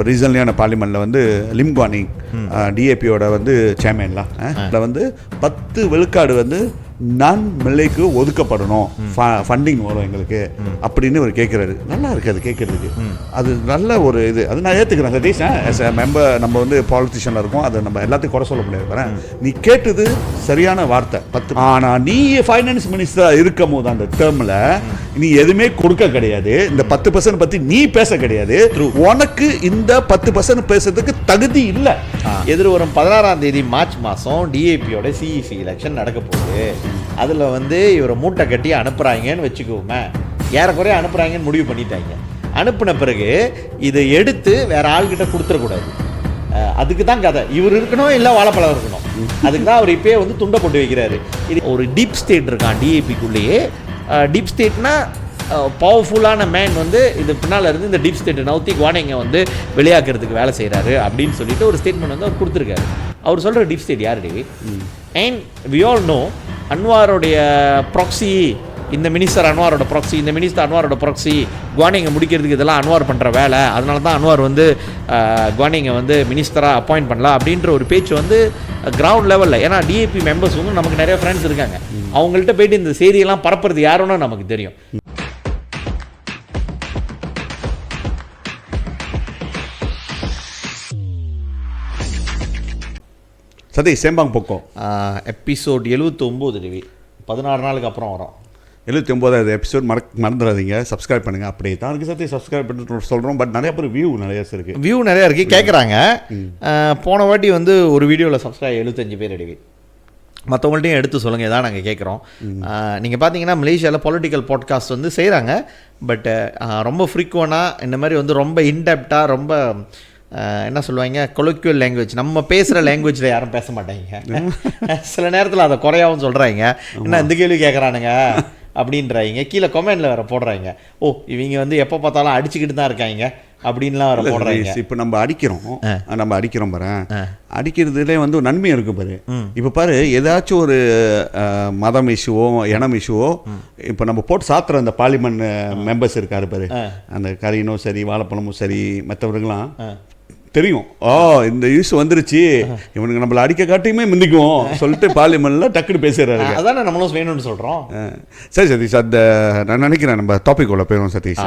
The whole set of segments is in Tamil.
இப்போ ரீசன்லியான பார்லிமெண்ட்டில் வந்து லிம் குவானிங் டிஏபியோட வந்து சேர்மேன்லாம் அதில் வந்து 10 விழுக்காடு வந்து நான் மில்லைக்கு ஒதுக்கப்படணும், ஃபண்டிங் வரும் எங்களுக்கு அப்படின்னு ஒரு கேட்குறாரு. நல்லா இருக்குது அது கேட்குறதுக்கு. அது நல்ல ஒரு இது. அது நான் ஏற்றுக்கிறேன் சதீஷ். ஆஸ் எ மெம்பர் நம்ம வந்து பாலிட்டிஷியனில் இருக்கோம், அதை நம்ம எல்லாத்தையும் குறை சொல்ல முடியாது. வரேன், நீ கேட்டது சரியான வார்த்தை 10. ஆனால் நீ ஃபைனான்ஸ் மினிஸ்டராக இருக்கும் போது அந்த டேர்மில் நீ எதுவுமே கொடுக்க கிடையாது. இந்த 10% பற்றி நீ பேச கிடையாது. உனக்கு இந்த 10% பேசுறதுக்கு தகுதி இல்லை. எதிர்வரும் 16ஆம் தேதி மார்ச் மாதம் டிஏபியோட சிஇசி எலெக்ஷன் நடக்க போகுது. அதில் வந்து இவரை மூட்டை கட்டி அனுப்புகிறாங்கன்னு வச்சுக்கோமே, ஏறக்குறைய அனுப்புகிறாங்கன்னு முடிவு பண்ணிட்டாங்க. அனுப்பின பிறகு இதை எடுத்து வேற ஆள்கிட்ட கொடுத்துடக்கூடாது. அதுக்கு தான் கதை. இவர் இருக்கணும், இல்லை வாழைப்பழம் இருக்கணும். அதுக்கு தான் அவர் இப்போயே வந்து துண்டை போட்டு வைக்கிறாரு. இது ஒரு டீப் ஸ்டேட் இருக்கான் டிஏபிக்குள்ளேயே. டீப் ஸ்டேட்னா பவர்ஃபுல்லான மேன் வந்து இது பின்னால் இருந்து இந்த டீப் ஸ்டேட் நவுத்தி குவானிங்கை வந்து வெளியாக்குறதுக்கு வேலை செய்கிறாரு அப்படின்னு சொல்லிட்டு ஒரு ஸ்டேட்மெண்ட் வந்து அவர் கொடுத்துருக்காரு. அவர் சொல்கிற டீப் ஸ்டேட் யாருடி? அண்ட் வி ஆல் நோ அன்வாரோடைய ப்ராக்ஸி, இந்த மினிஸ்டர் அன்வாரோட ப்ராக்ஸி, இந்த மினிஸ்டர் அன்வாரோட ப்ராக்ஸி, குவானிங்கை முடிக்கிறதுக்கு இதெல்லாம் அன்வார் பண்ணுற வேலை. அதனால தான் அன்வார் வந்து குவானிங்கை வந்து மினிஸ்டராக அப்பாயிண்ட் பண்ணலாம் அப்படின்ற ஒரு பேச்சு வந்து கிரவுண்ட் லெவலில். ஏன்னா டிஏபி மெம்பர்ஸ் வந்து நமக்கு நிறைய ஃப்ரெண்ட்ஸ் இருக்காங்க. அவங்கள்ட்ட போயிட்டு இந்த செய்தியெல்லாம் பரப்புறது யாருன்னு நமக்கு தெரியும். சதீஷ் சேம்பாங் போக்கோ எபிசோட் 79 டிவி 16 நாளுக்கு அப்புறம் வரும். 79வது எபிசோட் மறந்துடாதீங்க. சப்ஸ்கிரைப் பண்ணுங்கள். அப்படியே தான் இருக்குது சதீஷ், சப்ஸ்கிரைப் பண்ணிட்டு சொல்கிறோம். பட் நிறைய பேர் வியூ நிறையா இருக்குது கேட்குறாங்க. போன வாட்டி வந்து ஒரு வீடியோவில் சப்ஸ்கிரைப் 75 பேர் டிவி. மற்றவங்கள்ட்டையும் எடுத்து சொல்லுங்கள், இதான் நாங்கள் கேட்குறோம். நீங்கள் பார்த்தீங்கன்னா மலேசியாவில் பொலிட்டிக்கல் பாட்காஸ்ட் வந்து செய்கிறாங்க. பட் ரொம்ப ஃப்ரீக்வெண்ட்டாக இந்த மாதிரி வந்து ரொம்ப இன்டெப்டாக, ரொம்ப என்ன சொல்லுவாங்க, கொலோக்கியல் லாங்குவேஜ், நம்ம பேசுகிற லாங்குவேஜில் யாரும் பேச மாட்டாங்க. சில நேரத்தில் அதை குறையாகவும் சொல்கிறாங்க. என்ன இந்த கேள்வி கேட்குறானுங்க அப்படின்றாங்க. கீழே கமெண்டில் வேறு போடுறாங்க, ஓ இவங்க வந்து எப்போ பார்த்தாலும் அடிச்சுக்கிட்டு தான் இருக்காங்க அப்படின்லாம் வேறு போடுறாங்க. இப்போ நம்ம அடிக்கிறோம் பாரு, அடிக்கிறதுலே வந்து ஒரு நன்மை இருக்கு பாரு. இப்போ பாரு, ஏதாச்சும் ஒரு மதம் இஷ்யூவோ இனம் இஷ்யூவோ இப்போ நம்ம போட்டு சாத்துற அந்த பார்லிமெண்ட் மெம்பர்ஸ் இருக்காரு பாரு, அந்த கரீனும் சரி வாழைப்பழமும் சரி மற்றவர்களாம் தெரியும், இந்த இஷ்யூ வந்துருச்சு, இவனுக்கு நம்மளை அடிக்க காட்டியுமே முந்திக்குவோம் சொல்லிட்டு பார்லிமெண்ட்டில் டக்குன்னு பேசுகிறாரு. அதான் நம்மளும் வேணும்னு சொல்கிறோம். சரி சதீஷ், அந்த நான் நினைக்கிறேன் நம்ம டாபிக் உள்ள போயிடும் சதீஷ்.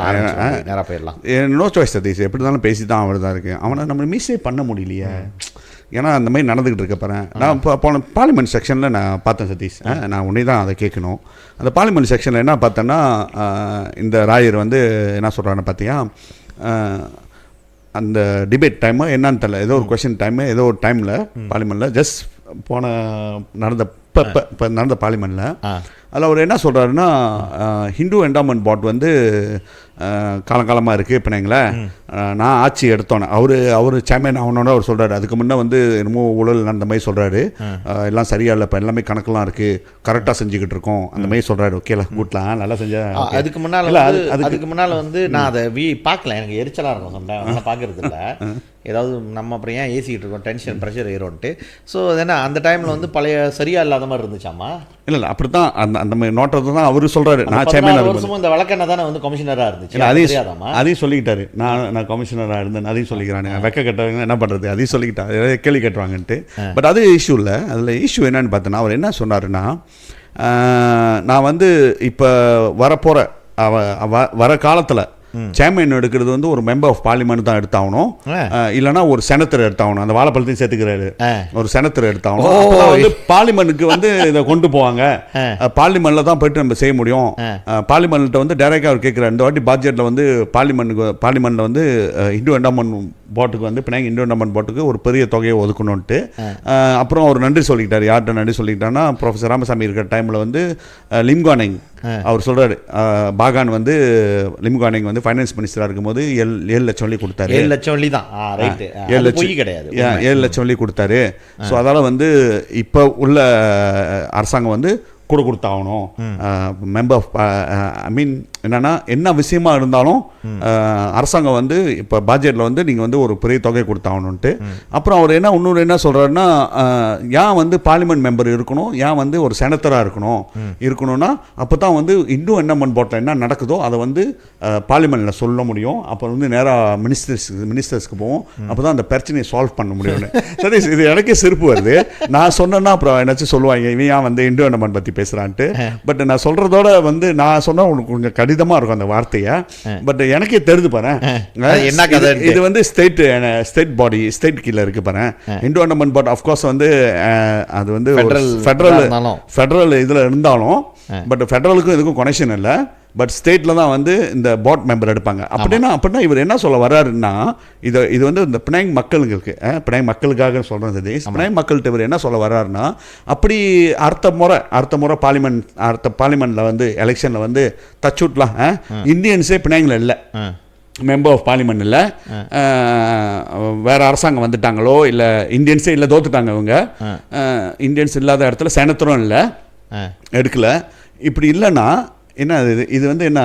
நேராக போயிடலாம். நோ சாய்ஸ் சதீஷ், எப்படி இருந்தாலும் பேசி தான் அவர் தான் இருக்குது. அவனை நம்ம மிஸ்ஸே பண்ண முடியலையே, ஏன்னா அந்த மாதிரி நடந்துக்கிட்டு இருக்க பாரு. நான் இப்போ போன பார்லிமெண்ட் செக்ஷனில் நான் பார்த்தேன் சதீஷ், நான் உடனே தான் அதை கேட்கணும். அந்த பார்லிமெண்ட் செக்ஷனில் என்ன பார்த்தேன்னா, இந்த ராயர் வந்து என்ன சொல்கிறான்னு பார்த்தியா, அந்த டிபேட் டைமு என்னன்னு தெரியல, ஏதோ ஒரு கொஷின் டைமு ஏதோ ஒரு டைமில் பார்லிமெண்ட்டில் ஜஸ்ட் இப்போ நடந்த பார்லிமெண்ட்டில் அதில் அவர் என்ன சொல்கிறாருன்னா, ஹிந்து என்டாமெண்ட் போர்ட் வந்து காலங்காலமாக இருக்குது. இப்போ நான் ஆட்சி எடுத்தோன்னே அவர் சேர்மேன் ஆகணுன்னு அவர் சொல்கிறாரு. அதுக்கு முன்னே வந்து என்னமோ ஊழல் அந்த மாதிரி சொல்கிறாரு, எல்லாம் சரியா இல்லை, இப்போ எல்லாமே கணக்கெல்லாம் இருக்குது, கரெக்டாக செஞ்சுக்கிட்டு இருக்கோம் அந்த மாதிரி சொல்கிறாரு. ஓகேல கூட்டலாம் நல்லா செஞ்சேன். அதுக்கு முன்னால் வந்து நான் அதை பார்க்கல, எனக்கு எரிச்சலாக இருக்கும் சொன்னேன், பார்க்குறது இல்லை. ஏதாவது நம்ம அப்புறம் ஏன் ஏசிக்கிட்டு இருக்கோம், டென்ஷன் ப்ரெஷர் ஏறோன்ட்டு. ஸோ என்ன அந்த டைமில் வந்து பழைய சரியாக இல்லாத மாதிரி இருந்துச்சாமா? இல்லை அப்படி தான் அந்த மாதிரி நோட்டத்தை தான் அவர் சொல்கிறாரு. நான் சேர்மேன் வருஷமும் இந்த வழக்கெண்ணை தானே வந்து கமிஷனராக இருந்துச்சு. அதையும் சொல்லிக்கிட்டாரு, நான் கமிஷனராக இருந்தேன் அதையும் சொல்லிக்கிறானு. வெக்க கட்டுறவங்க என்ன பண்ணுறது, அதையும் சொல்லிக்கிட்டாரு, கேள்வி கட்டுவாங்கன்ட்டு. பட் அது இஷ்யூ இல்லை. அதில் இஷ்யூ என்னன்னு பார்த்தோன்னா, அவர் என்ன சொன்னாருன்னா, நான் வந்து இப்போ வர காலத்தில் சேர்மேன் எடுக்கிறது வந்து ஒரு மெம்பர் ஆஃப் பார்லிமெண்ட் தான் எடுத்தாகணும், இல்லைனா ஒரு செனத்தர் எடுத்தாகணும். அந்த வாழைப்பழத்தையும் சேர்த்துக்கிறாரு, ஒரு செனத்தர் எடுத்தாகணும். வந்து பார்லிமெண்ட்டுக்கு வந்து இதை கொண்டு போவாங்க, பார்லிமெண்ட்ல தான் போயிட்டு நம்ம செய்ய முடியும். பார்லிமெண்ட்ல வந்து டைரக்டாக அவர் கேட்குறாரு, இந்த வாட்டி பட்ஜெட்டில் வந்து பார்லிமெண்ட்டில் வந்து இந்து என்டாமெண்ட் போர்ட்டுக்கு வந்து பின்னாடி இந்து என்டாமெண்ட் போர்ட்டுக்கு ஒரு பெரிய தொகையை ஒதுக்கணும்ட்டு. அப்புறம் அவர் நன்றி சொல்லிக்கிட்டார். யார்கிட்ட நன்றி சொல்லிக்கிட்டாருன்னா, ப்ரொஃபஸர் ராமசாமி இருக்கிற டைமில் வந்து லிம் குவானிங் அவர் சொல்கிறாரு, பாகான் வந்து லிம் குவானிங் வந்து ஃபைனான்ஸ் மினிஸ்டராக இருக்கும்போது 7 லட்சம் வழி கொடுத்தாரு. 7 லட்சம் வழி தான், 7 லட்சம் கிடையாது, 7 லட்சம் வழி கொடுத்தாரு. ஸோ அதால் வந்து இப்போ உள்ள அரசாங்கம் வந்து கொடுத்தாகணும். மெம்பர் ஆஃப் ஐ மீன் என்னென்னா என்ன விஷயமா இருந்தாலும் அரசாங்கம் வந்து இப்போ பட்ஜெட்டில் வந்து நீங்கள் வந்து ஒரு பெரிய தொகை கொடுத்தாகணுன்ட்டு. அப்புறம் அவர் இன்னொரு என்ன சொல்கிறாருன்னா, ஏன் வந்து பார்லிமெண்ட் மெம்பர் இருக்கணும், ஏன் வந்து ஒரு செனட்டராக இருக்கணும்னா அப்போ தான் வந்து இந்து என்டோமெண்ட் போர்ட்டில் என்ன நடக்குதோ அதை வந்து பார்லிமெண்ட்டில் சொல்ல முடியும். அப்போ வந்து நேராக மினிஸ்டர்ஸ்க்கு போவோம். அப்போ தான் அந்த பிரச்சனையை சால்வ் பண்ண முடியும்னு. சரி, இது எனக்கே சிரிப்பு வருது. நான் சொன்னேன்னா அப்புறம் என்னாச்சும் சொல்லுவாங்க, இவன் ஏன் வந்து இந்து என்டோமெண்ட் பற்றி பேசுகிறான்ட்டு. பட் நான் சொல்கிறதோட வந்து நான் சொன்னால் உனக்கு கொஞ்சம் கடிதமாக இருக்கும் அந்த வார்த்தையை. பட் எனக்கே தெரிந்து பாரு, என்ன கதை இது வந்து ஸ்டேட் பாடி, ஸ்டேட் கீழே இருக்கு பாரு. இந்து என்டோமெண்ட் போர்ட் ஆஃப்கோர்ஸ் வந்து அது வந்து ஃபெடரல் இதில் இருந்தாலும், பட் ஃபெடரலுக்கும் இதுக்கும் கனெக்ஷன் இல்லை. பட் ஸ்டேட்டில் தான் வந்து இந்த போர்ட் மெம்பர் எடுப்பாங்க. அப்படின்னா இவர் என்ன சொல்ல வர்றாருன்னா, இது வந்து இந்த பினாங் மக்களுக்கு பினாங் மக்களுக்காக சொல்கிறது. பினாங் மக்கள்கிட்ட இவர் என்ன சொல்ல வர்றாருன்னா, அப்படி அடுத்த முறை பார்லிமெண்ட்டில் வந்து எலெக்ஷனில் வந்து தச்சுட்லாம் இந்தியன்ஸே பினாங்கில் இல்லை, மெம்பர் ஆஃப் பார்லிமெண்ட் இல்லை, வேறு அரசாங்கம் வந்துட்டாங்களோ இல்லை இந்தியன்ஸே இல்லை, தோத்துட்டாங்க இவங்க, இந்தியன்ஸ் இல்லாத இடத்துல செனத்தரும் இல்லை, எடுக்கல. இப்படி இல்லைன்னா என்ன இது வந்து என்ன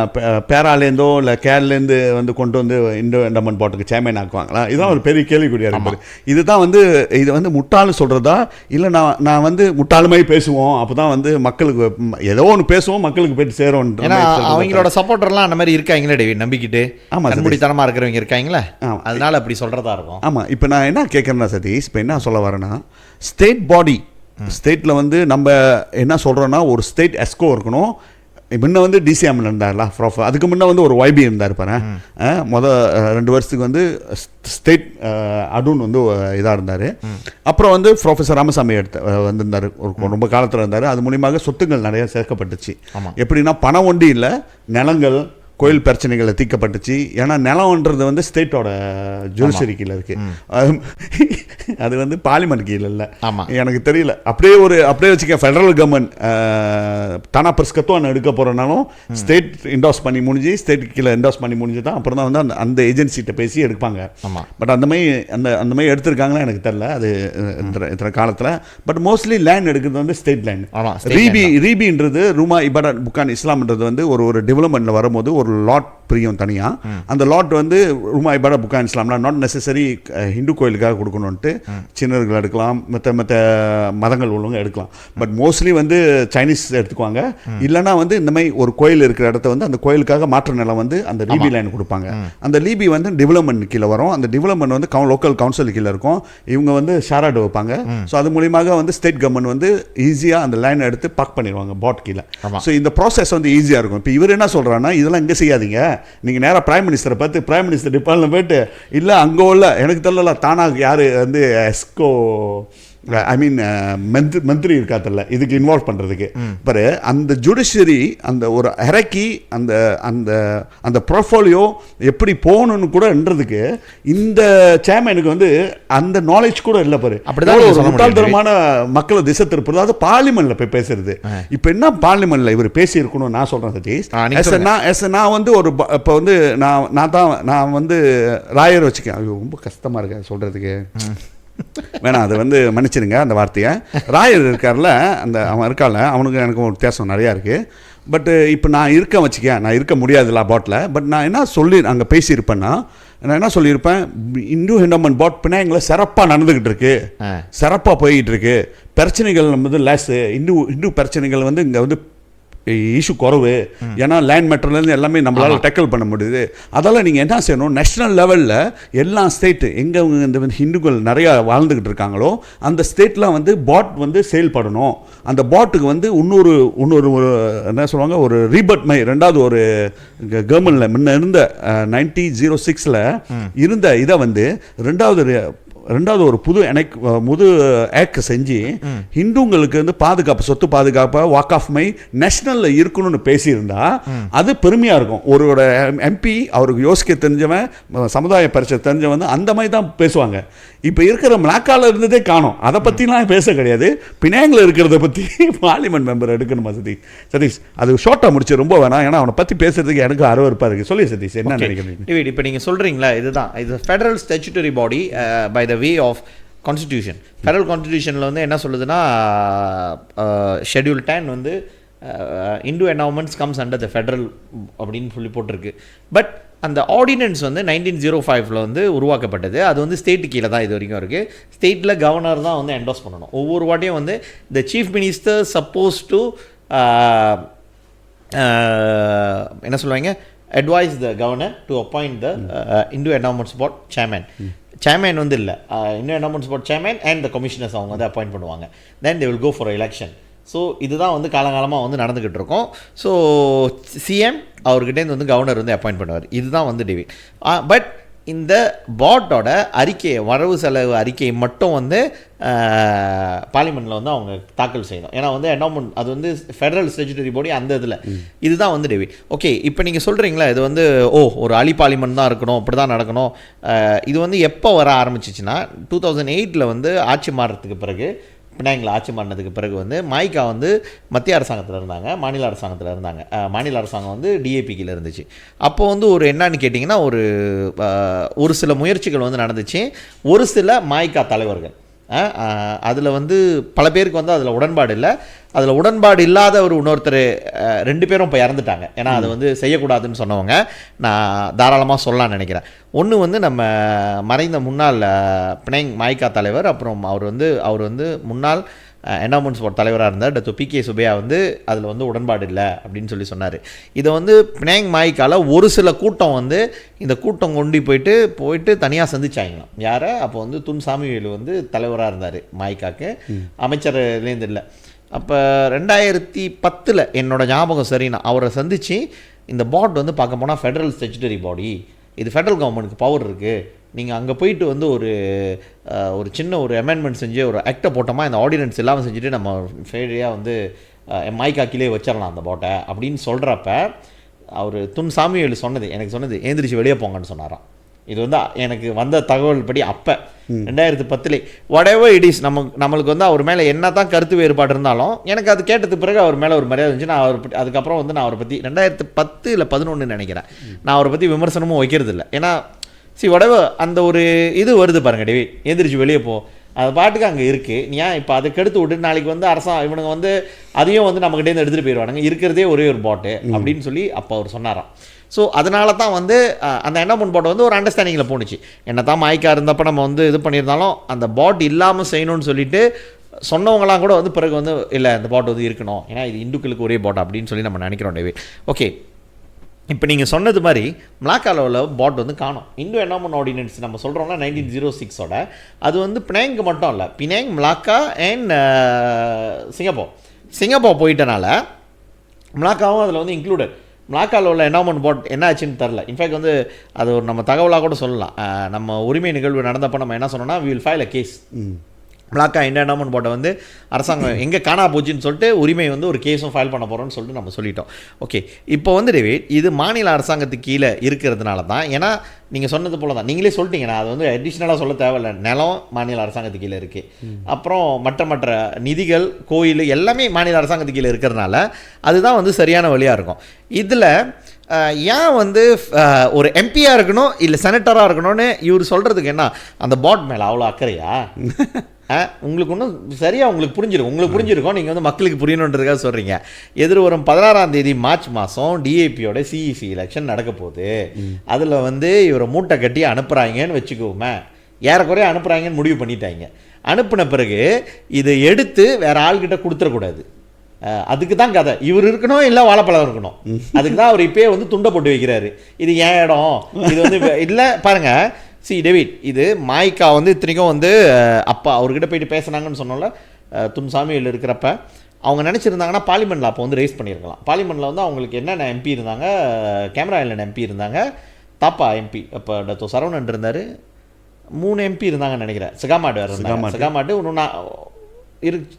பேராலேருந்தோ இல்லை கேரளேருந்து வந்து கொண்டு வந்து இந்தோ என்டோமெண்ட் போர்ட்டுக்கு சேர்மேன் ஆக்குவாங்களா? இதுதான் ஒரு பெரிய கேள்விக்குறியாக இருக்குது. இதுதான் வந்து இது வந்து முட்டாளு சொல்கிறதா இல்லை நான் வந்து முட்டாளுமாய் பேசுவோம், அப்போ தான் வந்து மக்களுக்கு ஏதோ ஒன்று பேசுவோம், மக்களுக்கு போய்ட்டு சேரும். அவங்களோட சப்போர்ட்டர்லாம் அந்த மாதிரி இருக்காங்களே டேவிட், நம்பிக்கிட்டு. ஆமாம், கண்மூடித்தனமாக இருக்கிறவங்க இருக்காங்களே, அதனால அப்படி சொல்கிறதா இருக்கும். ஆமாம், இப்போ நான் என்ன கேட்குறேன்னா சதீஷ், இப்போ என்ன சொல்ல வரேன்னா, ஸ்டேட் பாடி, ஸ்டேட்டில் வந்து நம்ம என்ன சொல்கிறோன்னா ஒரு ஸ்டேட் எஸ்கோ இருக்கணும். முன்ன வந்து டிசிஎம் இருந்தார்ல, அதுக்கு முன்னே வந்து ஒரு ஒய்பி இருந்தார் பாரு. மொதல் 2 வருஷத்துக்கு வந்து ஸ்டேட் அடூன் வந்து இதாக இருந்தார். அப்புறம் வந்து ப்ரொஃபஸர் ராமசாமி வந்திருந்தார், ரொம்ப காலத்தில் இருந்தார். அது மூலியமாக சொத்துக்கள் நிறைய சேர்க்கப்பட்டுச்சு. எப்படின்னா பணம் ஒண்டி இல்லை, நிலங்கள், கோயில் பிரச்சனைகளை தீர்க்கப்பட்டுச்சு. ஏன்னா நிலம்ன்றது வந்து ஸ்டேட்டோட ஜுடிஷரி கீழே இருக்குது, அது வந்து பார்லிமெண்ட் கீழே இல்லை. எனக்கு தெரியல, அப்படியே வச்சுக்க. ஃபெடரல் கவர்மெண்ட் தானா பிரஸ்கத்துவம் எடுக்க போகிறனாலும் ஸ்டேட் இன்டோஸ் பண்ணி முடிஞ்சு, ஸ்டேட் கீழே இன்டோஸ் பண்ணி முடிஞ்சு தான் அப்புறம் தான் வந்து அந்த ஏஜென்சிகிட்ட பேசி எடுப்பாங்க. பட் அந்த மாதிரி எடுத்திருக்காங்களா எனக்கு தெரியல, அது இத்தனை காலத்தில். பட் மோஸ்ட்லி லேண்ட் எடுக்கிறது வந்து ஸ்டேட் லேண்ட். ரீபின்றது ரூமா இபாடா புக்கான் இஸ்லாம்ன்றது வந்து ஒரு டெவலப்மெண்ட்டில் வரும்போது ஒரு லாட் பிரியும் தனியாக. அந்த லாட் வந்து ரூமா இபாடா புக்கான் இஸ்லாம்லாம் நாட் நெசசரி ஹிந்து கோயிலுக்காக கொடுக்கணுன்ட்டு சின்னர்கள் எடுக்கலாம், மற்ற மதங்கள் உள்ளவங்க எடுக்கலாம். பட் மோஸ்ட்லி வந்து சைனீஸ் எடுத்துக்குவாங்க. இல்லைனா வந்து இந்த மாதிரி ஒரு கோயில் இருக்கிற இடத்த வந்து அந்த கோயிலுக்காக மாற்று நிலம் வந்து அந்த லீபி லைன் கொடுப்பாங்க. அந்த லீபி வந்து டெவலப்மெண்ட் கீழே வரும். அந்த டெவலப்மெண்ட் வந்து லோக்கல் கவுன்சில் கீழே இருக்கும். இவங்க வந்து ஷாராடு வைப்பாங்க. ஸோ அது மூலியமாக வந்து ஸ்டேட் கவர்மெண்ட் வந்து ஈஸியாக அந்த லைனை எடுத்து பாக் பண்ணிடுவாங்க பாட் கீழே. ஸோ இந்த ப்ராசஸ் வந்து ஈஸியாக இருக்கும். இப்போ இவர் என்ன சொல்கிறாருன்னா, இதெல்லாம் இங்கே செய்யாதீங்க, நீங்கள் நேராக பிரைம் மினிஸ்டரை பார்த்து பிரைம் மினிஸ்டர் டிபார்ட்மெண்ட் போய்ட்டு, இல்லை அங்கே உள்ள எனக்கு தெரியல தானாக யார் வந்து எஸ்கோ ஐ மீன் மந்திரி இருக்காத்தல்ல இதுக்கு இன்வால்வ் பண்ணுறதுக்கு பாரு, அந்த ஜுடிஷரி அந்த ஒரு இறக்கி அந்த அந்த அந்த ப்ரோஃபோலியோ எப்படி போகணுன்னு கூடன்றதுக்கு இந்த சேர்மனுக்கு வந்து அந்த நாலேஜ் கூட இல்லை பாரு. அப்படிதான் ஒரு முட்டாள்தனமான மக்களை திசை திருப்புறது, அது பார்லிமெண்ட்டில் போய் பேசுறது. இப்போ என்ன பார்லிமெண்ட்டில் இவர் பேசியிருக்கணும் நான் சொல்கிறேன் சதீஷ். நான் வந்து ஒரு இப்போ வந்து நான் வந்து ராயர் வச்சுக்கேன், ரொம்ப கஷ்டமாக இருக்கேன் சொல்கிறதுக்கு, வேணாம் அதை வந்து மன்னிச்சிருங்க அந்த வார்த்தையை. ராயர் இருக்கார்ல, அவன் இருக்கால, அவனுக்கு எனக்கு ஒரு வித்தியாசம் நிறையா இருக்குது. பட் இப்போ நான் இருக்க முடியாதுல்ல பாட்டில். பட் நான் என்ன சொல்லி அங்கே பேசியிருப்பேன்னா, நான் என்ன சொல்லியிருப்பேன், இந்து என்டோமெண்ட் போர்ட் பினாங்கில் சிறப்பாக நடந்துக்கிட்டு இருக்கு, சிறப்பாக போய்கிட்டு இருக்கு, பிரச்சனைகள் வந்து லேஸு இந்து பிரச்சனைகள் வந்து இங்கே வந்து இஷ்யூ குறவு, ஏன்னா லேண்ட் மேட்டர்லேருந்து எல்லாமே நம்மளால் டேக்கிள் பண்ண முடியுது. அதெல்லாம் நீங்கள் என்ன செய்யணும், நேஷ்னல் லெவலில் எல்லா ஸ்டேட்டு எங்கே இந்த ஹிந்துக்கள் நிறையா வாழ்ந்துக்கிட்டு இருக்காங்களோ அந்த ஸ்டேட்லாம் வந்து பாட் வந்து செயல்படணும். அந்த பாட்டுக்கு வந்து இன்னொரு என்ன சொல்லுவாங்க, ஒரு ரீபர்ட் மாதிரி ரெண்டாவது ஒரு கவர்மெண்ட்டில் முன்ன இருந்த 1906 இருந்த இதை வந்து ரெண்டாவது ஒரு புது ஆக்ட் செஞ்சு ஹிந்துங்களுக்கு வந்து பாதுகாப்பு, சொத்து பாதுகாப்பு, வாக் ஆஃப் மை நேஷனலில் இருக்கணும்னு பேசியிருந்தா அது பெருமையாக இருக்கும். ஒரு எம்பி அவருக்கு யோசிக்க தெரிஞ்சவன், சமுதாய பரிசை தெரிஞ்சவன் அந்த மாதிரி தான் பேசுவாங்க. இப்போ இருக்கிற மலாக்காவில் இருந்ததே காணும், அதை பற்றிலாம் பேச கிடையாது. பினாங்கில் இருக்கிறத பற்றி பார்லிமெண்ட் மெம்பர் எடுக்கணுமா சதீஷ்? அது ஷார்ட்டாக முடிச்சு ரொம்ப வேணாம், ஏன்னா அவனை பற்றி பேசுறதுக்கு எனக்கு அருவருப்பாக இருக்குது. சொல்லி சதீஷ் என்ன நினைக்கிறீங்க? இப்போ நீங்கள் சொல்கிறீங்களா, இதுதான் இது federal statutory body by the way of constitution. Federal கான்ஸ்டிடியூஷனில் வந்து என்ன சொல்லுதுன்னா, ஷெட்யூல் 10 வந்து Hindu endowments comes under the federal அப்படின்னு சொல்லி போட்டிருக்கு. பட் அந்த ஆர்டினன்ஸ் வந்து 1905 வந்து உருவாக்கப்பட்டது. அது வந்து ஸ்டேட்டு கீழே தான் இது வரைக்கும் இருக்குது. ஸ்டேட்டில் கவர்னர் தான் வந்து என்டோஸ் பண்ணணும். ஒவ்வொரு வாட்டியும் வந்து the chief minister suppose to என்ன சொல்லுவாங்க, advise the governor to appoint the Indo Endowments Board chairman. Chairman வந்து இல்லை, Indo Endowments Board chairman and the commissioners அவங்க வந்து அப்பாயிண்ட் பண்ணுவாங்க. Then they will go for election. So இதுதான் வந்து காலங்காலமாக வந்து நடந்துக்கிட்டு இருக்கோம். ஸோ சிஎம் அவர்கிட்டேருந்து வந்து கவர்னர் வந்து அப்பாயிண்ட் பண்ணுவார். இதுதான் வந்து டிவைட். பட் இந்த பாட்டோட அறிக்கையை, வரவு செலவு அறிக்கையை மட்டும் வந்து பார்லிமெண்ட்டில் வந்து அவங்க தாக்கல் செய்யணும். ஏன்னா வந்து என்டோமெண்ட் அது வந்து ஃபெடரல் ஸ்டேச்சுட்டரி பாடி அந்த இதில் இதுதான் வந்து டிவைட். ஓகே, இப்போ நீங்கள் சொல்கிறீங்களா இது வந்து ஒரு அலி பார்லிமெண்ட் தான் இருக்கணும், அப்படி தான் நடக்கணும். இது வந்து எப்போ வர ஆரம்பிச்சிச்சுன்னா 2008 வந்து ஆட்சி மாறுறதுக்கு பிறகு, பினாங்கில் ஆட்சி மாறினதுக்கு பிறகு வந்து மாய்கா வந்து மத்திய அரசாங்கத்தில் இருந்தாங்க, மாநில அரசாங்கத்தில் இருந்தாங்க. மாநில அரசாங்கம் வந்து டிஏபி கீழே இருந்துச்சு. அப்போது வந்து ஒரு என்னன்னு கேட்டிங்கன்னா ஒரு சில முயற்சிகள் வந்து நடந்துச்சு. ஒரு சில மாய்கா தலைவர்கள் அதில் வந்து பல பேருக்கு வந்து அதில் உடன்பாடு இல்லை. அதில் உடன்பாடு இல்லாத ஒரு இன்னொருத்தர் 2 பேரும் இப்போ இறந்துட்டாங்க. ஏன்னா அது வந்து செய்யக்கூடாதுன்னு சொன்னவங்க நான் தாராளமாக சொல்லலாம்னு நினைக்கிறேன். ஒன்று வந்து நம்ம மறைந்த முன்னாள் பினாங் மாய்கா தலைவர், அப்புறம் அவர் வந்து முன்னாள் என்டோமெண்ட்ஸ் போர்ட் தலைவராக இருந்தார் டாக்டர் PK சுபையா வந்து அதில் வந்து உடன்பாடு இல்லை அப்படின்னு சொல்லி சொன்னார். இதை வந்து பினாங் மாய்கால ஒரு சில கூட்டம் வந்து இந்த கூட்டம் கொண்டு போயிட்டு தனியாக சந்திச்சாங்களாம். யாரை? அப்போ வந்து துன் சாமுவேலு வந்து தலைவராக இருந்தார் மாய்காக்கு, அமைச்சர்லேருந்து இல்லை. அப்போ 2010 என்னோட ஞாபகம் சரிண்ணா அவரை சந்தித்து இந்த பாட் வந்து பார்க்க போனால் ஃபெடரல் ஸ்டேச்சுட்டரி பாடி, இது ஃபெடரல் கவர்மெண்ட்டுக்கு பவர் இருக்குது, நீங்கள் அங்கே போயிட்டு வந்து ஒரு சின்ன ஒரு அமெண்ட்மெண்ட் செஞ்சு ஒரு ஆக்டை போட்டோமா, இந்த ஆர்டினன்ஸ் இல்லாமல் செஞ்சுட்டு நம்ம ஃபேரியாக வந்து மாய்காக்கிலே வச்சிடலாம் அந்த பாட்டை அப்படின்னு சொல்கிறப்ப அவர் துன் சாமிவேலு எனக்கு சொன்னது ஏந்திரிச்சு வெளியே போங்கன்னு சொன்னாராம். இது வந்து எனக்கு வந்த தகவல் படி அப்போ 2010 whatever it is, நம்மளுக்கு வந்து அவர் மேலே என்ன தான் கருத்து வேறுபாடு இருந்தாலும் எனக்கு அது கேட்டதுக்கு பிறகு அவர் மேலே ஒரு மரியாதை இருந்துச்சு. நான் அதுக்கப்புறம் வந்து நான் அவரை பற்றி 2010 இல்லை 2011 நினைக்கிறேன், நான் அவரை பற்றி விமர்சனமும் வைக்கிறது இல்லை. ஏன்னா whatever அந்த ஒரு இது வருது பாருங்க, டேவிட் எந்திரிச்சு வெளியே போ, அது பாட்டுக்கு அங்கே இருக்குது. நீ ஏன் இப்போ அதை கெடுத்து விட்டு நாளைக்கு வந்து இவனுங்க வந்து அதையும் வந்து நம்மகிட்டேருந்து எடுத்துகிட்டு போயிடுவானுங்க, இருக்கிறதே ஒரே ஒரு பாட்டு அப்படின்னு சொல்லி அப்போ அவர் சொன்னாராம். ஸோ அதனால தான் வந்து அந்த என்டோமெண்ட் பாட் வந்து ஒரு அண்டர்ஸ்டாண்டிங்கில் போணுச்சு. என்ன தான் மாய்க்கா இருந்தப்போ நம்ம வந்து இது பண்ணியிருந்தாலும் அந்த பாட் இல்லாமல் செய்யணும்னு சொல்லிட்டு சொன்னவங்களாம் கூட வந்து பிறகு வந்து இல்லை இந்த பாட் வந்து இருக்கணும், ஏன்னா இது இந்துக்களுக்கு ஒரே பாட் அப்படின்னு சொல்லி நம்ம நினைக்கிறோம் டேவிட். ஓகே, இப்போ நீங்கள் சொன்னது மாதிரி மலாக்காவில் பாட் வந்து காணும். இந்து என்டோமெண்ட் ஆர்டினன்ஸ் நம்ம சொல்கிறோம்னா 1906ஓட அது வந்து பினாங்கு மட்டும் இல்லை, பினாங், மலாக்கா அண்ட் சிங்கப்பூர் போயிட்டனால மலாக்காவும் அதில் வந்து இன்க்ளூடட். மலாக்காவில் உள்ள என்டோமெண்ட் பாட் என்ன ஆச்சுன்னு தெரில. இன்ஃபேக்ட் வந்து அது ஒரு நம்ம தகவலாக கூட சொல்லலாம். நம்ம உரிமை நிகழ்வு நடந்தப்போ நம்ம என்ன சொன்னோம்னா we will file a case. Malacca India endowment போர்ட்டை வந்து அரசாங்கம் எங்கே காணா போச்சுன்னு சொல்லிட்டு உரிமை வந்து ஒரு கேஸும் ஃபைல் பண்ண போகிறோன்னு சொல்லிட்டு நம்ம சொல்லிட்டோம். ஓகே, இப்போ வந்து டேவிட் இது மாநில அரசாங்கத்துக்கு கீழே இருக்கிறதுனால தான், ஏன்னா நீங்கள் சொன்னது போல தான் நீங்களே சொல்லிட்டீங்கன்னா அது வந்து அடிஷ்னலாக சொல்ல தேவையில்லை, நிலம் மாநில அரசாங்கத்துக்கு கீழே இருக்குது, அப்புறம் மற்ற நிதிகள், கோயில் எல்லாமே மாநில அரசாங்கத்துக்கு கீழே இருக்கிறதுனால அதுதான் வந்து சரியான வழியாக இருக்கும். இதில் ஏன் வந்து ஒரு எம்பியாக இருக்கணும் இல்லை செனட்டராக இருக்கணும்னு இவர் சொல்கிறதுக்கு என்ன அந்த பாட் மேலே அவ்வளோ அக்கறையா? உங்களுக்கு ஒன்றும் சரியாக உங்களுக்கு புரிஞ்சிருக்கும், நீங்கள் வந்து மக்களுக்கு புரியணுன்றதுக்காக சொல்கிறீங்க. எதிர்வரும் 16ஆம் தேதி மார்ச் மாதம் டிஏபியோட சிஇசி எலெக்ஷன் நடக்க போகுது. அதில் வந்து இவரை மூட்டை கட்டி அனுப்புகிறாங்கன்னு வச்சுக்கோமே, ஏறக்குறைய அனுப்புகிறாங்கன்னு முடிவு பண்ணிட்டாங்க. அனுப்பின பிறகு இதை எடுத்து வேறு ஆள்கிட்ட கொடுத்துடக்கூடாது. அதுக்கு தான் கதை, இவர் இருக்கணும் இல்லை வாழைப்பழம் இருக்கணும். அதுக்கு தான் அவர் இப்போயே வந்து துண்டை போட்டு வைக்கிறாரு. இது ஏன் இடம், இது வந்து இல்லை பாருங்கள். டேவிட் இது மாய்க்கா வந்து இத்தனைக்கும் வந்து அப்பா அவர்கிட்ட போயிட்டு பேசுனாங்கன்னு சொன்னோம்ல, துன்சாமியில் இருக்கிறப்ப அவங்க நினச்சிருந்தாங்கன்னா பார்லிமெண்ட்டில் அப்போ வந்து ரைஸ் பண்ணியிருக்கலாம். பார்லிமெண்ட்டில் வந்து அவங்களுக்கு என்னென்ன எம்பி இருந்தாங்க, கேமரா இல்லைன்னு எம்பி இருந்தாங்க, தாப்பா எம்பி அப்போ டாக்டர் சரவணன் இருந்தார், 3 எம்பி இருந்தாங்கன்னு நினைக்கிறேன். சிகாமாட்டு இருந்தாங்க, சிகாமாட்டு ஒன்று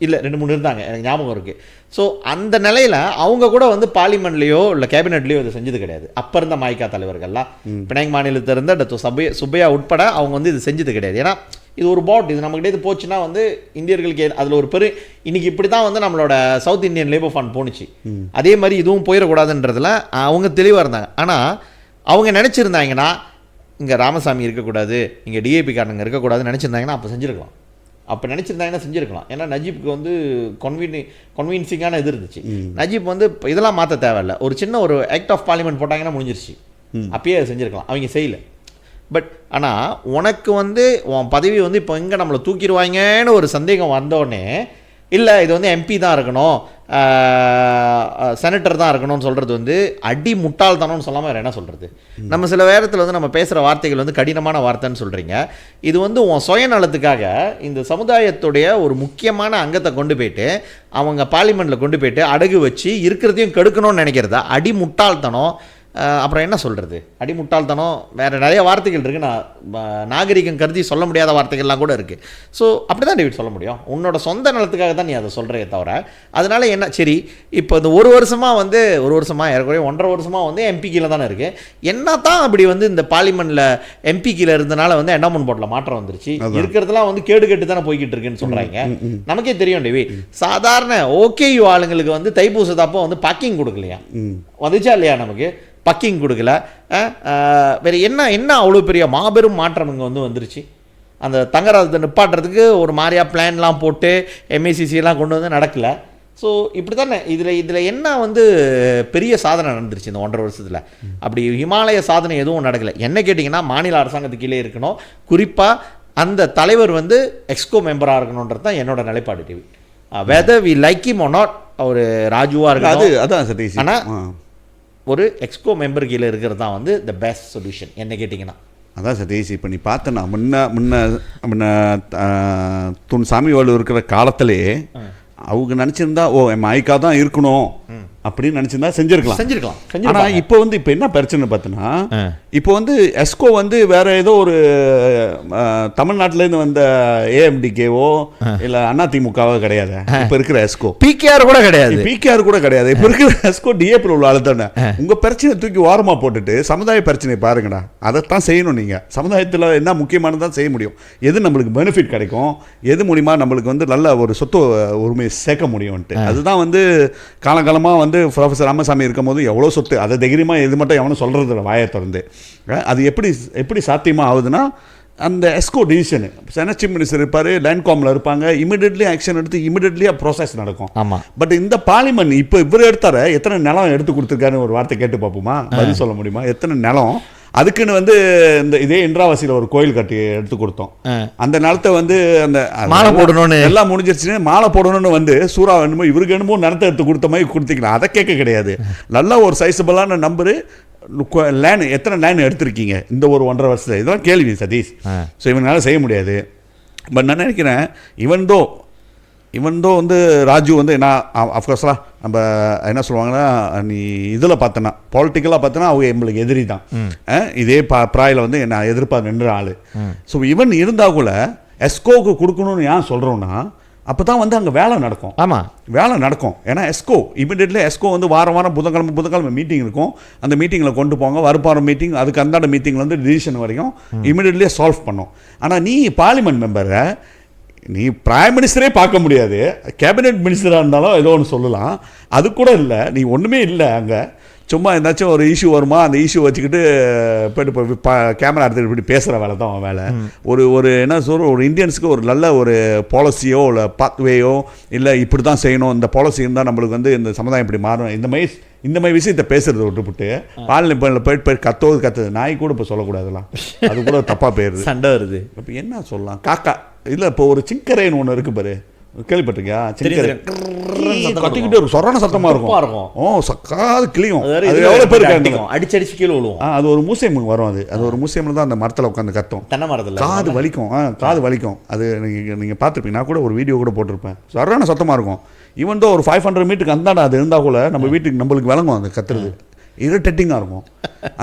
இல்லை 2-3 இருந்தாங்க, எனக்கு ஞாபகம் இருக்குது. ஸோ அந்த நிலையில் அவங்க கூட வந்து பார்லிமெண்ட்லேயோ இல்லை கேபினெட்லேயோ இதை செஞ்சது கிடையாது. அப்போ இருந்த மாய்கா தலைவர்கள்லாம் பினாங் மாநிலத்தில் இருந்த டாக்டர் சுப்பையா உட்பட அவங்க வந்து இது செஞ்சது கிடையாது. ஏன்னா இது ஒரு பாட், இது நம்மகிட்ட இது போச்சுன்னா வந்து இந்தியர்களுக்கு அதில் ஒரு இன்றைக்கி இப்படி தான் வந்து நம்மளோட சவுத் இந்தியன் லேபர் ஃபண்ட் போணுச்சு, அதே மாதிரி இதுவும் போயிடக்கூடாதுன்றதுல அவங்க தெளிவாக இருந்தாங்க. ஆனால் அவங்க நினச்சிருந்தாங்கன்னா இங்கே ராமசாமி இருக்கக்கூடாது, இங்கே டிஏபி காரனுங்க இருக்கக்கூடாதுன்னு நினச்சிருந்தாங்கன்னா அப்போ செஞ்சுருக்கலாம். அப்போ நினச்சிருந்தாங்கன்னா செஞ்சுருக்கலாம். ஏன்னா நஜீப்புக்கு வந்து கன்வீன்சிங்கான இது இருந்துச்சு. நஜீப் வந்து இதெல்லாம் மாற்ற தேவையில்லை, ஒரு சின்ன ஒரு ஆக்ட் ஆஃப் பார்லிமெண்ட் போட்டாங்கன்னா முடிஞ்சிருச்சு. அப்பயே அதை செஞ்சுருக்கலாம், அவங்க செய்யலை. பட் ஆனால் உனக்கு வந்து உன் பதவி வந்து இப்போ எங்கே நம்மளை தூக்கிடுவாங்கன்னு ஒரு சந்தேகம் வந்தோடனே, இல்லை இது வந்து எம்பி தான் இருக்கணும், செனட்டர் தான் இருக்கணும்னு சொல்கிறது வந்து அடி முட்டாள்தானோன்னு சொல்லாமல் வேறு என்ன சொல்கிறது? நம்ம சில நேரத்தில் வந்து நம்ம பேசுகிற வார்த்தைகள் வந்து கடினமான வார்த்தைன்னு சொல்கிறீங்க. இது வந்து உன் சுயநலத்துக்காக இந்த சமுதாயத்துடைய ஒரு முக்கியமான அங்கத்தை கொண்டு போயிட்டு அவங்க பார்லிமெண்ட்டில் கொண்டு போயிட்டு அடகு வச்சு இருக்கிறதையும் கெடுக்கணும்னு நினைக்கிறதா அடி முட்டாள்தனம். அப்புறம் என்ன சொல்கிறது? அடிமுட்டாள்தனம், வேறு நிறைய வார்த்தைகள் இருக்குது. நான் நாகரிகம் கருதி சொல்ல முடியாத வார்த்தைகள்லாம் கூட இருக்குது. ஸோ அப்படி தான் டேவிட் சொல்ல முடியும். உன்னோட சொந்த நலத்துக்காக தான் நீ அதை சொல்கிறே தவிர, அதனால் என்ன சரி இப்போ இந்த ஒரு வருஷமாக ஏறக்குறைய 1.5 வருஷமாக வந்து எம்பி கீழே தானே இருக்குது. என்ன தான் அப்படி வந்து இந்த பார்லிமெண்ட்டில் எம்பி கீழே இருந்தனால வந்து என்டோமெண்ட் போர்டில் மாற்றம் வந்துருச்சு, இருக்கிறதுலாம் வந்து கேடு கெட்டு தானே போய்கிட்டு இருக்குன்னு சொல்கிறாங்க. நமக்கே தெரியும் டேவிட், சாதாரண ஓகேயு ஆளுங்களுக்கு வந்து தைப்பூசத்தப்போ வந்து பக்கிங் கொடுக்கலையா? வந்துச்சா இல்லையா? நமக்கு பக்கிங் கொடுக்கல. வேறு என்ன அவ்வளோ பெரிய மாபெரும் மாற்றம் இங்கே வந்து வந்துருச்சு. அந்த தங்கராஜத்தை நிப்பாட்டுறதுக்கு ஒரு மாதிரியா பிளான்லாம் போட்டு எம்ஏசிசிலாம் கொண்டு வந்து நடக்கலை. ஸோ இப்படி தானே இதில் என்ன வந்து பெரிய சாதனை நடந்துருச்சு இந்த 1.5 வருஷத்தில்? அப்படி ஹிமாலய சாதனை எதுவும் நடக்கலை. என்ன கேட்டிங்கன்னா, மாநில அரசாங்கத்துக்கு கீழே இருக்கணும், குறிப்பாக அந்த தலைவர் வந்து எக்ஸ்கோ மெம்பராக இருக்கணுன்றது தான் என்னோட நிலைப்பாடு. TV whether we like him or not, அவர் ராஜுவாக இருக்காது, அதான் சதீஷ். ஆனால் ஒரு எக்ஸ்கோ மெம்பர் கீழே இருக்கிறது தான் வந்து த பெஸ்ட் சொல்யூஷன் என்ன கேட்டிங்கன்னா. அதான் சதீஷ், இப்போ நீ பார்த்தனா முன்ன துன் சாமி வாழ் இருக்கிற காலத்திலே அவங்க நினச்சிருந்தா மைக்கா தான் இருக்கணும் அப்படின்னு நினச்சிருந்தா செஞ்சிருக்கலாம். ஆனால் இப்போ வந்து இப்போ என்ன பிரச்சனை பார்த்தோன்னா, இப்போ வந்து எஸ்கோ வந்து வேற ஏதோ ஒரு தமிழ்நாட்டிலேருந்து வந்த ஏஎம்டிகேவோ இல்லை அதிமுகவோ கிடையாது. இப்போ இருக்கிற எஸ்கோ பிகேஆர் கூட கிடையாது. இப்போ இருக்கிற எஸ்கோ டிஏபியில் உள்ள ஆளு தானே. உங்கள் பிரச்சனை தூக்கி ஓரமாக போட்டுட்டு சமுதாய பிரச்சனை பாருங்கடா, அதைத்தான் செய்யணும். நீங்கள் சமுதாயத்தில் என்ன முக்கியமானதான் செய்ய முடியும், எது நம்மளுக்கு பெனிஃபிட் கிடைக்கும், எது மூலிமா நம்மளுக்கு வந்து நல்ல ஒரு சொத்து உரிமையை சேர்க்க முடியும்ன்ட்டு. அதுதான் வந்து காலகாலமாக வந்து ப்ரொஃபஸர் ராமசாமி இருக்கும் போது எவ்வளோ சொத்து, அதை தைரியமாக இது மட்டும் எவனும் சொல்கிறது இல்லை வாயை திறந்து. அது எப்படி சாத்தியமாக ஆகுதுன்னா, அந்த எஸ்கோ டிசிஷனு சீஃப் மினிஸ்டர் இருப்பார், லேண்ட்காமில் இருப்பாங்க, இமீடியட்லி ஆக்ஷன் எடுத்து இமீடியட்லியாக ப்ராசஸ் நடக்கும். ஆமாம். பட் இந்த பார்லிமெண்ட் இப்போ இவர் எடுத்தார எத்தனை நிலம் எடுத்து கொடுத்துருக்காருன்னு ஒரு வார்த்தை கேட்டு பார்ப்போமா? பதில் சொல்ல முடியுமா? எத்தனை நிலம் அதுக்குன்னு வந்து இந்த இதே இந்திராவாசியில் ஒரு கோயில் கட்டி எடுத்து கொடுத்தோம். அந்த நிலத்தை வந்து அந்த மாலை போடணும்னு எல்லாம் முடிஞ்சிருச்சுன்னு மாலை போடணும்னு வந்து சூறா வேணுமோ இவருக்கு என்னமோ நிலத்தை எடுத்து கொடுத்த மாதிரி கொடுத்தீங்களா? அதை கேட்க கிடையாது. நல்லா ஒரு சைஸபிளான நம்பரு லேண்ட், எத்தனை லேண்ட் எடுத்திருக்கீங்க இந்த ஒரு 1.5 வருஷத்தில்? இதெல்லாம் கேள்வி சதீஷ். ஸோ இவங்களால செய்ய முடியாது. பட் நான் நினைக்கிறேன் இவன்தோ வந்து ராஜு வந்து என்ன அஃப்கோர்ஸ்லாம் நம்ம என்ன சொல்லுவாங்கன்னா, நீ இதில் பார்த்தனா பாலிட்டிக்கலாக பார்த்தனா அவங்க நம்மளுக்கு எதிரி தான். இதே ப்ராயில் வந்து என்ன எதிர்ப்பாக நின்ற ஆள். ஸோ இவன் இருந்தால் கூட எஸ்கோவுக்கு கொடுக்கணும்னு ஏன் சொல்கிறோன்னா, அப்போ தான் வந்து அங்கே வேலை நடக்கும். ஆமாம், வேலை நடக்கும். ஏன்னா எஸ்கோ இமீடியட்லி எஸ்கோ வந்து வாரம் புதன்கிழமை மீட்டிங் இருக்கும். அந்த மீட்டிங்கில் கொண்டு போங்க, வருப்பாரம் மீட்டிங், அதுக்கு அந்தாண்ட மீட்டிங்கில் வந்து டிசிஷன் வரைக்கும் இமீடியட்லியே சால்வ் பண்ணும். ஆனால் நீ பார்லிமெண்ட் மெம்பரை நீ பிரைம் மினிஸ்டரே பார்க்க முடியாது, கேபினெட் மினிஸ்டராக இருந்தாலும் ஏதோ ஒன்று சொல்லலாம், அது கூட இல்லை. நீ ஒன்றுமே இல்லை. அங்கே சும்மா ஏதாச்சும் ஒரு இஷ்யூ வருமா, அந்த இஷ்யூ வச்சுக்கிட்டு போய்ட்டு கேமரா எடுத்துகிட்டு இப்படி பேசுகிற வேலை தான் அவன் வேலை. ஒரு என்ன சொல்கிற, ஒரு இந்தியன்ஸுக்கு ஒரு நல்ல ஒரு பாலிசியோ இல்லை பாத்வேயோ இல்லை இப்படி தான் செய்யணும், இந்த பாலிசி இருந்தால் நம்மளுக்கு வந்து இந்த சமுதாயம் இப்படி மாறும், இந்த மாதிரி விஷயத்தை பேசுகிறத விட்டுவிட்டு பார்லிமெண்ட்டில் போயிட்டு கத்துது நாய் கூட இப்போ சொல்லக்கூடாதுலாம், அது கூட தப்பாக போயிடுது, சண்டை வருது. இப்போ என்ன சொல்லலாம்? காக்கா இல்லை, இப்போ ஒரு சிங்கரைன்னு ஒன்று இருக்குது பாரு, கேள்விப்பட்டிருக்கியா? சிங்கரை கத்திக்கிட்டு ஒரு சொரண சத்தமாக இருக்கும். சக்காது கிளியும், அது எவ்வளோ பேர் அடிச்சு கீழே விழுவும். அது ஒரு மியூசியம் வரும். அது ஒரு மியூசியமில் தான் அந்த மரத்தில் உட்காந்து கத்தும். தென்னை மரத்தில் காது வலிக்கும். அது நீங்கள் பார்த்துருப்பீங்க, நான் கூட ஒரு வீடியோ கூட போட்டிருப்பேன். சொரண சத்தமாக இருக்கும். ஈவன் தான் ஒரு 500 மீட்டருக்கு அந்தாண்டா அது இருந்தால் கூட நம்ம வீட்டுக்கு நம்மளுக்கு விளங்கும் அந்த கத்துறது. இரிட்டேட்டிங்காக இருக்கும்.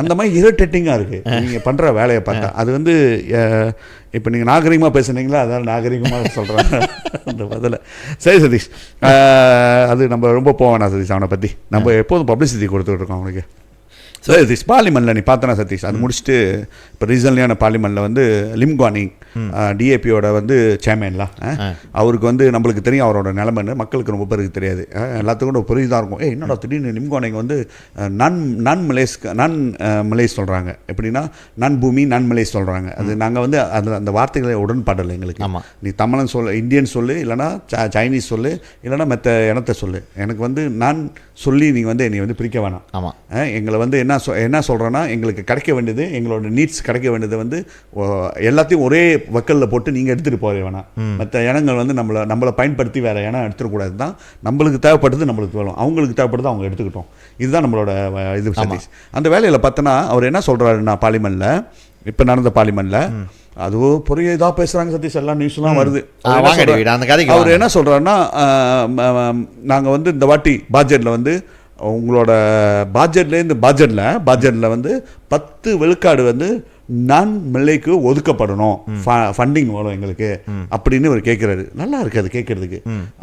அந்த மாதிரி இரிட்டேட்டிங்காக இருக்குது நீங்கள் பண்ணுற வேலையை பார்த்தா. அது வந்து இப்போ நீங்கள் நாகரிகமாக பேசுனீங்களா, அதான் நாகரிகமாக சொல்கிறேன் அந்த பதில். சரி சதீஷ், அது நம்ம ரொம்ப போவேண்ணா சதீஷ். அவனை பற்றி நம்ம எப்போதும் பப்ளிசிட்டி கொடுத்துட்டு இருக்கோம் அவனுக்கு. சரி சதீஷ், பார்லிமெண்ட்டில் நீ பார்த்தனா சதீஷ், அது முடிச்சுட்டு இப்போ ரீசன்லியான பார்லிமெண்ட்டில் வந்து லிம்கானி டிஏபியோட வந்து சேர்மேன்லாம் அவருக்கு வந்து நம்மளுக்கு தெரியும் அவரோட நிலைமைன்னு, மக்களுக்கு ரொம்ப பேருக்கு தெரியாது. எல்லாத்துக்கும் புரியுதான் இருக்கும். என்னடா திடீர்னு நிம்கோனைங்க வந்து நான் மலேஸ் சொல்கிறாங்க, எப்படின்னா நான் பூமி நான் மலேஸ் சொல்கிறாங்க. அது நாங்கள் வந்து அந்த வார்த்தைகளை உடன்பாடலை எங்களுக்கு. நீ தமிழன் சொல்லு, இந்தியன் சொல்லு, இல்லைனா சைனீஸ் சொல்லு, இல்லைனா மற்ற இனத்தை சொல்லு, எனக்கு வந்து நான் சொல்லி நீங்கள் வந்து என்னை வந்து பிரிக்க வேணாம். ஆமாம், எங்களை வந்து என்ன சொல்கிறேன்னா, எங்களுக்கு கிடைக்க வேண்டியது, எங்களோட நீட்ஸ் கிடைக்க வேண்டியது வந்து எல்லாத்தையும் ஒரே வக்கலில் போட்டு நீங்கள் எடுத்துகிட்டு போக வேணாம். மற்ற இனங்கள் வந்து நம்மளை பயன்படுத்தி வேறு இனம் எடுத்துக்கூடாது தான். நம்மளுக்கு தேவைப்படுது நம்மளுக்கு வேணும், அவங்களுக்கு தேவைப்படுது அவங்க எடுத்துக்கிட்டோம். இதுதான் நம்மளோட இது சதீஷ். அந்த வேலையில் பார்த்தோன்னா அவர் என்ன சொல்கிறாருன்னா, பார்லிமெண்ட்டில் இப்போ நடந்த பார்லிமெண்ட்டில் அதுவும் பொரிய இதாக பேசுகிறாங்க சதீஷ், எல்லாம் நியூஸ்லாம் வருது. அவர் என்ன சொல்கிறாருன்னா, நாங்கள் வந்து இந்த வாட்டி பட்ஜெட்டில் வந்து உங்களோட பட்ஜெட்டில் வந்து 10 விழுக்காடு வந்து நான் மில்லைக்கு ஒதுக்கப்படணும், ஃபண்டிங் வரும் எங்களுக்கு அப்படின்னு அவர் கேட்குறாரு. நல்லா இருக்குது அது கேட்குறதுக்கு,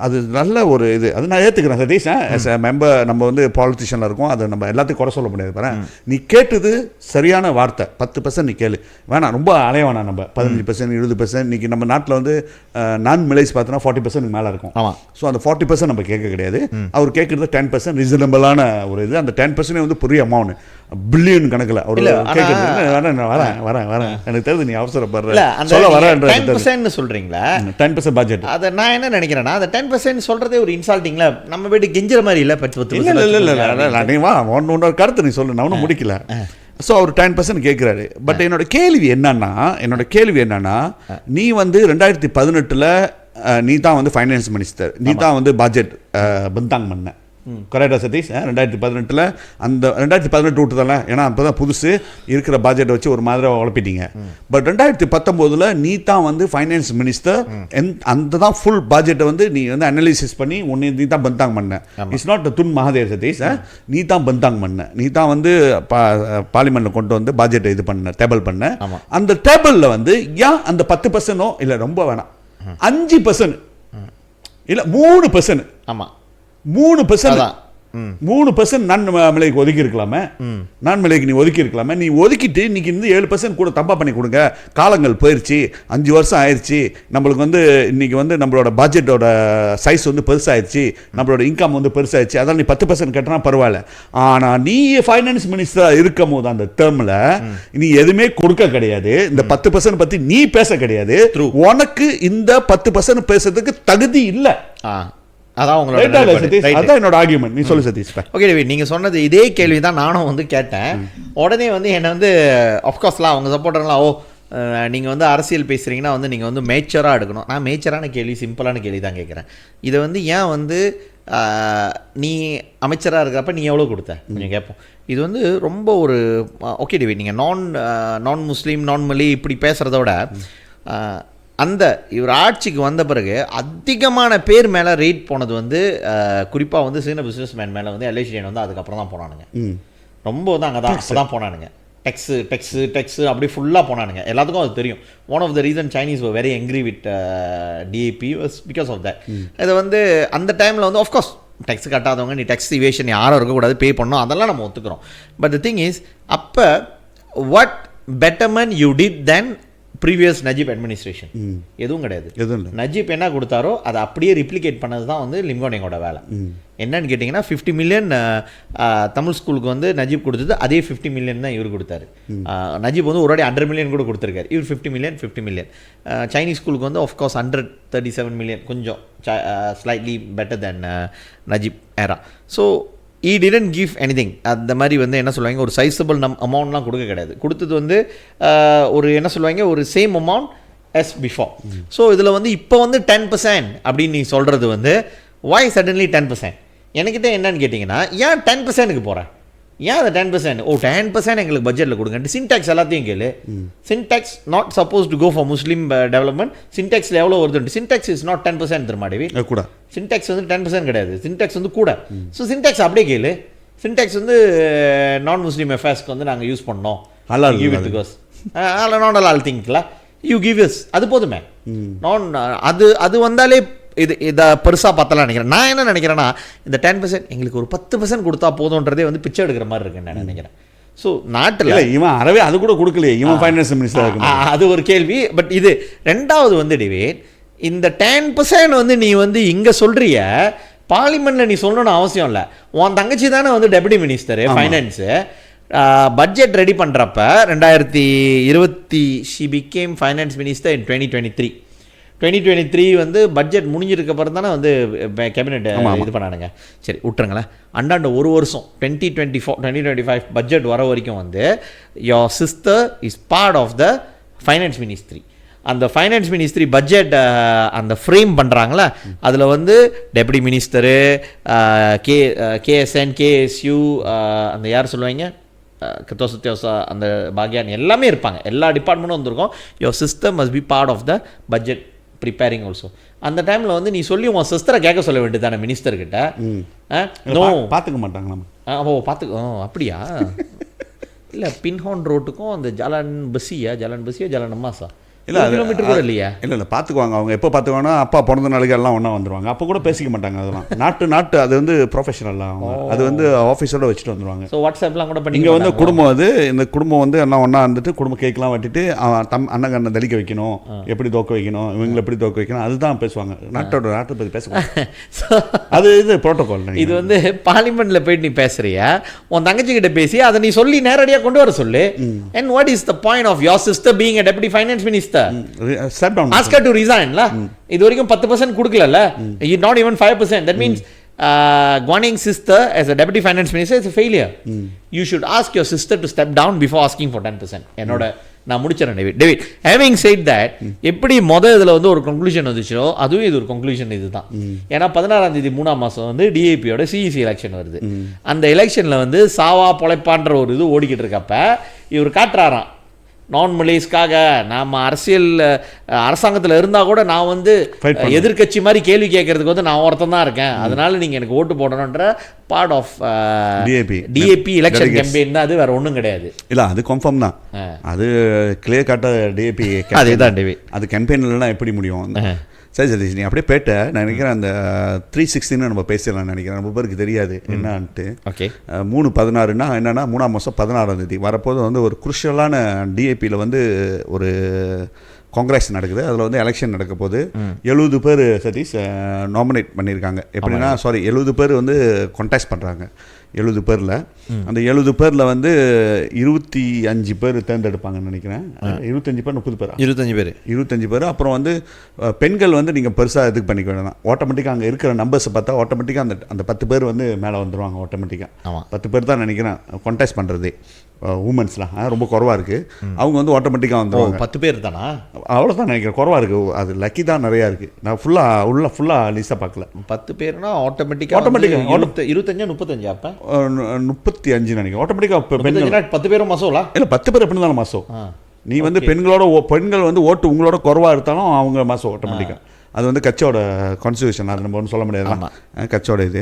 அது நல்ல ஒரு இது. அது நான் ஏற்றுக்கிறேன் சதீஷ். ஆஸ் எ மெம்பர் நம்ம வந்து பாலிட்டிஷியனில் இருக்கோம், அதை நம்ம எல்லாத்தையும் குறை சொல்ல முடியாது. பாரு, நீ கேட்டது சரியான வார்த்தை. 10% நீ கேளு, வேணாம் ரொம்ப அலைய வேணாம். நம்ம 15% 20% இன்றைக்கி நம்ம நாட்டில் வந்து நான் மில்லைஸ் பார்த்தோன்னா 40% மேலே இருக்கும். ஸோ அந்த 40% நம்ம கேட்க கிடையாது. அவர் கேட்குறது 10% ரீசனபிளான ஒரு இது. அந்த 10% வந்து பெரிய அமௌண்ட், பில்லியன் கணக்கில் அவர் கேட்குறது. வரேன் எனக்கு தெரியுது நீ அவசரப்படுற சொல்ல வரேன். 10% சொல்றீங்களா? 10% பட்ஜெட். அதை நான் என்ன நினைக்கிறேன்னா, அந்த 10% சொல்றதே ஒரு இன்சல்ட்டிங்ல, நம்ம வீட்டு கெஞ்சுற மாதிரி இல்லை. இல்ல நீ வா, ஒன்னொரு கருத்து நீ சொல்லு, நான் ஒன்றும் முடிக்கல. ஸோ அவர் 10% கேட்குறாரு. பட் என்னோட கேள்வி என்னன்னா, நீ வந்து 2018 நீ தான் வந்து ஃபைனான்ஸ் மினிஸ்டர், நீ தான் வந்து பட்ஜெட் பந்தாங் பண்ண, கரெக்டாக சதீஷ்? 2018 அந்த 2018 விட்டுதானே, ஏன்னா அப்போ தான் புதுசு இருக்கிற பட்ஜெட்டை வச்சு ஒரு மாதிரி உழப்பிட்டீங்க. பட் 2019 நீ தான் வந்து ஃபைனான்ஸ் மினிஸ்டர், அந்த தான் ஃபுல் பட்ஜெட்டை வந்து நீ வந்து அனலிசிஸ் பண்ணி நீ தான் பந்தாங் பண்ண. It's not Tun Mahadev Satish, நீ தான் பந்தாங் பண்ண, நீ தான் வந்து பார்லிமெண்ட்டில் கொண்டு வந்து பட்ஜெட்டை இது பண்ண, டேபிள் பண்ண. அந்த டேபிளில் வந்து ஏன் அந்த 10% இல்லை ரொம்ப வேணாம், 5% இல்லை 3%, ஆமாம் 3% நான் மிலைக்கு ஒதுக்கி இருக்கலாமே, நான் மிலைக்கு நீ ஒதுக்கி இருக்கலாமே. நீ ஒதுக்கிட்டு இன்னைக்கு இருந்து 7% கூட தப்பா பண்ணி கொடுங்க. காலங்கள் போயிடுச்சு, 5 வருஷம் ஆயிடுச்சு, நம்மளுக்கு வந்து இன்னைக்கு வந்து நம்மளோட பட்ஜெட்டோட சைஸ் வந்து பெருசாகிடுச்சு, நம்மளோட இன்கம் வந்து பெருசாகிடுச்சு, அதான் நீ 10% கட்டினா பரவாயில்ல. ஆனால் நீ ஃபைனான்ஸ் மினிஸ்டராக இருக்கும் போது அந்த டேர்மில் நீ எதுவுமே கொடுக்க கிடையாது. இந்த 10% பற்றி நீ பேச கிடையாது. உனக்கு இந்த 10% பேசுறதுக்கு தகுதி இல்லை. அதான் என்னோட ஆர்கியூமெண்ட். நீ சொல்லு சதீஷ். ஓகே டேவிட், நீங்கள் சொன்னது இதே கேள்வி தான் நானும் வந்து கேட்டேன். உடனே வந்து என்னை வந்து ஆஃப்கோர்ஸ்லாம் அவங்க சப்போர்ட்டர்லாம், நீங்கள் வந்து அரசியல் பேசுகிறீங்கன்னா வந்து நீங்கள் வந்து மேச்சராக எடுக்கணும். நான் மேச்சரான கேள்வி, சிம்பிளான கேள்வி தான் கேட்குறேன். இதை வந்து ஏன் வந்து நீ அமைச்சராக இருக்கிறப்ப நீ எவ்வளோ கொடுத்த கொஞ்சம் கேட்போம். இது வந்து ரொம்ப ஒரு ஓகே டேவிட், நீங்கள் நான் முஸ்லீம் நான் மலி இப்படி பேசுகிறத விட அந்த இவர் ஆட்சிக்கு வந்த பிறகு அதிகமான பேர் மேலே ரேட் போனது வந்து குறிப்பாக வந்து சீன பிஸ்னஸ் மேன் மேலே வந்து எல்ஐசியன் வந்து அதுக்கப்புறம் தான் போனானுங்க. ரொம்ப வந்து அங்கே தான் அப்போ தான் போனானுங்க. டெக்ஸு அப்படி ஃபுல்லாக போனானுங்க. எல்லாத்துக்கும் அது தெரியும். One of the reason Chinese very angry with DAP was because of that. இதை வந்து அந்த டைமில் வந்து ஆஃப்கோர்ஸ் டெக்ஸ் கட்டாதவங்க நீ டெக்ஸ் இவேஷன் யாரும் இருக்கக்கூடாது, பே பண்ணணும், அதெல்லாம் நம்ம ஒத்துக்கிறோம். பட் த திங் இஸ், அப்போ what betterment you did then previous Najib administration? எதுவும் கிடையாது. நஜீப் என்ன கொடுத்தாரோ அதை அப்படியே ரிப்ளிகேட் பண்ணது தான் வந்து லிம்கோனிங்கோட வேலை. என்னன்னு கேட்டிங்கன்னா 50 மில்லியன் தமிழ் ஸ்கூலுக்கு வந்து நஜீப் கொடுத்தது, அதே 50 மில்லியன் தான் இவர் கொடுத்தாரு. நஜீப் வந்து ஒரு 100 மில்லியன் கூட கொடுத்துருக்காரு, இவர் 50 மில்லியன். சைனீஸ் ஸ்கூலுக்கு வந்து ஆஃப்கோர்ஸ் 137 மில்லியன், கொஞ்சம் slightly better then Najib era. So he didn't give anything. அந்த மாதிரி வந்து என்ன சொல்லுவாங்க, ஒரு சைஸபிள் அமௌண்ட்லாம் கொடுக்க கிடையாது. கொடுத்தது வந்து ஒரு என்ன சொல்லுவாங்க, ஒரு same amount as before. So இதில் வந்து இப்போ வந்து 10% அப்படின்னு நீ சொல்கிறது வந்து வாய் சடன்லி 10%? எனக்கிட்ட என்னன்னு கேட்டிங்கன்னா, ஏன் 10%க்கு போகிறேன்? ஏன் அந்த 10%? 10% எங்களுக்கு பட்ஜெட்டில் கொடுங்க. சின்டாக்ஸ் எல்லாத்தையும் கேளு. Sin tax not supposed to go for Muslim development. சின்டாக்ஸில் எவ்வளோ வருது? சின்டாக்ஸ் இஸ் நாட் 10% தெரியுமா டேவி? கூட சின்டாக்ஸ் வந்து 10% கிடையாது. சின்டாக்ஸ் வந்து கூட. ஸோ சின்டாக்ஸ் அப்படியே கேளு. சின்டாக்ஸ் வந்து நான் முஸ்லீம் அஃபேர்ஸ்க்கு வந்து நாங்கள் யூஸ் பண்ணோம். Give it because not all திங்க்ல யூ கிவ் இஸ், அது போதுமே. நான் அது வந்தாலே இதை பெருசாக பார்த்தலாம் நினைக்கிறேன். நான் என்ன நினைக்கிறேன்னா, இந்த 10% எங்களுக்கு ஒரு 10% கொடுத்தா போதுன்றதே வந்து பிச்சை எடுக்கிற மாதிரி இருக்குன்னு நான் நினைக்கிறேன். ஸோ நாட்டில் இவன் அறவே அது கூட கொடுக்கலையே, இவன் ஃபைனான்ஸ் மினிஸ்டர் இருக்கு. அது ஒரு கேள்வி. பட் இது ரெண்டாவது வந்து டிவேட், இந்த 10% வந்து நீ வந்து இங்கே சொல்கிறிய பார்லிமெண்ட்டில் நீ சொல்லணும்னு அவசியம் இல்லை. உன் தங்கச்சி தானே வந்து deputy minister finance. Budget ready பண்ணுறப்ப 2020 ஷி பிகேம் ஃபைனான்ஸ் மினிஸ்டர் இன் 2023 வந்து பட்ஜெட் முடிஞ்சிருக்கப்புறம் தானே வந்து கேபினெட் இது பண்ணானுங்க. சரி விட்டுருங்களேன், அண்டாண்ட ஒரு வருஷம் 2024-2025 பட்ஜெட் வர வரைக்கும் வந்து your sister is part of the finance ministry. அந்த ஃபைனான்ஸ் மினிஸ்ட்ரி பட்ஜெட் அந்த ஃப்ரேம் பண்ணுறாங்களே, அதில் வந்து டெப்யூட்டி மினிஸ்டரு, கேஎஸ்என், கேஎஸ்யூ, அந்த யார் சொல்லுவாங்க, கத்தோசத்தியோசா, அந்த பாக்யான் எல்லாமே இருப்பாங்க. எல்லா டிபார்ட்மெண்ட்டும் வந்திருக்கும். Your system must be part of the budget preparing also. அந்த டைமில் வந்து நீ சொல்லி உன் சிஸ்டரை கேட்க சொல்ல வேண்டியது தானே மினிஸ்டர்கிட்ட. நோ பார்த்துக்க மாட்டாங்க நம்ம. ஓ பார்த்துக்கோ, அப்படியா? இல்லை, பின்ஹான் ரோட்டுக்கும் அந்த ஜலான் பஸ்ஸியா ஜலான் அம்மாசா இல்லை கிலோமீட்டர் கூட இல்லையா? இல்லை பார்த்துக்குவாங்க. அவங்க எப்போ பார்த்துக்குவாங்கன்னா அப்பா பிறந்த நாளைக்கு எல்லாம் ஒன்றா வந்துடுவாங்க. அப்போ கூட பேசிக்க மாட்டாங்க. அதெல்லாம் நாட்டு அது வந்து ப்ரொஃபஷனல்லாம் அவங்க அது வந்து ஆஃபீஸோட வச்சுட்டு வந்துடுவாங்க. ஸோ வாட்ஸ்அப்லாம் கூட பண்ணி இங்கே வந்து குடும்பம் இந்த குடும்பம் வந்து எல்லாம் ஒன்றா வந்துட்டு குடும்ப கேக்கெலாம் வெட்டிட்டு அண்ணன் கண்ணை தளிக்க வைக்கணும், எப்படி தோக்க வைக்கணும், இவங்களை எப்படி தோக்க வைக்கணும், அதுதான் பேசுவாங்க. நாட்டை பற்றி பேசுவாங்க. அது இது ப்ரோட்டோகால். இது வந்து பார்லிமெண்ட்டில் போயிட்டு நீ பேசுறியா, உன் தங்கச்சிக்கிட்ட பேசி அதை நீ சொல்லி நேரடியாக கொண்டு வர சொல்லு. And what is the point of your sister being a deputy finance minister? Ask her to resign la. இது வரைக்கும் 10% கொடுக்கல, not even 5%. That means Guaning's sister as a deputy finance minister is a failure. You should ask your sister to step down before asking for 10%. என்னோட நான் முடிச்சிடறேன் டேவிட். ஹேவிங் செட் தட், எப்படி இதில் வந்து ஒரு கன்க்ளூஷன் வந்துச்சோ அதுவும் இது ஒரு கன்க்ளூஷன் இதுதான். ஏன்னா 16ஆம் தேதி 3ஆம் மாதம் வந்து டிஏபியோட சிஇசி எலெக்ஷன் வருது. அந்த எலெக்ஷனில் வந்து சாவா பொழைப்பான்ற ஒரு இது ஓடிக்கிட்டு இருக்கப்ப இவர் காட்டுறாராம், நான் மலேஸ்க்காக நாம் அரசாங்கத்தில் இருந்தால் கூட நான் வந்து எதிர்கட்சி மாதிரி கேள்வி கேட்கறதுக்கு வந்து நான் ஒருத்தன் தான் இருக்கேன், அதனால நீங்கள் எனக்கு ஓட்டு போடணுன்ற part of DAP election campaign தான். அது வேற ஒன்றும் கிடையாது. இல்லை, அது கன்ஃபார்ம் தான். அது கிளியர் காட்ட டிஏபி அதேதான் டிவி. அது கேம்பெயின்லாம் எப்படி முடியும்? சரி சதீஷ், நீ அப்படியே போயிட்ட. நான் நினைக்கிறேன் அந்த 360 நம்ம பேசிடலாம் நினைக்கிறேன். நம்ம பேருக்கு தெரியாது என்னான்ட்டு. ஓகே, 3/16னா என்னென்னா 3ஆம் மாதம் 16ஆம் தேதி வரப்போது வந்து ஒரு குருஷியலான டிஏபியில் வந்து ஒரு காங்கிரஸ் நடக்குது. அதில் வந்து எலெக்ஷன் நடக்க போது 70 பேர் சதீஷ் நாமினேட் பண்ணியிருக்காங்க. எப்படின்னா 70 பேர் வந்து கான்டாக்ட் பண்ணுறாங்க. 70 பேரில் அந்த 70 பேரில் வந்து 25 பேர் தேர்ந்தெடுப்பாங்கன்னு நினைக்கிறேன். 25 பேர் 30 பேர் 25 பேர். அப்புறம் வந்து பெண்கள் வந்து நீங்கள் பெருசாக இதுக்கு பண்ணிக்க வேண்டாம். ஆட்டோமேட்டிக்காக அங்கே இருக்கிற நம்பர்ஸை பார்த்தா ஆட்டோமேட்டிக்காக அந்த 10 பேர் வந்து மேலே வந்துடுவாங்க. ஆட்டோமேட்டிக்காக 10 பேர் தான் நினைக்கிறேன் கான்டாக்ட் பண்ணுறதே. உமன்ஸ்லாம் ரொம்ப குறவாக இருக்குது. அவங்க வந்து ஆட்டோமேட்டிக்காக வந்துடுவாங்க. 10 பேர் தானா? அவ்வளோதான் நினைக்கிறேன். குறவாக இருக்குது. அது லக்கி தான் நிறையா இருக்குது. நான் ஃபுல்லாக லிஸ்ட்டாக பார்க்கல. 10 பேர்னா ஆட்டோமேட்டிக்காக 25 அப்போ 35 நினைக்கிறேன். ஆட்டோமேட்டிக்காக பெண்கள் 10 பேரும் மாசோலா இல்லை 10 பேர் எப்படி இருந்தாலும் மாசம். நீ வந்து பெண்கள் வந்து ஓட்டு உங்களோட குறவாக இருந்தாலும் அவங்க மாசம் ஆட்டோமேட்டிக்காக. அது வந்து கட்சியோட கான்ஸ்டியூஷன், அது நம்ம ஒன்றும் சொல்ல முடியாது, கட்சியோட இது.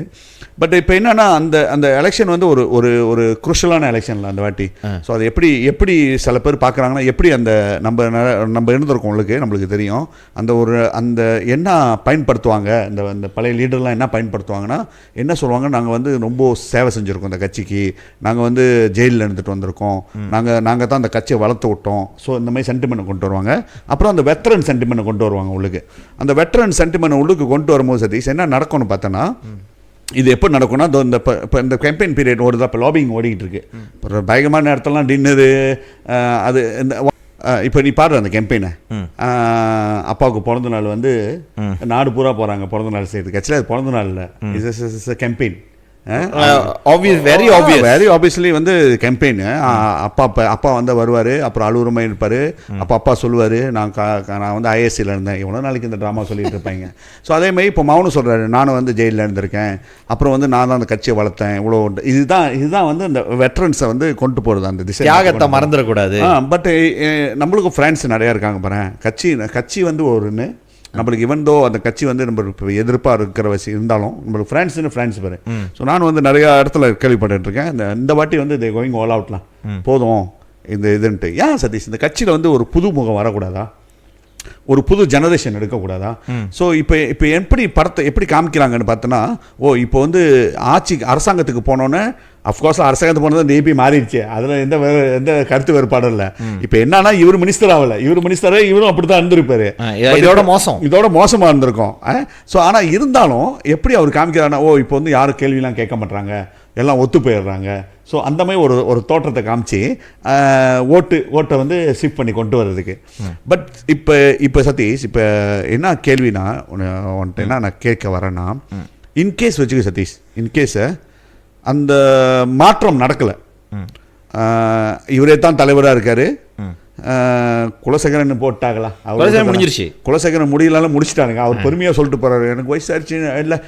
பட் இப்போ என்னென்னா அந்த எலெக்ஷன் வந்து ஒரு குருஷலான எலெக்ஷனில் அந்த வாட்டி. ஸோ அது எப்படி சில பேர் பார்க்குறாங்கன்னா, எப்படி அந்த நம்ம இருந்திருக்கோம் நம்மளுக்கு தெரியும். அந்த என்ன பயன்படுத்துவாங்க, இந்த பழைய லீடர்லாம் என்ன பயன்படுத்துவாங்கன்னா, என்ன சொல்லுவாங்க, நாங்கள் வந்து ரொம்ப சேவை செஞ்சுருக்கோம் இந்த கட்சிக்கு, நாங்கள் வந்து ஜெயிலில் இருந்துட்டு வந்திருக்கோம், நாங்கள் தான் அந்த கட்சியை வளர்த்து விட்டோம். ஸோ இந்த மாதிரி சென்டிமெண்ட் கொண்டு வருவாங்க. அப்புறம் அந்த வெட்டரன் சென்டிமெண்ட் கொண்டு வருவாங்க உள்ளுக்கு. அந்த வெட்டரன் சென்டிமெண்ட் உள்ளுக்கு கொண்டு வரும்போது சதீஷ் என்ன நடக்கும்னு பார்த்தோன்னா, இது எப்போ நடக்கும்னா, இப்போ இந்த கேம்பெயின் பீரியட் ஓடுதா, இப்போ லாபிங் ஓடிக்கிட்டு இருக்கு. இப்போ பயங்கரமான நேரத்தெல்லாம் டின்னரு, அது இப்போ நீ பாடுற அந்த கேம்பெயினை, அப்பாவுக்கு பிறந்த நாள் வந்து நாடு பூரா போகிறாங்க பிறந்த நாள் செய்யறதுக்கு. ஆக்சுவலி அது பிறந்த நாள் இல்லை, இட்ஸ் கேம்பெயின். வெரி ஆப்வியஸ்லி வந்து கேம்பெயின். அப்பா வந்து வருவார், அப்புறம் அலுவலமாக இருப்பார். அப்பா சொல்லுவார், நான் வந்து ஐஎஸ்சியில் இருந்தேன், எவ்வளோ நாளைக்கு இந்த ட்ராமா சொல்லிட்டு இருப்பாங்க. ஸோ அதே மாதிரி இப்போ மௌனும் சொல்கிறாரு, நானும் வந்து ஜெயிலில் இருந்திருக்கேன், அப்புறம் வந்து நான் தான் அந்த கட்சியை வளர்த்தேன், இவ்வளோ. இதுதான் வந்து இந்த வெட்டரன்ஸை வந்து கொண்டு போகிறது, அந்த திசை தியாகத்தை மறந்துடக்கூடாது. பட் நம்மளுக்கும் ஃப்ரெண்ட்ஸ் நிறையா இருக்காங்க பாருங்க. கட்சி வந்து ஒருன்னு நம்மளுக்கு இவன்தோ அந்த கட்சி வந்து நம்ம எதிர்ப்பாக இருக்கிற வச்சு இருந்தாலும் நம்மளுக்கு ஃப்ரெண்ட்ஸ் பேர். ஸோ நான் வந்து நிறையா இடத்துல கேள்விப்பட்டுருக்கேன், இந்த வாட்டி வந்து இதை கோயிங் ஆல் அவுட்லாம் போதும் இந்த இதுன்ட்டு. ஏன் சதீஷ் இந்த கட்சியில் வந்து ஒரு புது முகம் வரக்கூடாதா? ஒரு புது ஜெனரேஷன் எடுக்கக்கூடாதா? ஸோ இப்போ எப்படி படத்தை எப்படி காமிக்கிறாங்கன்னு பார்த்தோன்னா, இப்போ வந்து அரசாங்கத்துக்கு போனோன்னே அஃப்கோர்ஸ் அரசாங்கத்துக்கு போனது டிஏபி மாறிடுச்சு, அதில் எந்த கருத்து வேறுபாடும் இல்லை. இப்போ என்னன்னா இவர் மினிஸ்டர் ஆகலை, இவர் மினிஸ்டரே இவரும் அப்படி தான் இருந்திருப்பாரு, இதோட மோசமாக இருந்திருக்கும். ஸோ ஆனால் இருந்தாலும் எப்படி அவர் காமிக்கிறாருன்னா, இப்போ வந்து யாரும் கேள்வியெலாம் கேட்க மாட்டாங்க, எல்லாம் ஒத்து போயிடுறாங்க. ஸோ அந்த மாதிரி ஒரு தோற்றத்தை காமிச்சு ஓட்டை வந்து ஷிஃப்ட் பண்ணி கொண்டு வர்றதுக்கு. பட் இப்போ சதீஷ், இப்போ என்ன கேள்வினா உன்ட்ட என்ன நான் கேட்க வரேன்னா, இன்கேஸ் வச்சுக்க சதீஷ், இன்கேஸை அந்த மாற்றம் நடக்கலை, இவரே தான் தலைவராக இருக்கார், குலசேகரன் போட்டாங்களா, முடிஞ்சிருச்சு, குலசேகரன் முடியலாம் முடிச்சிட்டானுங்க. அவர் பெருமையாக சொல்லிட்டு போகிறாரு, எனக்கு வயசாச்சு இல்லை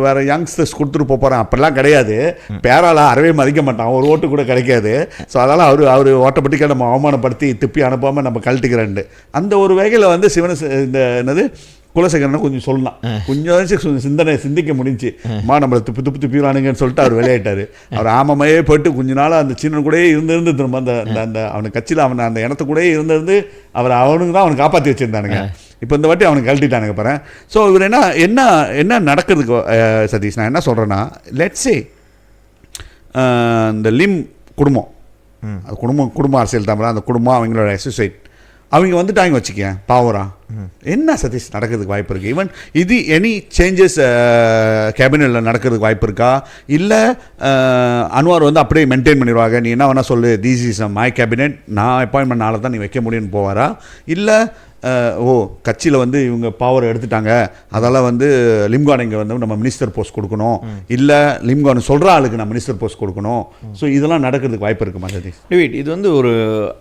வேறு யங்ஸ்டர்ஸ் கொடுத்துட்டு போகிறேன், அப்படிலாம் கிடையாது. பேரால அறவே மதிக்க மாட்டான், ஒரு ஓட்டு கூட கிடைக்காது. ஸோ அதனால் அவர் ஓட்டப்பட்டிக்க நம்ம அவமானப்படுத்தி திருப்பி அனுப்பாமல் நம்ம கழட்டிக்கிறேன். அந்த ஒரு வகையில் வந்து இந்த என்னது குலசேகரனை கொஞ்சம் சொல்லலாம், கொஞ்சம் சிந்திக்க முடிஞ்சு, நம்மளை துப்பிடுவானுங்கன்னு சொல்லிட்டு அவர் விளையாட்டார். அவர் ஆமாமையே போயிட்டு கொஞ்ச நாள் அந்த சின்ன கூட இருந்து திரும்ப அந்த அவனுக்கு கட்சியில் அந்த இடத்த கூட இருந்து அவனுக்கு தான் அவனை காப்பாற்றி வச்சுருந்தானுங்க. இப்போ இந்த வாட்டி அவனுக்கு கழட்டிட்டானுங்க பாரு. ஸோ இவர் என்ன நடக்கிறதுக்கு சதீஷ், நான் என்ன சொல்கிறேன்னா, லெட்ஸே இந்த லிம் குடும்ப அரசியல் தமிழ், அந்த குடும்பம் அவங்களோட அசோசியேட் அவங்க வந்துட்டாங்க வச்சுக்கேன் பாவரா, என்ன சதீஷ் நடக்கிறதுக்கு வாய்ப்பு இருக்குது? ஈவன் இது எனி சேஞ்சஸ் கேபினெட்டில் நடக்கிறதுக்கு வாய்ப்பு இருக்கா? இல்லை அன்வார் வந்து அப்படியே மெயின்டைன் பண்ணிடுவாங்க, நீ என்ன வேணால் சொல்லு, திஸ் இஸ் மை கேபினெட், நான் அப்பாயின்மெண்ட் நாளை தான் நீ வைக்க முடியும்னு போவாரா? இல்லை கட்சியில் வந்து இவங்க பவர் எடுத்துட்டாங்க, அதெல்லாம் வந்து லிம்கான் இங்கே வந்து நம்ம மினிஸ்டர் போஸ்ட் கொடுக்கணும், இல்லை லிம்கான் சொல்கிற ஆளுக்கு நான் மினிஸ்டர் போஸ்ட் கொடுக்கணும். ஸோ இதெல்லாம் நடக்கிறதுக்கு வாய்ப்பு இருக்குமா சதீஷ்? டேவிட், இது வந்து ஒரு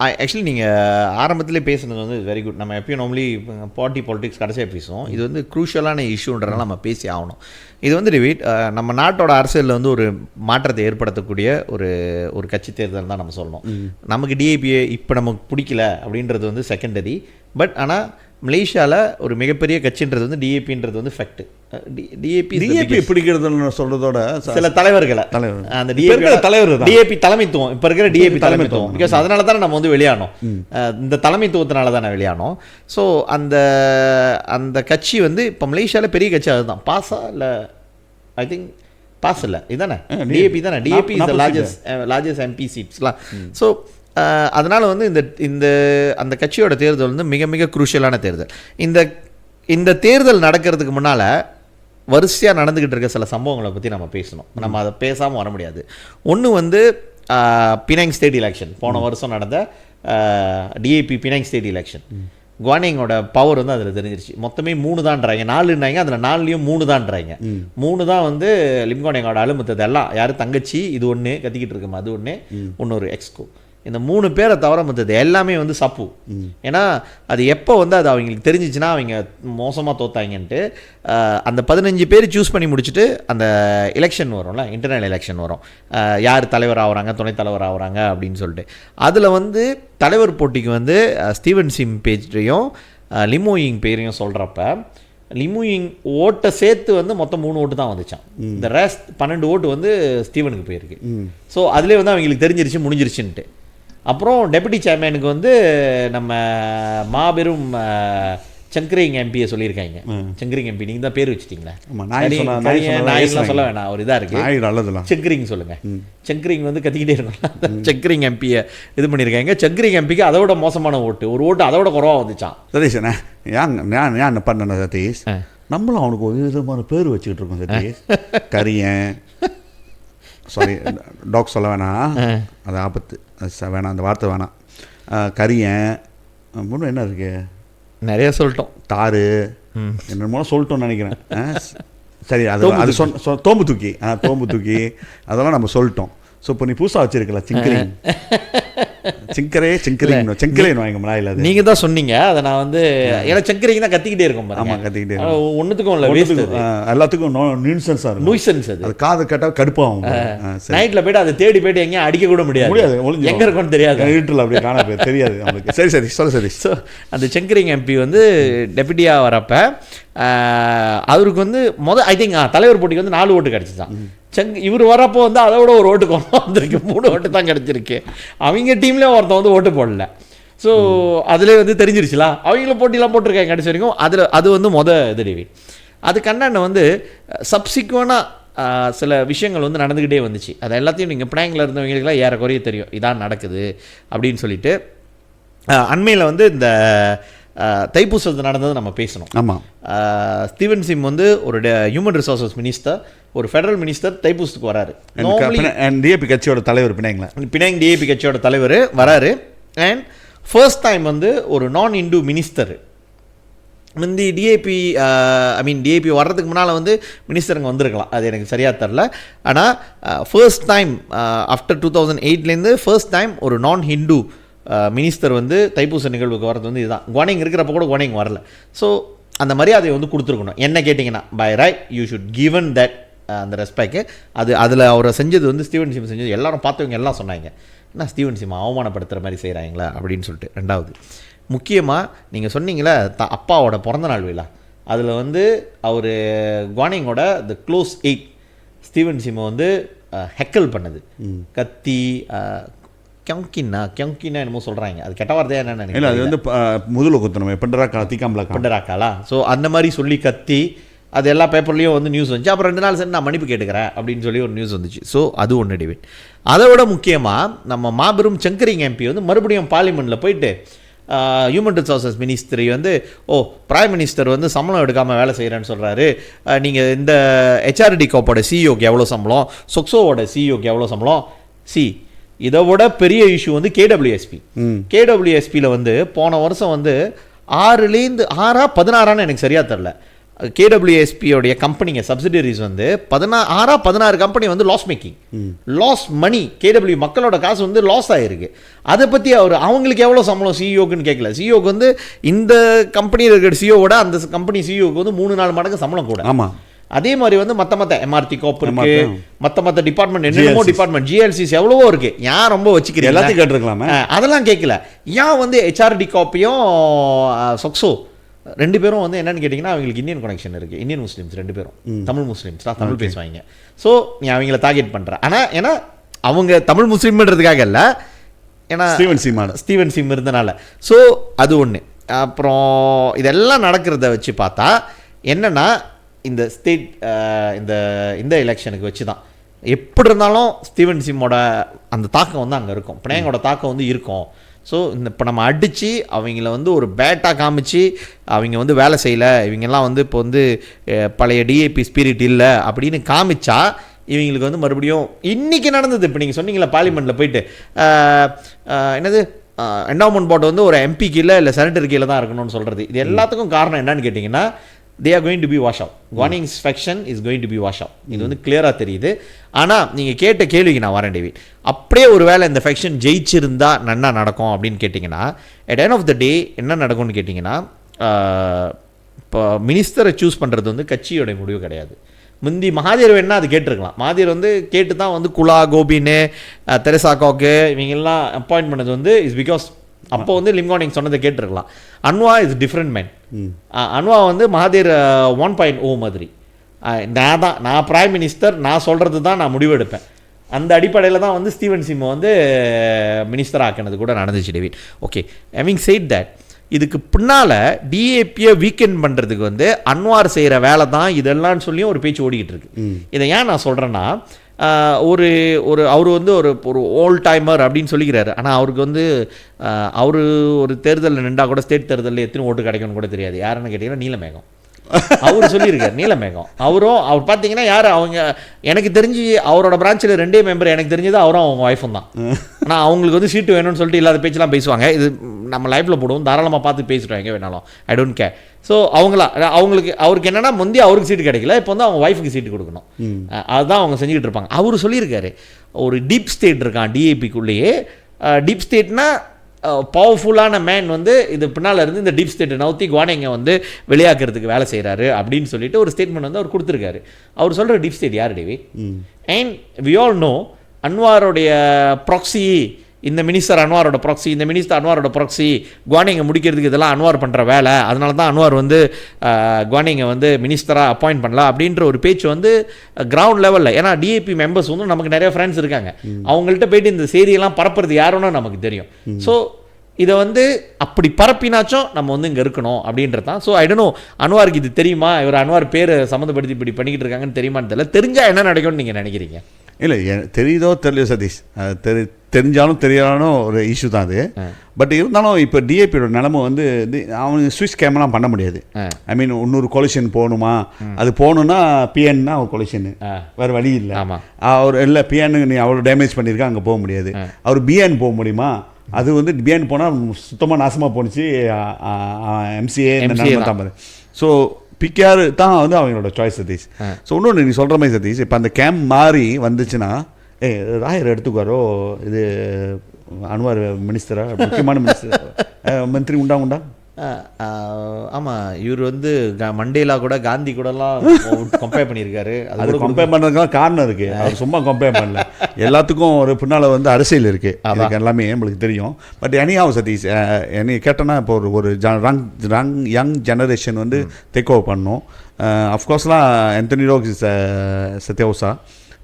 ஆக்சுவலி நீங்கள் ஆரம்பத்திலே பேசுனது வந்து வெரி குட். நம்ம எப்பயும் நார்மலி பாலிடிக்ஸ் கடைசியாக பேசுவோம், இது வந்து குரூஷியலான இஷ்யூன்றனால நம்ம பேசி ஆகணும். இது வந்து டேவிட், நம்ம நாட்டோட அரசியலில் வந்து ஒரு மாற்றத்தை ஏற்படுத்தக்கூடிய ஒரு கட்சி தேர்தல் தான் நம்ம சொல்லணும். நமக்கு டிஏபியை இப்போ நமக்கு பிடிக்கல அப்படின்றது வந்து செகண்டரி. பட் ஆனால் மலேசியாவில் ஒரு மிகப்பெரிய கட்சின்றது வந்து டிஏபின்றது வந்து ஃபேக்ட். டிஏபி பிடிக்கிறதுன்னு சொல்கிறதோட சில தலைவர்களை அந்த டிஏபி தலைமைத்துவம், இப்போ இருக்கிற டிஏபி தலைமைத்துவம், பிகாஸ் அதனால தானே நம்ம வந்து வெளியானோம், இந்த தலைமைத்துவத்தினால தானே வெளியானோம். ஸோ அந்த கட்சி வந்து இப்போ மலேசியாவில் பெரிய கட்சி அதுதான். பாஸா இல்லை, ஐ திங்க் பாஸ் இல்லை, இதுதானே டிஏபி தானே, DAP is the largest MP சீட்ஸ்லாம். ஸோ அதனால் வந்து அந்த கட்சியோட தேர்தல் வந்து மிக மிக குரூஷியலான தேர்தல். இந்த தேர்தல் நடக்கிறதுக்கு முன்னால் வரிசையாக நடந்துக்கிட்டு இருக்க சில சம்பவங்களை பற்றி நம்ம பேசணும். நம்ம அதை பேசாமல் வர முடியாது. ஒன்று வந்து பினாங் ஸ்டேட் எலெக்ஷன், போன வருஷம் நடந்த டிஏபி பினாங் ஸ்டேட் எலெக்ஷன். குவானிங்கோட பவர் வந்து அதில் தெரிஞ்சிருச்சு. மொத்தமே 3 தான்றாங்க, 4ன்னாங்க, அதில் 4லேயும் 3 தான்றாங்க. 3 தான் வந்து லிம்கானிங்கோட அலுமத்தது எல்லாம். யார் தங்கச்சி இது ஒன்று கத்திக்கிட்டு இருக்குமா, அது ஒன்று, இன்னொரு எக்ஸ்கோ, இந்த 3 பேரை தவிர மற்றது எல்லாமே வந்து சப்பு. ஏன்னா அது எப்போ வந்து அது அவங்களுக்கு தெரிஞ்சிச்சுன்னா அவங்க மோசமாக தோத்தாங்கன்ட்டு அந்த 15 பேர் சூஸ் பண்ணி முடிச்சுட்டு அந்த எலெக்ஷன் வரும்ல, இன்டர்னல் எலெக்ஷன் வரும், யார் தலைவர் ஆகுறாங்க, துணைத் தலைவர் ஆகுறாங்க அப்படின்னு சொல்லிட்டு. அதில் வந்து தலைவர் போட்டிக்கு வந்து ஸ்டீவன் சிம் பேஜையும் லிமோயிங் பேரையும் சொல்கிறப்ப லிமோயிங் ஓட்டை சேர்த்து வந்து மொத்தம் 3 ஓட்டு தான் வந்துச்சான். இந்த ரெஸ்ட் 12 ஓட்டு வந்து ஸ்டீவனுக்கு போயிருக்கு. ஸோ அதிலே வந்து அவங்களுக்கு தெரிஞ்சிருச்சு முடிஞ்சிருச்சுன்ட்டு. அப்புறம் டெபுட்டி சேர்மேனுக்கு வந்து நம்ம மாபெரும் சங்கரிங் எம்பியை சொல்லியிருக்காங்க. சங்கரிங் எம்பி நீங்கள் தான் பேர் வச்சுட்டீங்களா? நாயெல்லாம் சொல்ல வேணாம், ஒரு இதாக இருக்குது, சங்கரிங் சொல்லுங்க. சங்கரிங் வந்து கத்திக்கிட்டே இருக்கணும். சங்கரிங் எம்பியை இது பண்ணியிருக்காங்க. சங்கரிங் எம்பிக்கு அதோட மோசமான ஓட்டு, ஒரு ஓட்டு அதோட குறவாக வந்துச்சான். சதீஷ் நான் என்ன பண்ணேன் சதீஷ், நம்மளும் அவனுக்கு ஒரு விதமான பேர் வச்சுக்கிட்டு இருக்கோம் சதீஷ். கரியன், சாரி டாக் சொல்ல வேணாம், அது ஆபத்து, வேணாம் அந்த வார்த்தை வேணாம். கரியன் முன்னும் என்ன இருக்கு, நிறைய சொல்லிட்டோம், தாரு என்னமோ சொல்லிட்டோம்னு நினைக்கிறேன். சரி, அது தோம்பு தூக்கி அதெல்லாம் நம்ம சொல்லிட்டோம். ஸோ இப்போ நீ புதுசாக வச்சிருக்கல சிங்கரிங், செங்கரேன்னு வாங்க மலாயில், அது நீங்கள் தான் சொன்னீங்க. அதை நான் வந்து ஏன்னா செங்கரிங் தான் கத்திக்கிட்டே இருக்கும். ஆமாம், கத்திக்கிட்டே ஒன்றுத்துக்கும் இல்லை, வேஸ்ட், எல்லாத்துக்கும் நியூசன்ஸாக இருக்கும். நியூசன்ஸ் அது காது கேட்டால் கடுப்பாகும். நைட்டில் போய்ட்டு அதை தேடி போய்ட்டு எங்கேயும் அடிக்க கூட முடியாது, எங்கே இருக்கும்னு தெரியாது, வீட்டில் அப்படி காண தெரியாது அவங்களுக்கு. சரி சொல்ல சரி. ஸோ அந்த செங்கரிங் எம்பி வந்து டெபுட்டியாக வரப்ப அவருக்கு வந்து ஐ திங்க் தலைவர் போட்டிக்கு வந்து 4 ஓட்டு கிடச்சிதான். இவர் வரப்போ வந்து அதோட ஒரு ஓட்டு கொண்டு வந்திருக்கு, 3 ஓட்டு தான் கிடச்சிருக்கு. அவங்க டீம்லேயே ஒருத்தன் வந்து ஓட்டு போடல. ஸோ அதிலே வந்து தெரிஞ்சிருச்சுல, அவங்களும் போட்டிலாம் போட்டிருக்காங்க கடைசி வரைக்கும். அது வந்து இது டேவிட். அதுக்கு அண்ணன் வந்து சப்சிக்வெண்ட்டாக சில விஷயங்கள் வந்து நடந்துக்கிட்டே வந்துச்சு. அது எல்லாத்தையும் நீங்கள் பினாங்கில் இருந்தவங்களுக்குலாம் ஏறக்குறைய தெரியும் இதான் நடக்குது அப்படின்னு சொல்லிட்டு. அண்மையில் வந்து இந்த தைப்பூசத்து நடந்தது நம்ம பேசணும். ஆமாம், ஸ்டீவன் சிம் வந்து ஒரு ஹியூமன் ரிசோர்ஸஸ் மினிஸ்டர், ஒரு ஃபெடரல் மினிஸ்டர் தைப்பூசத்துக்கு வராரு. டிஏபி கட்சியோட தலைவர் பினாங் டிஏபி கட்சியோட தலைவர் வராரு. அண்ட் ஃபர்ஸ்ட் டைம் வந்து ஒரு நான் இந்து மினிஸ்டர் முந்தி டிஏபி வர்றதுக்கு முன்னால் வந்து மினிஸ்டருங்க வந்திருக்கலாம், அது எனக்கு சரியாக தெரில. ஆனால் first time after 2008 first time ஒரு நான் ஹிந்து மினிஸ்டர் வந்து தைப்பூச நிகழ்வுக்கு வர்றது வந்து இதுதான். குவானிங் இருக்கிறப்ப கூட குவானிங் வரல. ஸோ அந்த மரியாதையை வந்து கொடுத்துருக்கணும். என்ன கேட்டிங்கன்னா by right you should given that அந்த ரெஸ்பெக்ட். அதில் அவரை செஞ்சது வந்து ஸ்டீவன் சிம் செஞ்சது எல்லாரும் பார்த்தவங்க எல்லாம் சொன்னாங்க, என்ன ஸ்டீவன் சிம் அவமானப்படுத்துகிற மாதிரி செய்கிறாங்களா அப்படின்னு சொல்லிட்டு. ரெண்டாவது முக்கியமாக நீங்கள் சொன்னீங்களே அப்பாவோட பிறந்தநாள் விழா, அதில் வந்து அவர் குவானிங்கோட த க்ளோஸ் 8 ஸ்டீவன் சிம்மை வந்து ஹெக்கல் பண்ணது, கத்தி கியங்கின்னா என்னமோ சொல்கிறாங்க, அது கெட்ட வார்த்தையா என்னன்னு இல்லை, அது வந்து முதல்ல குத்தணும் பெண்டராக்காலா. ஸோ அந்த மாதிரி சொல்லி கத்தி அது எல்லா பேப்பர்லேயும் வந்து நியூஸ் வந்துச்சு. அப்புறம் 2 நாள் சரி நான் மன்னிப்பு கேட்டுக்கிறேன் அப்படின்னு சொல்லி ஒரு நியூஸ் வந்துச்சு. ஸோ அது ஒன்று டேவிட். அதை விட முக்கியமாக நம்ம மாபெரும் சங்கரிங் எம்பி வந்து மறுபடியும் பார்லிமெண்ட்டில் போயிட்டு ஹியூமன் ரிசோர்ஸஸ் மினிஸ்ட்ரி வந்து பிரைம் மினிஸ்டர் வந்து சம்பளம் எடுக்காமல் வேலை செய்கிறேன்னு சொல்கிறாரு. நீங்கள் இந்த ஹெச்ஆர்டி கோப்போட சிஇஓக்கு எவ்வளோ சம்பளம், சொக்ஸோவோட சிஇஓக்கு எவ்வளோ சம்பளம். இதை விட பெரிய இஷ்யூ வந்து கேடபிள்யூஎஸ்பியில் வந்து போன வருஷம் வந்து 6 எனக்கு சரியாக தெரில, கேடபிள்யூஎஸ்பியோடைய கம்பெனிங்க சப்சிடரிஸ் வந்து 16 கம்பெனி வந்து லாஸ் மணி. கேடபிள்யூ மக்களோட காசு வந்து லாஸ் ஆகிருக்கு. அதை பற்றி அவங்களுக்கு எவ்வளோ சம்பளம் சிஇஓக்குன்னு கேட்கல. சிஇஓக்கு வந்து இந்த கம்பெனியில் இருக்கிற சிஇஓவோட அந்த கம்பெனி சிஇஓக்கு வந்து 3-4 மடங்கு சம்பளம் கூட. ஆமாம், அதே மாதிரி வந்து மற்ற எம்ஆர்டி கோப் இருக்கு, மற்ற டிபார்ட்மெண்ட் என்னென்னமோ டிபார்ட்மெண்ட் ஜிஎல்சிஸ் எவ்வளவோ இருக்கு. ஏன் ரொம்ப வச்சுக்கிறீங்க, எல்லாத்தையும் கேட்டுருக்கலாமே. அதெல்லாம் கேட்கல. ஏன் வந்து ஹெச்ஆர்டி கோப்பையும் சொக்ஸோ 2 பேரும் வந்து என்னன்னு கேட்டிங்கன்னா அவங்களுக்கு இந்தியன் கனெக்ஷன் இருக்குது. இந்தியன் முஸ்லீம்ஸ் 2 பேரும் தமிழ் முஸ்லீம்ஸ் தான், தமிழ் பேசுவாங்க. ஸோ நீ அவங்கள டார்கெட் பண்ணுற. ஆனால் ஏன்னா அவங்க தமிழ் முஸ்லீம்ன்றதுக்காக இல்லை, ஏன்னா ஸ்டீவன் சிம் இருந்தனால. ஸோ அது ஒன்று. அப்புறம் இதெல்லாம் நடக்கிறத வச்சு பார்த்தா என்னென்னா இந்த ஸ்டேட் இந்த எலெக்ஷனுக்கு வச்சு தான் எப்படி இருந்தாலும் ஸ்டீவன் சிம்மோட அந்த தாக்கம் வந்து அங்கே இருக்கும், பிணையங்களோட தாக்கம் வந்து இருக்கும். ஸோ இப்போ நம்ம அடித்து அவங்கள வந்து ஒரு பேட்டாக காமிச்சு அவங்க வந்து வேலை செய்யலை, இவங்கெல்லாம் வந்து இப்போ வந்து பழைய டிஏபி ஸ்பிரிட் இல்லை அப்படின்னு காமிச்சா இவங்களுக்கு வந்து மறுபடியும் இன்றைக்கி நடந்தது. இப்போ நீங்கள் சொன்னீங்களா பார்லிமெண்ட்டில் போயிட்டு என்னது என்டோமெண்ட் போர்டு வந்து ஒரு எம்பி கீழே இல்லை செனட்டர் கீழே தான் இருக்கணும்னு சொல்கிறது. இது எல்லாத்துக்கும் காரணம் என்னன்னு கேட்டிங்கன்னா they are going to be wash out. Guaning's faction is going to be wash out. இது வந்து கிளியராக தெரியுது. ஆனால் நீங்கள் கேட்ட கேள்விக்கு நான் வரேன் டேவிட். அப்படியே ஒரு வேளை இந்த ஃபெக்ஷன் ஜெயிச்சிருந்தா நன்னா நடக்கும் அப்படின்னு கேட்டிங்கன்னா at end of the day என்ன நடக்கும்னு கேட்டிங்கன்னா இப்போ மினிஸ்டரை சூஸ் பண்ணுறது வந்து கட்சியோட முடிவு கிடையாது. முந்தி மகாதீர் வேணா அது கேட்டிருக்கலாம். மகாதீர் வந்து கேட்டு தான் வந்து குலா கோபின்னு தெரசா காக்கு இவங்கெல்லாம் அப்பாயின்ட் பண்ணது வந்து இஸ் பிகாஸ் அப்போ வந்து லிம்கானிங் சொன்னதை கேட்டிருக்கலாம். அன்வா இஸ் டிஃப்ரெண்ட் மேன். அன்வா வந்து மகாதீர் 1.0 மாதிரி. நான் பிரைம் மினிஸ்டர், நான் சொல்கிறது தான் நான் முடிவெடுப்பேன். அந்த அடிப்படையில் தான் வந்து ஸ்டீவன் சிம்மை வந்து மினிஸ்டர் ஆக்கினது கூட நடந்துச்சு David. Okay, having set that இதுக்கு பின்னால் டிஏபியை வீக்கெண்ட் பண்ணுறதுக்கு வந்து அன்வார் செய்கிற வேலை தான் இதெல்லாம் சொல்லியும் ஒரு பேச்சு ஓடிக்கிட்டு இருக்கு. இதை ஏன் நான் சொல்கிறேன்னா அவர் வந்து ஒரு ஓல்ட் டைமர் அப்படின்னு சொல்லிக்கிறாரு. ஆனால் அவருக்கு வந்து அவர் ஒரு தேர்தலில் நின்றா கூட ஸ்டேட் தேர்தலில் எத்தனை ஓட்டு கிடைக்கும்னு கூட தெரியாது. யாருன்னு கேட்டிங்கன்னா நீலமேகம். அவர் சொல்லியிருக்கார் நீலமேகம். அவர் பார்த்தீங்கன்னா யார் அவங்க எனக்கு தெரிஞ்சு அவரோட பிரான்ச்சில் 2 மெம்பர் எனக்கு தெரிஞ்சது அவரும் அவங்க ஒய்ஃபும் தான். ஆனால் அவங்களுக்கு வந்து சீட்டு வேணும்னு சொல்லிட்டு இல்லாத பேச்செல்லாம் பேசுவாங்க. இது நம்ம லைஃப்பில் போடுவோம், தாராளமாக பார்த்து பேசிட்டோம் எங்கே வேணாலும், ஐ டோன்ட் கேர். ஸோ அவருக்கு என்னென்னா முந்தைய அவருக்கு சீட்டு கிடைக்கல, இப்போ வந்து அவங்க ஒய்ஃபுக்கு சீட்டு கொடுக்கணும். அதுதான் அவங்க செஞ்சுக்கிட்டு இருப்பாங்க. அவர் சொல்லியிருக்காரு ஒரு டீப் ஸ்டேட் இருக்கான் டிஏபிக்குள்ளேயே. டீப் ஸ்டேட்னா பவர்ஃபுல்லான மேன் வந்து இது பின்னால் இருந்து இந்த டீப் ஸ்டேட்டை நவுத்தி குவானிங்கை வந்து வெளியாக்குறதுக்கு வேலை செய்கிறாரு அப்படின்னு சொல்லிட்டு ஒரு ஸ்டேட்மெண்ட் வந்து அவர் கொடுத்துருக்காரு. அவர் சொல்கிற டீப் ஸ்டேட் யார் Davy? And we all know அன்வாரோடைய ப்ராக்ஸி, இந்த மினிஸ்டர் அன்வாரோட ப்ராக்ஸி, இந்த மினிஸ்டர் அன்வாரோட ப்ராக்ஸி, குவானிங்கை முடிக்கிறதுக்கு இதெல்லாம் அன்வார் பண்ணுற வேலை. அதனால தான் அன்வார் வந்து குவானிங்கை வந்து மினிஸ்டராக அப்பாயிண்ட் பண்ணலாம் அப்படின்ற ஒரு பேச்சு வந்து கிரவுண்ட் லெவலில். ஏன்னா டிஏபி மெம்பர்ஸ் வந்து நமக்கு நிறைய ஃப்ரெண்ட்ஸ் இருக்காங்க, அவங்கள்ட்ட போயிட்டு இந்த செய்தியெல்லாம் பரப்புறது யாருன்னு நமக்கு தெரியும். ஸோ இதை வந்து அப்படி பரப்பினாச்சும் நம்ம வந்து இங்கே இருக்கணும் அப்படின்றது தான். ஸோ ஐ டோன்ட் நோ அன்வாருக்கு இது தெரியுமா, இவர் அன்வார் பேர் சம்மந்தப்படுத்தி இப்படி பண்ணிக்கிட்டு இருக்காங்கன்னு தெரியுமான்னு தெரியல. தெரிஞ்சால் என்ன நடக்கும்னு நீங்கள் நினைக்கிறீங்க? இல்லை தெரியுதோ தெரியலையோ சதீஷ், தெரிஞ்சாலும் தெரியாலும் ஒரு இஷ்யூ தான் அது. பட் இருந்தாலும் இப்போ டிஏபியோட நிலைமை வந்து அவனுக்கு ஸ்விட்ச் கேமெல்லாம் பண்ண முடியாது. ஐ மீன் இன்னொரு கொலிஷன் போகணுமா, அது போகணுன்னா பிஎன்னா ஒரு கொலிஷனு, வேறு வழி இல்லை. அவர் இல்லை பிஎன்னு நீ அவ்வளோ டேமேஜ் பண்ணியிருக்கா, அங்கே போக முடியாது. அவர் பிஎன் போக முடியுமா, அது வந்து பிஎன் போனால் சுத்தமாக நாசமாக போணுச்சு. எம்சிஏ தான் பாரு. ஸோ பிகேஆர் தான் வந்து அவங்களோட சாய்ஸ் சதீஷ். ஸோ இன்னொன்று நீ சொல்கிற மாதிரி சதீஷ், இப்போ அந்த கேம்ப் மாறி வந்துச்சுன்னா ராயர் எடுத்துக்குவாரோ, இது அன்வார் மினிஸ்டரா, முக்கியமான மினிஸ்டர் மந்திரி உண்டா. ஆமாம், இவர் வந்து மண்டேலா கூட காந்தி கூடலாம் கம்பேர் பண்ணியிருக்காரு. அது கம்பேர் பண்ணுறதுக்கெல்லாம் காரணம் இருக்குது, அவர் சும்மா கம்பேர் பண்ணல. எல்லாத்துக்கும் ஒரு பின்னால் வந்து அரசியல் இருக்குது, அதுக்கு எல்லாமே நம்மளுக்கு தெரியும். பட் எனியாவும் சதீஷ், என்னை கேட்டோன்னா இப்போ ஒரு யங் ஜெனரேஷன் வந்து டேக் ஓவர் பண்ணணும். அஃப்கோர்ஸ்லாம் ஆந்தனி ரோக் இஸ் சத்யவுசா,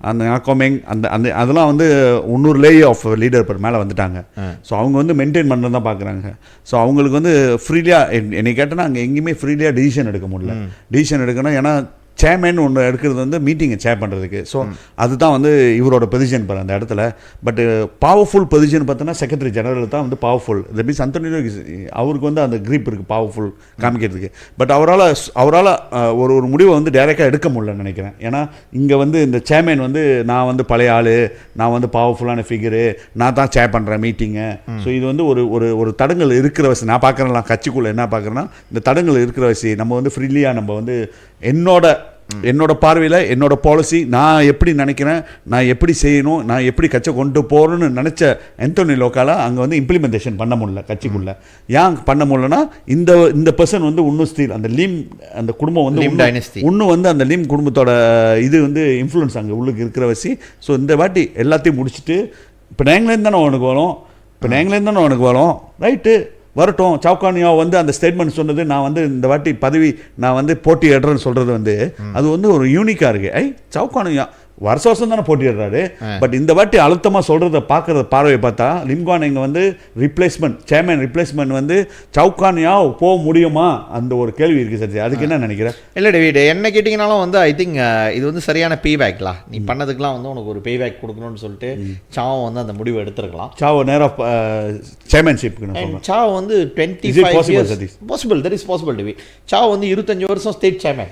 அந்த நாகோமிங் அந்த அந்த அதெல்லாம் வந்து 300 லேயர் ஆஃப் லீடர் பர் மேலே வந்துட்டாங்க. ஸோ அவங்க வந்து மெயின்டைன் பண்ணுறது தான் பார்க்குறாங்க. ஸோ அவங்களுக்கு வந்து ஃப்ரீலியாக என்னை கேட்டோன்னா அங்கே எங்கேயுமே ஃப்ரீலியாக டிசிஷன் எடுக்க முடியல. டிசிஷன் எடுக்கணும், ஏன்னா சேர்மேன் ஒன்று எடுக்கிறது வந்து மீட்டிங்கை சேர் பண்ணுறதுக்கு. ஸோ அதுதான் வந்து இவரோட பொசிஷன் பாரு அந்த இடத்துல. பட் பவர்ஃபுல் பொசிஷன் பார்த்தோன்னா செக்ரட்டரி ஜெனரல் தான் வந்து பவர்ஃபுல். தட் மீன்ஸ் அந்தோனி அவருக்கு வந்து அந்த க்ரீப் இருக்குது பவர்ஃபுல் காமிக்கிறதுக்கு. பட் அவரால் ஒரு முடிவை வந்து டைரெக்டாக எடுக்க முடியலன்னு நினைக்கிறேன். ஏன்னா இங்கே வந்து இந்த சேர்மேன் வந்து நான் வந்து பழைய ஆள், நான் வந்து பவர்ஃபுல்லான ஃபிகரு, நான் தான் சேர் பண்ணுறேன் மீட்டிங்கை. ஸோ இது வந்து ஒரு தடங்கள் இருக்கிற வயசு நான் பார்க்குறேன். கட்சிக்குள்ளே என்ன பார்க்குறேன்னா, இந்த தடங்கள் இருக்கிற வயசு நம்ம வந்து ஃப்ரீலியாக நம்ம வந்து என்னோட பார்வையில் என்னோட பாலிசி நான் எப்படி நினைக்கிறேன், நான் எப்படி செய்யணும், நான் எப்படி கட்சி கொண்டு போகிறேன்னு நினச்ச ஆந்தனி லோக்கால அங்கே வந்து இம்ப்ளிமெண்டேஷன் பண்ண முடியல கட்சிக்குள்ளே. ஏன் பண்ண முடியலன்னா, இந்த பர்சன் வந்து இன்னும் ஸ்டீல் அந்த லீம் அந்த குடும்பம் வந்து இன்னும் வந்து அந்த லீம் குடும்பத்தோட இது வந்து இன்ஃப்ளூயன்ஸ் அங்கே உள்ளுக்கு இருக்கிற வச்சு. ஸோ இந்த வாட்டி எல்லாத்தையும் முடிச்சுட்டு இப்போ நாங்களேருந்து தானே உனக்கு வரோம் ரைட்டு வரட்டும். சவுகானியா வந்து அந்த ஸ்டேட்மெண்ட் சொன்னது, நான் வந்து இந்த வாட்டி பதவி நான் வந்து போட்டியிடுறேன்னு சொல்கிறது வந்து அது வந்து ஒரு யூனிக்காக இருக்குது. சவுகானியா வருஷம் தானே போட்டிடுறாரு. பட் இந்த வாட்டி அழுத்தமாக சொல்கிறத பார்க்குறத பார்வையை பார்த்தா லிம்கான் இங்கே வந்து சேர்மேன் ரிப்ளேஸ்மெண்ட் வந்து சவுகானியா போக முடியுமா அந்த ஒரு கேள்வி இருக்குது சார். அதுக்கு என்ன நினைக்கிறேன்? இல்லை டேவிட், என்ன கேட்டிங்கனாலும் வந்து ஐ திங்க் இது வந்து சரியான பேபேக்லாம். நீ பண்ணதுக்கெலாம் வந்து உனக்கு ஒரு பேபேக் கொடுக்கணும்னு சொல்லிட்டு சாவோ வந்து அந்த முடிவை எடுத்துருக்கலாம். சாவோ நேராக சேர்மேன்ஷிப்க்கு சாவோ வந்து 25 years possible, that is possible David. Chow வந்து 25 வருஷம் state chairman.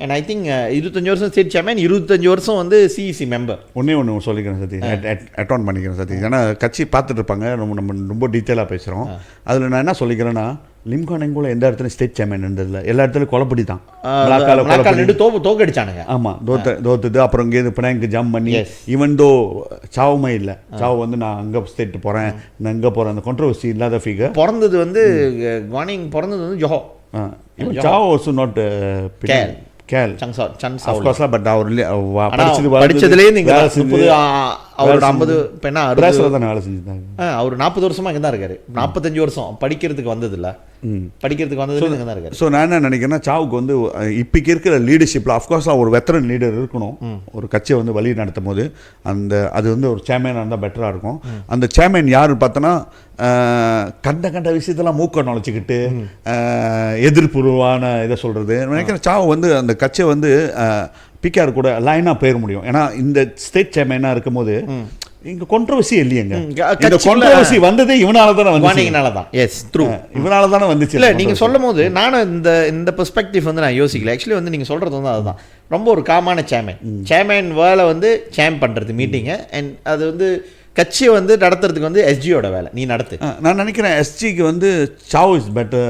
And I think 25 வருஷம் ஸ்டேட் சேர்மேன், 25 வருஷம் வந்து சிஇசி மெம்பர். ஒன்று சொல்லிக்கிறேன் சதி, அட்டோன் பண்ணிக்கிறேன் சதி. ஏன்னா கட்சி பார்த்துட்டு இருப்பாங்க, நம்ம ரொம்ப டீட்டெயிலாக பேசுகிறோம். அதில் நான் என்ன சொல்லிக்கிறேன்னா, லிம்கான் எங்கூட எந்த இடத்துலையும் ஸ்டேட் சேர்மேன் இருந்ததில்ல, எல்லா இடத்துலையும் கொலப்படி தான். தோக்கடிச்சானுங்க. ஆமாம், தோத்துது. அப்புறம் இங்கே பினாங்கு ஜம்ப் பண்ணி ஈவன் தோ சாவுமே இல்லை. சாவு வந்து நான் அங்கே ஸ்டேட் போகிறேன், நான் இங்கே போகிறேன், அந்த கான்ட்ரோவர்சி இல்லாத ஃபிகர். பிறந்தது வந்து குவானிங் பிறந்தது வந்து ஜோஹோ. சாவோ ஆல்சோ நாட் கேல் பட் அவர் படிச்சதுலேயே நீங்கள் அவர் 50 பெண்ணா தானே வேலை செஞ்சுருந்தாங்க. அவர் 40 வருஷமா இங்கே தான் இருக்காரு. 45 வருஷம் படிக்கிறதுக்கு வந்தது இல்லை, படிக்கிறதுக்கு வந்தது இங்கே தான் இருக்காரு. ஸோ நான் என்ன நினைக்கிறேன்னா, சாவுக்கு வந்து இப்போக்கு இருக்கிற லீடர்ஷிப்பில் அஃப்கோர்ஸாக ஒரு வெத்தரன் லீடர் இருக்கணும். ஒரு கட்சியை வந்து வழி நடத்தும் போது அது வந்து ஒரு சேர்மேனாக இருந்தால் பெட்டராக இருக்கும். அந்த சேர்மேன் யார் பார்த்தோன்னா, கண்ட விஷயத்தெல்லாம் மூக்க நுழைச்சிக்கிட்டு எதிர்ப்புருவான இதை சொல்கிறது. நினைக்கிறேன் சாவு வந்து அந்த கட்சியை வந்து பிகேஆர் கூட லைனாக போயிட முடியும். ஏன்னா இந்த ஸ்டேட் சேர்மேனாக இருக்கும் போது இங்கே கான்ட்ரோவர்சி இல்லையங்க. இந்த கான்ட்ரோவர்சி வந்ததே இவனால தானே வந்துச்சு. இல்லை நீங்கள் சொல்லும் போது நானும் இந்த பெர்ஸ்பெக்டிவ் வந்து நான் யோசிக்கல. ஆக்சுவலி வந்து நீங்கள் சொல்கிறது வந்து அதுதான் ரொம்ப ஒரு காமான சேர்மேன் வேலை வந்து சேம் பண்ணுறது மீட்டிங்கை. அண்ட் அது வந்து கட்சியை வந்து நடத்துறதுக்கு வந்து எஸ்ஜியோட வேலை, நீ நடத்து. நான் நினைக்கிறேன் எஸ்ஜிக்கு வந்து சாவ் இஸ் பெட்டர்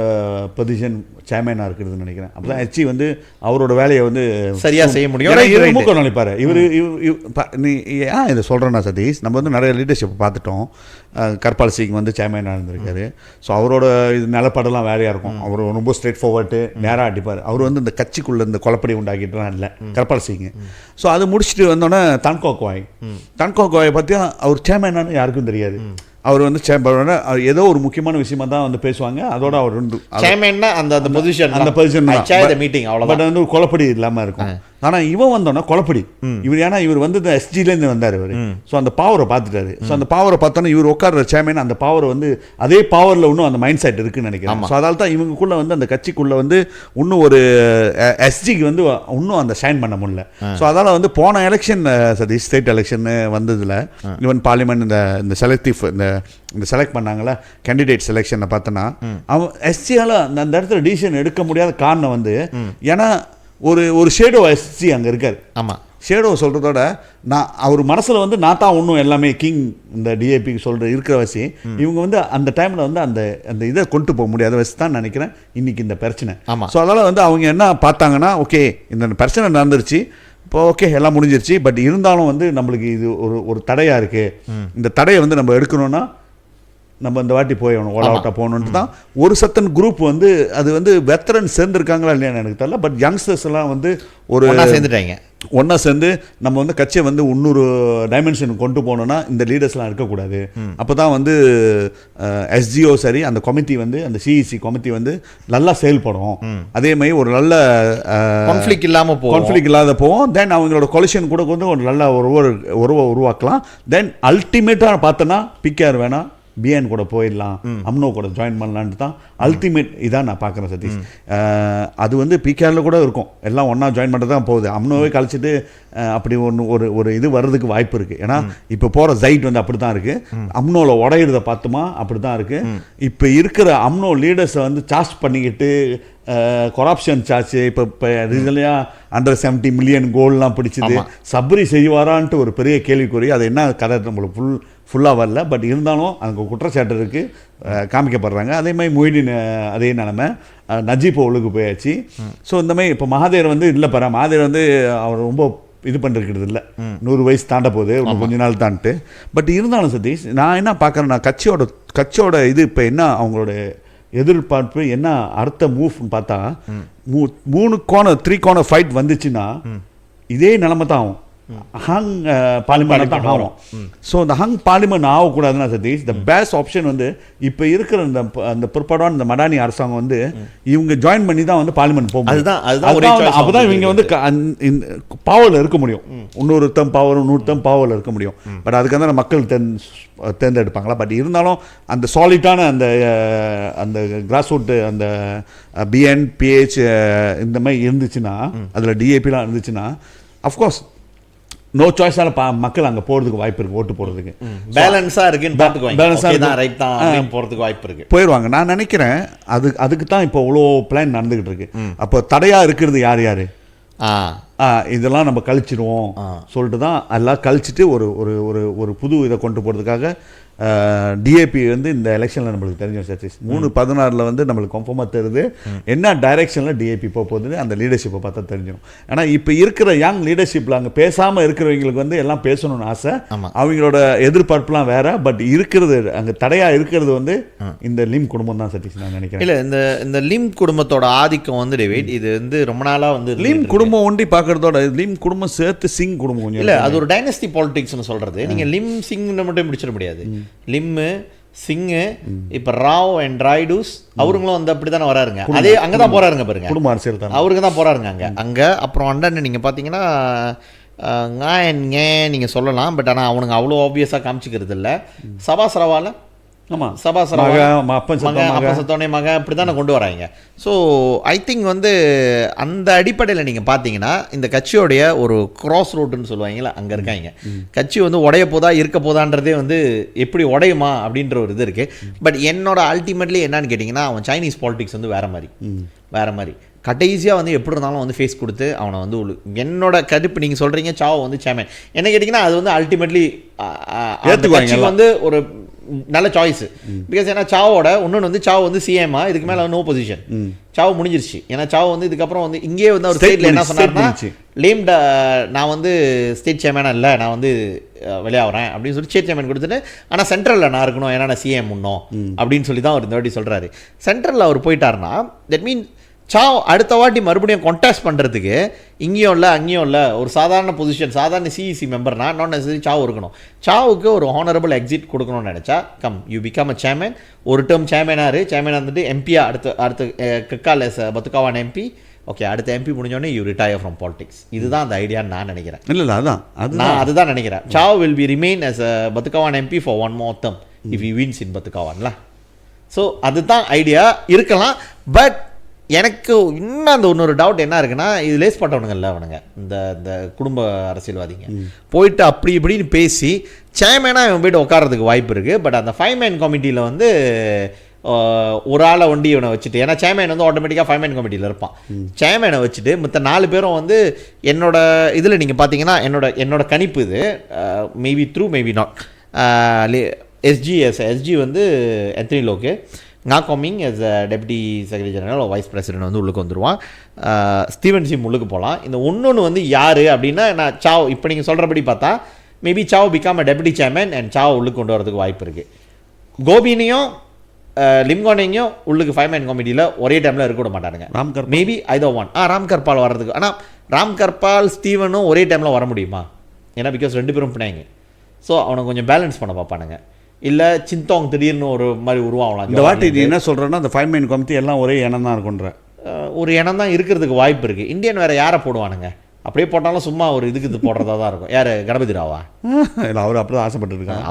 பொசிஷன் சேர்மேனாக இருக்கிறதுன்னு நினைக்கிறேன். அப்போ தான் எஸ்ஜி வந்து அவரோட வேலையை வந்து சரியாக செய்ய முடியும். மூக்க நினைப்பார் இவர். நீ ஏன் இதை சொல்கிறேன்னா சதீஷ், நம்ம வந்து நிறைய லீடர்ஷிப் பார்த்துட்டோம். கர்பால் சிங் வந்து சேர்மேனாக இருந்திருக்காரு. ஸோ அவரோட இது நிலப்பாடெல்லாம் வேலையாக இருக்கும். அவர் ரொம்ப ஸ்ட்ரெயிட் ஃபார்வர்டு நேராக அடிப்பார். அவர் வந்து இந்த கட்சிக்குள்ளே இந்த கொலப்படி உண்டாக்கிட்டுலாம் இல்லை கர்பால் சிங். ஸோ அது முடிச்சுட்டு வந்தோடனே தன்கோக்வாய் பற்றி அவர் சேர்மேனானு யாருக்கும் தெரியாது. அவர் வந்து ஏதோ ஒரு முக்கியமான விஷயமா தான் வந்து பேசுவாங்க. அதோட அவர் அந்த பொசிஷன் மீட்டிங் அவ்வளோ, பட் வந்து கொலப்படி இல்லாமல் இருக்கும். ஆனால் இவன் வந்தோன்னா குழப்படி இவர், ஏன்னா இவர் வந்து இந்த எஸ்ஜிலேருந்து வந்தார் இவர். ஸோ அந்த பவரை பார்த்துட்டாரு. ஸோ அந்த பவரை பார்த்தோன்னா இவர் உட்கார்ற சேர்மேன் அந்த பவர் வந்து அதே பவரில் இன்னும் அந்த மைண்ட் செட் இருக்குன்னு நினைக்கிறேன். ஸோ அதால் தான் இவங்களுக்குள்ள வந்து அந்த கட்சிக்குள்ள வந்து இன்னும் ஒரு எஸ்ஜிக்கு வந்து இன்னும் அந்த ஷைன் பண்ண முடியல. ஸோ அதால் வந்து போன எலெக்ஷன் சதீஷ் ஸ்டேட் எலெக்ஷன் வந்ததில் ஈவன் பார்லிமெண்ட் இந்த செலக்டிவ் இந்த செலக்ட் பண்ணாங்களா கேண்டிடேட் செலெக்ஷனை பார்த்தோன்னா அவன் எஸ்சியால் அந்த இடத்துல டிசிஷன் எடுக்க முடியாத காரணம் வந்து ஏன்னா ஒரு ஷேடோ எஸ்சி அங்கே இருக்கார். ஆமாம், ஷேடோ சொல்கிறதோட நான் அவர் மனசில் வந்து நான் தான் இன்னும் எல்லாமே கிங் இந்த டிஏபிக்கு சொல்கிற இருக்கிற வச்சு இவங்க வந்து அந்த டைமில் வந்து அந்த இதை கொண்டு போக முடியாத வச்சு தான் நினைக்கிறேன் இன்றைக்கி இந்த பிரச்சனை. ஸோ அதனால் வந்து அவங்க என்ன பார்த்தாங்கன்னா, ஓகே இந்த பிரச்சனை நடந்துருச்சு, இப்போ ஓகே எல்லாம் முடிஞ்சிருச்சு, பட் இருந்தாலும் வந்து நம்மளுக்கு இது ஒரு தடையாக இருக்குது, இந்த தடையை வந்து நம்ம எடுக்கணும்னா நம்ம இந்த வாட்டி போயணும், ஓல் அவுட்டாக போகணுன்ட்டு தான் ஒரு சத்தன் குரூப் வந்து அது வந்து வெத்தரன் சேர்ந்துருக்காங்களா இல்லையான்னு எனக்கு தெரியல. பட் யங்ஸ்டர்ஸ் எல்லாம் வந்து ஒரு சேர்ந்துட்டாங்க, ஒன்றா சேர்ந்து நம்ம வந்து கட்சியை வந்து இன்னொரு டைமென்ஷன் கொண்டு போனோம்னா இந்த லீடர்ஸ்லாம் இருக்கக்கூடாது. அப்போ தான் வந்து எஸ்ஜிஓ சரி அந்த கமிட்டி வந்து அந்த சிஇசி கமிட்டி வந்து நல்லா செயல்படும். அதே மாதிரி ஒரு நல்ல கான்ஃப்ளிக்ட் இல்லாத போவோம். தென் அவங்களோட கொலிஷன் கூட வந்து ஒரு நல்ல உறவை உருவாக்கலாம். தென் அல்டிமேட்டாக பார்த்தோன்னா பிகேஆர் வேணாம், பிஎன் கூட போயிடலாம், அம்னோ கூட ஜாயின் பண்ணலான்ட்டு தான் அல்டிமேட் இதான் நான் பார்க்குறேன் சதீஷ். அது வந்து பிகேஆரில் கூட இருக்கும், எல்லாம் ஒன்றா ஜாயின் பண்ணுறது தான் போகுது. அம்னோவே கழிச்சிட்டு அப்படி ஒரு இது வர்றதுக்கு வாய்ப்பு இருக்குது. ஏன்னா இப்போ போகிற ஜைட் வந்து அப்படி தான் இருக்குது. அம்னோவில் உடையிறத பார்த்துமா அப்படி தான் இருக்குது. இப்போ இருக்கிற அம்னோ லீடர்ஸை வந்து சார்ஜ் பண்ணிக்கிட்டு கொரப்ஷன் சார்ஜ் இப்போ ரீசன்லியாக அண்டர் 70 மில்லியன் கோல்ட்லாம் பிடிச்சிது, சப்ரி செய்வாரான்ட்டு ஒரு பெரிய கேள்விக்குறி. அது என்ன கதை நம்மளுக்கு ஃபுல்லாக வரல. பட் இருந்தாலும் அங்கே குற்றச்சாட்டு இருக்குது, காமிக்கப்படுறாங்க. அதே மாதிரி மொய்தீன் அதே நிலமை, நஜீப் ஒழுங்கு போயாச்சு. ஸோ இந்த மாதிரி இப்போ மகாதேர் வந்து இல்லை பாரு, மகாதேர் வந்து அவர் ரொம்ப இது பண்ணிருக்கிறது இல்லை, 100 வயசு தாண்ட போகுது, கொஞ்ச நாள் தான்ட்டு. பட் இருந்தாலும் சதீஷ் நான் என்ன பார்க்குறேன்னா கட்சியோட இது இப்போ என்ன அவங்களோட எதிர்பார்ப்பு என்ன அடுத்த மூவ்னு பார்த்தா 3 கோண ஃபைட் வந்துச்சுன்னா இதே நிலைமை தான் ஆகும். ஹங் பார்லிமெண்ட் தான் ஆகும். ஸோ இந்த ஹங் பார்லிமெண்ட் ஆகக்கூடாதுன்னா சதீஷ் த பெஸ்ட் ஆப்ஷன் வந்து இப்போ இருக்கிற அந்த பிற்பாடான இந்த மடானி அரசாங்கம் வந்து இவங்க ஜாயின் பண்ணி தான் வந்து பார்லிமெண்ட் போகும். அப்போதான் இவங்க வந்து பாவலில் இருக்க முடியும், இன்னொருத்தம் பாவலில் இருக்க முடியும். பட் அதுக்கு வந்து மக்கள் தேர்ந்தெடுப்பாங்களா? பட் இருந்தாலும் அந்த சாலிட்டான அந்த கிராஸ் ரூட் அந்த பிஎன் பிஹெச் இந்த மாதிரி இருந்துச்சுன்னா, அதில் டிஏபிலாம் இருந்துச்சுன்னா அஃப்கோர்ஸ் நோ சாய்ஸால மக்கள் அங்கே போகிறதுக்கு வாய்ப்பு இருக்குது, ஓட்டு போடுறதுக்கு பேலன்ஸாக போகிறதுக்கு வாய்ப்பு இருக்குது, போயிடுவாங்க. நான் நினைக்கிறேன் அதுக்கு தான் இப்போ இவ்வளோ பிளான் நடந்துக்கிட்டு இருக்கு. அப்போ தடையாக இருக்கிறது யார் இதெல்லாம் நம்ம கழிச்சிடுவோம் சொல்லிட்டு தான் எல்லாம் கழிச்சிட்டு ஒரு புது இதை கொண்டு போகிறதுக்காக டிஏபி வந்து இந்த எலெக்ஷனில் நம்மளுக்கு தெரிஞ்ச சர்ச்சஸ் 3/16 வந்து நம்மளுக்கு கன்ஃபார்மாக தெரியுது என்ன டைரெக்ஷனில் டிஏபி போகுதுன்னு. அந்த லீடர்ஷிப்பை பார்த்தா தெரிஞ்சிடும். ஏன்னா இப்போ இருக்கிற யங் லீடர்ஷிப்பில் அங்கே பேசாமல் இருக்கிறவங்களுக்கு வந்து எல்லாம் பேசணும்னு ஆசை, அவங்களோட எதிர்பார்ப்புலாம் வேற. பட் இருக்கிறது அங்கே தடையாக இருக்கிறது வந்து இந்த லிம் குடும்பம் தான் சர்ச்சஸ் நான் நினைக்கிறேன். இல்லை இந்த லிம் குடும்பத்தோட ஆதிக்கம் வந்து டேவிட் இது வந்து ரொம்ப நாளாக வந்து லிம் குடும்பம் ஒண்டி பார்க்கறதோட லிம் குடும்பம் சேர்த்து சிங் குடும்பம் கொஞ்சம் இல்லை, அது ஒரு டைனஸ்டி பாலிடிக்ஸ்னு சொல்கிறது. நீங்கள் லிம் சிங்னு மட்டும் முடிச்சிட முடியாது. லிம்மு சிங்கு இப்போ ராவ் அண்ட் ராய்டூஸ் அவருங்களும் வந்து அப்படி தானே வராருங்க. அதே அங்கே தான் போகிறாருங்க பாருங்க, குடும்ப அரசியல் தான் அவருக்கு தான் போகிறாருங்க அங்கே. அப்புறம் அண்டன்னு நீங்கள் பார்த்தீங்கன்னா நீங்கள் சொல்லலாம், பட் ஆனால் அவனுங்க அவ்வளோ ஆப்வியஸாக காமிச்சிக்கிறது இல்லை. சபாசரவால அப்பசத்தோனே மக அப்படி தானே கொண்டு வராங்க. ஸோ ஐ திங்க் வந்து அந்த அடிப்படையில் நீங்கள் பார்த்தீங்கன்னா இந்த கட்சியோடைய ஒரு கிராஸ் ரோட்டுன்னு சொல்லுவாங்களா அங்கே இருக்காங்க. கட்சி வந்து உடைய போதா இருக்க போதான்றதே வந்து எப்படி உடையுமா அப்படின்ற ஒரு இது இருக்குது. பட் என்னோட அல்டிமேட்லி என்னன்னு கேட்டிங்கன்னா அவன் சைனீஸ் பாலிடிக்ஸ் வந்து வேறு மாதிரி கடைசியாக வந்து எப்படி இருந்தாலும் வந்து ஃபேஸ் கொடுத்து அவனை வந்து என்னோட கருப்பு. நீங்கள் சொல்கிறீங்க சாவோ வந்து சேர்மேன், என்ன கேட்டிங்கன்னா அது வந்து அல்டிமேட்லி வந்து ஒரு நல்ல சாய்ஸ். பிகாஸ் ஏன்னா சாவோட இன்னொன்று வந்து சாவோ வந்து சிஎம்மா, இதுக்கு மேலே நோ பொசிஷன், சாவோ முடிஞ்சிருச்சு. ஏன்னா சாவோ வந்து இதுக்கப்புறம் வந்து இங்கே வந்து அவர் ஸ்டேட்டில் என்ன சொன்னார்னா லேம்டா நான் வந்து ஸ்டேட் சேர்மேனாக இல்லை, நான் வந்து வெளியாகிறேன் அப்படின்னு சொல்லி ஸ்டேட் சேர்மேன் கொடுத்துட்டு, ஆனால் சென்ட்ரலில் நான் இருக்கணும் ஏன்னா நான் சிஎம் முன்னோம் அப்படின்னு சொல்லி தான் அவர் இந்த வாட்டி சொல்கிறாரு. சென்ட்ரலில் அவர் போயிட்டார்னா தட் மீன் சாவ் அடுத்த வாட்டி மறுபடியும் கான்டாக்ட் பண்ணுறதுக்கு இங்கேயும் இல்லை அங்கேயும் இல்லை ஒரு சாதாரண பொசிஷன், சாதாரண சிஇசி மெம்பர்னா நாட் நெசசரி சாவ் இருக்கணும். சாவுக்கு ஒரு ஹானரபிள் எக்ஸிட் கொடுக்கணும்னு நினச்சா யூ பிகம் அ சேர்மேன். ஒரு டேர்ம் சேர்மேனாக இருந்துட்டு எம்பியா அடுத்த கக்கால பத்துக்காவான எம்பி ஓகே அடுத்த எம்பி முடிஞ்சோடனே யூ ரிட்டையர் ஃப்ரம் பாலிடிக்ஸ். இதுதான் அந்த ஐடியான்னு நான் நினைக்கிறேன். இல்லை நான் அதுதான் நினைக்கிறேன். Chow will be remain as a Batu Kawan MP for one more term if he wins in பத்துக்காவான்ல. ஸோ அதுதான் ஐடியா இருக்கலாம். பட் எனக்கு இன்னும் அந்த இன்னொரு டவுட் என்ன இருக்குன்னா, இது லேஸ் பட்டவனுங்கள்ல அவனுங்க இந்த குடும்ப அரசியல்வாதிங்க போயிட்டு அப்படி இப்படின்னு பேசி சேர்மேனாக இவன் போயிட்டு உட்காரதுக்கு வாய்ப்பு இருக்குது. பட் அந்த 5-man கமிட்டியில் வந்து ஒரு ஆளை வண்டி இவனை வச்சுட்டு, ஏன்னா சேர்மேன் வந்து ஆட்டோமேட்டிக்காக 5-man கமிட்டியில் இருப்பான். சேர்மேனை வச்சுட்டு மற்ற 4 பேரும் வந்து என்னோட இதில் நீங்கள் பார்த்தீங்கன்னா என்னோட கணிப்பு இது maybe through maybe not SG வந்து Anthony Loke Nga Kor Ming as deputy secretary general vice president வந்து உள்ளுக்கு வந்துடுவான். ஸ்டீவன் சிம் உள்ளுக்கு போகலாம். இந்த ஒன்று வந்து யார் அப்படின்னா, நான் சாவ் இப்போ நீங்கள் சொல்கிறபடி பார்த்தா maybe Chow become a deputy chairman and Chow உள்ளுக்கு கொண்டு வரதுக்கு வாய்ப்பு இருக்குது. கோபினையும் லிம்கானையும் உள்ளுக்கு 5-man கமிட்டியில் ஒரே டைமில் இருக்க விட மாட்டானுங்க. மேபி ஐதோ ஒன் ராம் கர்பால் வர்றதுக்கு. ஆனால் ராம் கர்பால் ஸ்டீவனும் ஒரே டைமில் வர முடியுமா? ஏன்னா பிகாஸ் 2 பேரும் பின்னாங்க. ஸோ அவனை கொஞ்சம் பேலன்ஸ் பண்ண பார்ப்பானுங்க. இல்லை சிந்தோங் திடீர்னு ஒரு மாதிரி உருவாகலாம். இந்த வாட்டி இது என்ன சொல்கிறேன்னா, அந்த 5-man கமிட்டி எல்லாம் ஒரே எண்ணம் தான் இருக்குன்ற ஒரு எண்ணம் தான் இருக்கிறதுக்கு வாய்ப்பு இருக்குது. இந்தியன் வேறு யாரை போடுவானுங்க? அப்படியே போட்டாலும் சும்மா ஒரு இது போடுறதா தான் இருக்கும். யார் கணபதி ராவா? இல்லை அவர் அப்படி தான் ஆசைப்பட்டுருக்காங்க.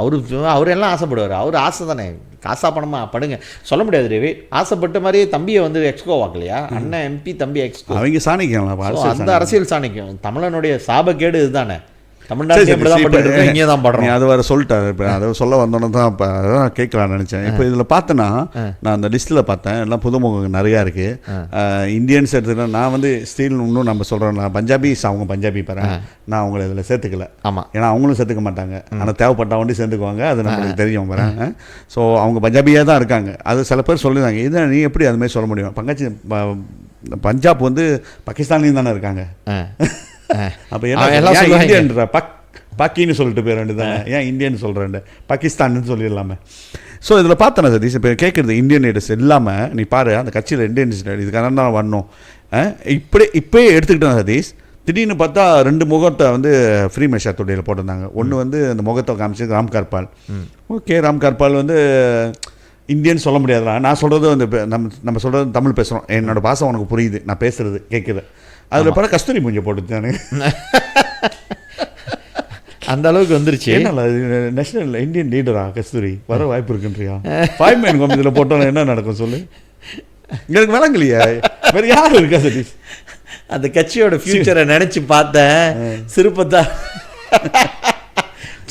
அவர் எல்லாம் ஆசைப்படுவார். அவர் ஆசை தானே, காசா பணமா படுங்க சொல்ல முடியாது. ரவி ஆசைப்பட்ட மாதிரி தம்பியை வந்து எக்ஸ்கோ வாக்கலையா? அண்ணன் எம்பி தம்பி எக்ஸ்கோ அவங்க சாணிக்கலாம். அந்த அரசியல் சாணிக்கும் தமிழனுடைய சாபக்கேடு இதுதானே. அது வேற சொல்லிட்டாரு. இப்போ அதை சொல்ல வந்தோன்னு தான் இப்போ அதான் கேட்கலான்னு நினச்சேன். இப்போ இதில் பார்த்தேன்னா நான் அந்த லிஸ்ட்டில் பார்த்தேன், எல்லாம் புதுமுகம் நிறையா இருக்குது. இந்தியன்ஸ் எடுத்துக்கிட்டா நான் வந்து ஸ்டீல் இன்னும் நம்ம சொல்கிறோம், நான் பஞ்சாபிஸ் அவங்க பஞ்சாபி பாருங்க, நான் அவங்கள இதில் சேர்த்துக்கல. ஆமாம், ஏன்னா அவங்களும் சேர்த்துக்க மாட்டாங்க. ஆனால் தேவைப்பட்ட வண்டி சேர்ந்துக்குவாங்க, அது நம்மளுக்கு தெரியும் பாருங்க. ஸோ அவங்க பஞ்சாபியாக தான் இருக்காங்க. அது சில பேர் சொல்லியிருந்தாங்க, இதை நீ எப்படி அதுமாதிரி சொல்ல முடியும்? பஞ்சாப் வந்து பாகிஸ்தான்லேயும் தானே இருக்காங்க. அப்போ என்ன இந்தியன்ற பாக்கின்னு சொல்லிட்டு போயிட வேண்டியதானே, ஏன் இந்தியன்னு சொல்கிறேன், பாகிஸ்தான்னு சொல்லிடலாமே. ஸோ இதில் பார்த்தேன் சதீஷ், இப்போ கேட்குறது இந்தியன் லீடர்ஸ் இல்லாமல் நீ பாரு அந்த கட்சியில் இந்தியன் இதுக்காக தான் வரணும். இப்போயே எடுத்துக்கிட்டேன் சதீஷ். திடீர்னு பார்த்தா 2 முகத்தை வந்து ஃப்ரீ மெஷா தொடையில் போட்டிருந்தாங்க. ஒன்று வந்து அந்த முகத்தை காமிச்சது ராம் கர்பால். ஓகே, ராம் கர்பால் வந்து இந்தியன்னு சொல்ல முடியாதுடா. நான் சொல்கிறது வந்து நம்ம சொல்கிறது தமிழ் பேசுகிறோம், என்னோடய பாஷை உனக்கு புரியுது, நான் பேசுகிறது கேட்குது. அதில் பல கஸ்தூரி பூஞ்சை போட்டு தானே அந்த அளவுக்கு வந்துருச்சு. என்ன நேஷனல் இந்தியன் லீடரா கஸ்தூரி வர வாய்ப்பு இருக்குன்றியா? 5-man கமிட்டியில் போட்டோம் என்ன நடக்கும் சொல்லு, எனக்கு விளங்கலையா? வேற யார் இருக்கா சதீஷ்? அந்த கட்சியோட ஃபியூச்சரை நினைச்சு பார்த்தேன், சிறுப்பத்தா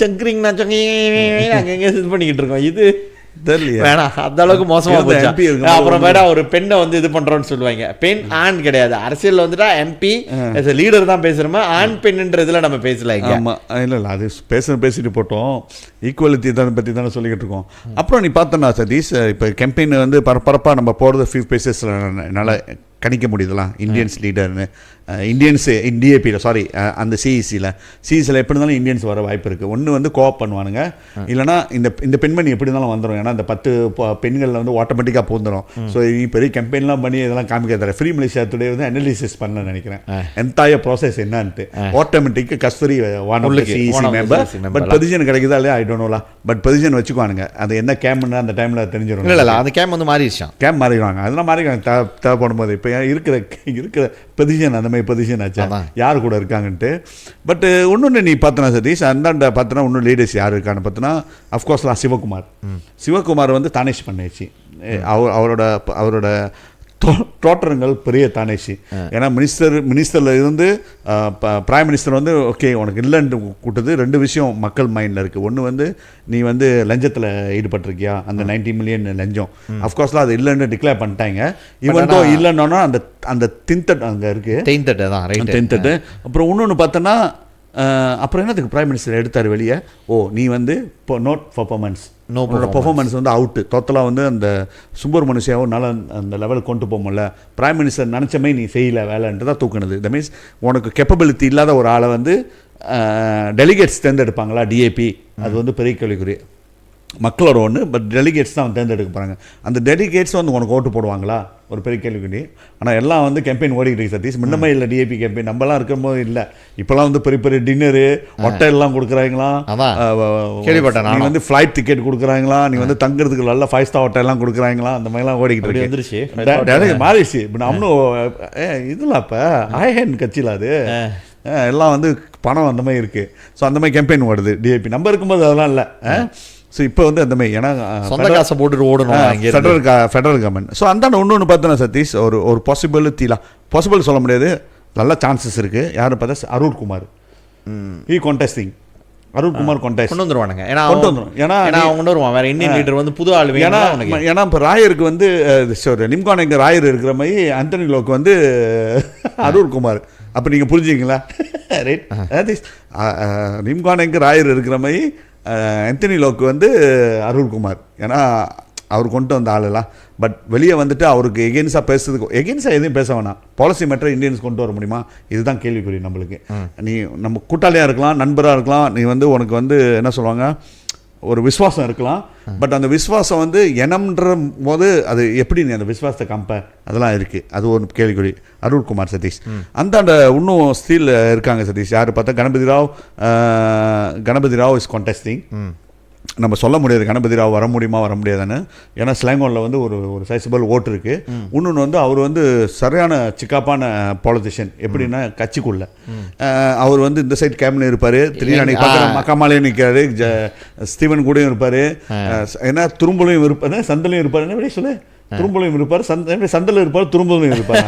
சங்கரிங் நான் அங்கே இது பண்ணிக்கிட்டு இருக்கோம். இது தெரியல வேணாம், அந்த அளவுக்கு மோசமாக போச்சு. அப்புறம் வேணா ஒரு பெண்ணை வந்து இது பண்ணுறோன்னு சொல்லுவாங்க. பெண் ஆண் கிடையாது, அரசியல் வந்துட்டா எம்பி லீடர் தான் பேசுகிறோமா, ஆண் பெண்ணுன்ற இதில் நம்ம பேசல. ஆமாம், இல்லை அது பேசிட்டு போட்டோம், ஈக்குவலிட்டி தான் பற்றி தானே சொல்லிக்கிட்டு இருக்கோம். அப்புறம் நீ பார்த்தோன்னா சதீஷ், இப்போ கேம்பெயின் வந்து பரபரப்பாக நம்ம போகிறது ஃபியூ பேசஸில் நல்லா கணிக்க முடியுதுலாம். இந்தியன்ஸ் லீடர்னு இந்தியன்ஸு டிஏபியில் சாரி அந்த சிஇசியில் எப்படி இருந்தாலும் இந்தியன்ஸ் வர வாய்ப்பு இருக்குது. ஒன்று வந்து கோஆப் பண்ணுவானுங்க, இல்லைனா இந்த பெண்மணி எப்படி இருந்தாலும் வந்துடும். ஏன்னா இந்த 10 பெண்களில் வந்து ஆட்டோமேட்டிக்காக பூந்துடும். ஸோ நீ பெரிய கம்பெனிலாம் பண்ணி இதெல்லாம் காமிக்க தர ஃப்ரீ மலேசியா டுடே வந்து அனாலிசிஸ் பண்ண நினைக்கிறேன் என்டையர் ப்ராசஸ் என்னன்ட்டு. Automatic Kasthuri CEC member, but position கிடைக்குதா இல்லையா ஐ டோன்ட் நோலா, பட் பொசிஷன் வச்சுக்குவானுங்க. அது என்ன கேம்னு அந்த டைமில் தெரிஞ்சிடும். இல்லை அந்த கேம் வந்து மாறிடுச்சான், கேம் மாறிடுவாங்க. அதெல்லாம் மாறிடுவாங்க தேவைப்படும் போது. இப்போ இருக்கிற பொசிஷன் அந்த மாதிரி பொசிஷன் ஆச்சா யார் கூட இருக்காங்கன்ட்டு. பட் இன்னொன்று நீ பார்த்தனா சதீஷ், அந்தாண்ட பார்த்தனா இன்னும் லீடர்ஸ் யார் இருக்கான்னு பார்த்தனா அஃப்கோர்ஸ்லாம் சிவகுமார் வந்து தானேஷ் பண்ணிடுச்சு. அவரோட தோற்றங்கள் பெரிய தானேஷி. ஏன்னா மினிஸ்டரில் இருந்து பிரைம் மினிஸ்டர் வந்து ஓகே உனக்கு இல்லைன்னு கூட்டது 2 விஷயம் மக்கள் மைண்டில் இருக்குது. ஒன்று வந்து நீ வந்து லஞ்சத்தில் ஈடுபட்டிருக்கியா, அந்த 90 மில்லியன் லஞ்சம். அஃப்கோர்ஸ்லாம் அது இல்லைன்னு டிக்ளேர் பண்ணிட்டாங்க. இவன் தான் இல்லைன்னா அந்த தின்தட் அங்கே இருக்குது, தென்தட்டு. அப்புறம் இன்னொன்று பார்த்தோன்னா அப்புறம் என்னதுக்கு பிரைம் மினிஸ்டர் எடுத்தார் வெளியே, நீ வந்து இப்போ நோட் பர்ஃபார்மன்ஸ் பெர்ஃபார்மன்ஸ் வந்து அவுட்டு டோட்டலாக வந்து அந்த சுப்பிரமணியாவும் நல்லா அந்த லெவலுக்கு கொண்டு போக முடியல, பிரைம் மினிஸ்டர் நினச்சமே நீ செய்யலை வேலைன்ட்டு தான் தூக்குனது. தட் மீன்ஸ் உனக்கு கேப்பபிலிட்டி இல்லாத ஒரு ஆளை வந்து டெலிகேட்ஸ் தேர்ந்தெடுப்பாங்களா டிஏபி, அது வந்து பெரிய கேள்விக்குறி. மக்களோட ஒன்று, பட் டெலிகேட்ஸ் தான் தேர்ந்தெடுக்க போகிறாங்க. அந்த டெலிகேட்ஸ் வந்து உனக்கு ஓட்டு போடுவாங்களா ஒரு பெரிய கேள்விக்குறி. ஆனால் எல்லாம் வந்து கேம்பெயின் ஓடிக்கிட்டு இருக்கு சதீஷ். முன்னமே இல்லை டிஏபி கேம்பெயின், நம்மலாம் இருக்கும்போது இல்லை. இப்போலாம் வந்து பெரிய பெரிய டின்னரு ஹோட்டல் எல்லாம் கொடுக்குறாங்களா, கேள்விப்பட்டேன். நீ வந்து ஃப்ளைட் டிக்கெட் கொடுக்குறாங்களா, நீ வந்து தங்குறதுக்கு நல்ல 5-star ஹோட்டல்லாம் கொடுக்குறாங்களா, அந்த மாதிரிலாம் ஓடிக்கிட்டு இருக்கு. வந்துருச்சு மாறிடுச்சு. இப்போ நம்மளும் இதெல்லாம் இப்போ ஐஹேன் கட்சியில் அது எல்லாம் வந்து பணம் அந்த மாதிரி இருக்குது. ஸோ அந்த மாதிரி கேம்பெயின் ஓடுது டிஏபி. நம்ம இருக்கும்போது அதெல்லாம் இல்லை. ஸோ இப்போ வந்து அந்த மாதிரி ஏன்னா சொந்த காசை போட்டுட்டு ஓடணும் ஃபெடரல் கவர்மெண்ட். ஸோ அந்த ஒன்று பார்த்தோன்னா சதீஷ் ஒரு பாசிபிள் சொல்ல முடியாது, நல்ல சான்சஸ் இருக்குது. யாரும் பார்த்தா அரூர் குமார் கான்டெஸ்டிங். அரூர் குமார் கான்டெஸ்ட் கொண்டு வந்துருவானுங்க. கொண்டு வந்துடும். ஏன்னா கொண்டு வருவான் வேற இந்தியன் லீடர் வந்து புது ஆள். ஏன்னா இப்போ ராயருக்கு வந்து நிம்கான் எங்கள் ராயர் இருக்கிற மாதிரி ஆந்தனி லோக்கு வந்து அரூர் குமார். அப்போ நீங்கள் புரிஞ்சுங்களா? ரைட். நிம்கான் எங்கள் ராயர் இருக்கிற மாதிரி ஆந்தனி லோக்கு வந்து அரூர் குமார். ஏன்னா அவர் கொண்டு வந்த ஆளெல்லாம். பட் வெளியே வந்துட்டு அவருக்கு எகென்ஸ்டாக பேசுறதுக்கு எகென்ஸ்டாக எதுவும் பேச வேணாம். பாலிசி மேட்டர் இந்தியன்ஸ் கொண்டு வர முடியுமா, இதுதான் கேள்விக்குறி நம்மளுக்கு. நீ நம்ம கூட்டாளியாக இருக்கலாம், நண்பராக இருக்கலாம், நீ வந்து உனக்கு வந்து என்ன சொல்லுவாங்க, ஒரு விசுவாசம் இருக்கலாம். பட் அந்த விசுவாசம் வந்து எனம்ன்ற போது அது எப்படி நீ அந்த விசுவாசத்தை கம்பேர், அதெல்லாம் இருக்குது. அது ஒரு கேள்விக்குறி. அரூர் குமார் சதீஷ் அந்த இன்னும் ஸ்டீல் இருக்காங்க சதீஷ். யார் பார்த்தா கணபதி ராவ் இஸ் கான்டெஸ்டிங். நம்ம சொல்ல முடியாது கணபதி ராவ் வர முடியாதுன்னு. ஏன்னா ஸ்லாங்கோனில் வந்து ஒரு சைசபிள் ஓட்டு இருக்குது. இன்னொன்று வந்து அவர் வந்து சரியான சிக்காப்பான பாலிட்டிஷியன். எப்படின்னா கட்சிக்குள்ள அவர் வந்து இந்த சைட் கேம்ல இருப்பார், திடீர்னு மக்காமாலையும் நிற்கிறாரு, ஸ்டீவன் கூடயும் இருப்பார், ஏன்னா துரும்புலையும் இருப்பார், சந்தலையும் இருப்பார். எப்படி சொல்லு, துரும்புலையும் இருப்பார், சந்தலும் இருப்பார், துரும்புலையும் இருப்பார்,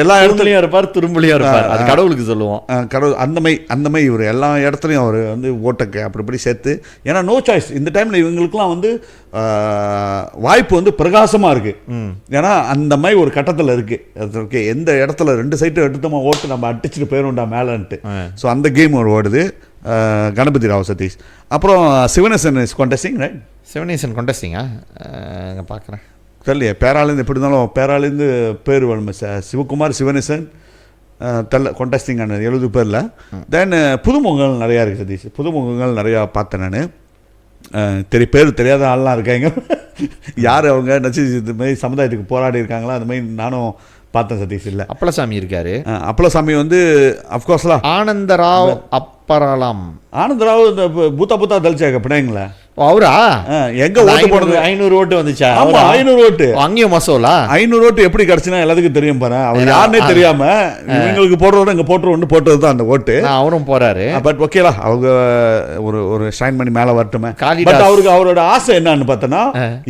எல்லா இடத்துலையும் இருப்பார், துரும்புலையும் இருப்பார். அது கடவுளுக்கு சொல்லுவோம். கடவுள் அந்த மாதிரி இவர் எல்லா இடத்துலையும் அவர் வந்து ஓட்டக்கு அப்படி சேர்த்து. ஏன்னா நோ சாய்ஸ் இந்த டைமில் இவங்களுக்குலாம் வந்து வாய்ப்பு வந்து பிரகாசமாக இருக்குது. ஏன்னா அந்த மாதிரி ஒரு கட்டத்தில் இருக்குது. ஓகே, எந்த இடத்துல 2 சைட்டு எடுத்தோமா ஓட்டு நம்ம அடிச்சுட்டு போயிடும்டா மேலேன்ட்டு. ஸோ அந்த கேம் ஒரு ஓடுது. கணபதி ராவ் சதீஷ். அப்புறம் சிவனேசன் இஸ் கான்டெஸ்டிங். ரைட், சிவனேசன் கான்டெஸ்டிங்கா பார்க்குறேன். தெரியலையே, பேராலேருந்து எப்படி இருந்தாலும் பேராலேருந்து பேர் வேணும். சிவகுமார் சிவனேசன் கான்டெஸ்டிங் ஆனது 70 பேரில். தென் புதுமுகங்கள் நிறையா இருக்குது சதீஷ். புதுமுகங்கள் நிறையா பார்த்தேன் நான். பேர் தெரியாத ஆள்லாம் இருக்காங்க. யார் அவங்க நச்சு இது மாதிரி சமுதாயத்துக்கு போராடி இருக்காங்களா, அந்த மாதிரி நானும் பார்த்தேன் சதீஷ். இல்லை, அப்பளசாமி இருக்காரு. அப்பளசாமி வந்து அஃப்கோர்ஸ்லாம் ஆனந்தராவ் அப்பராலாம். ஆனந்தராவ் இந்த பூத்தா தலிச்சாங்க பிள்ளைங்களா, அவரா எங்க ஓட்டு போனது 500 ஓட்டு வந்துச்சா? 500 ஓட்டு அங்கேயும் மசோலா 500 ஓட்டு எப்படி கிடைச்சுன்னா எல்லாத்துக்கும் தெரியும் பாரு. அவர் யாருன்னே தெரியாம இவங்களுக்கு போடுறோட இங்க போட்டது தான் அந்த ஓட்டு. அவரும் போறாரு. பட் ஓகேலா, அவங்க ஒரு ஷைன் பண்ணி மேல வரட்டுமே. பட் அவருக்கு அவரோட ஆசை என்னன்னு பார்த்தோன்னா,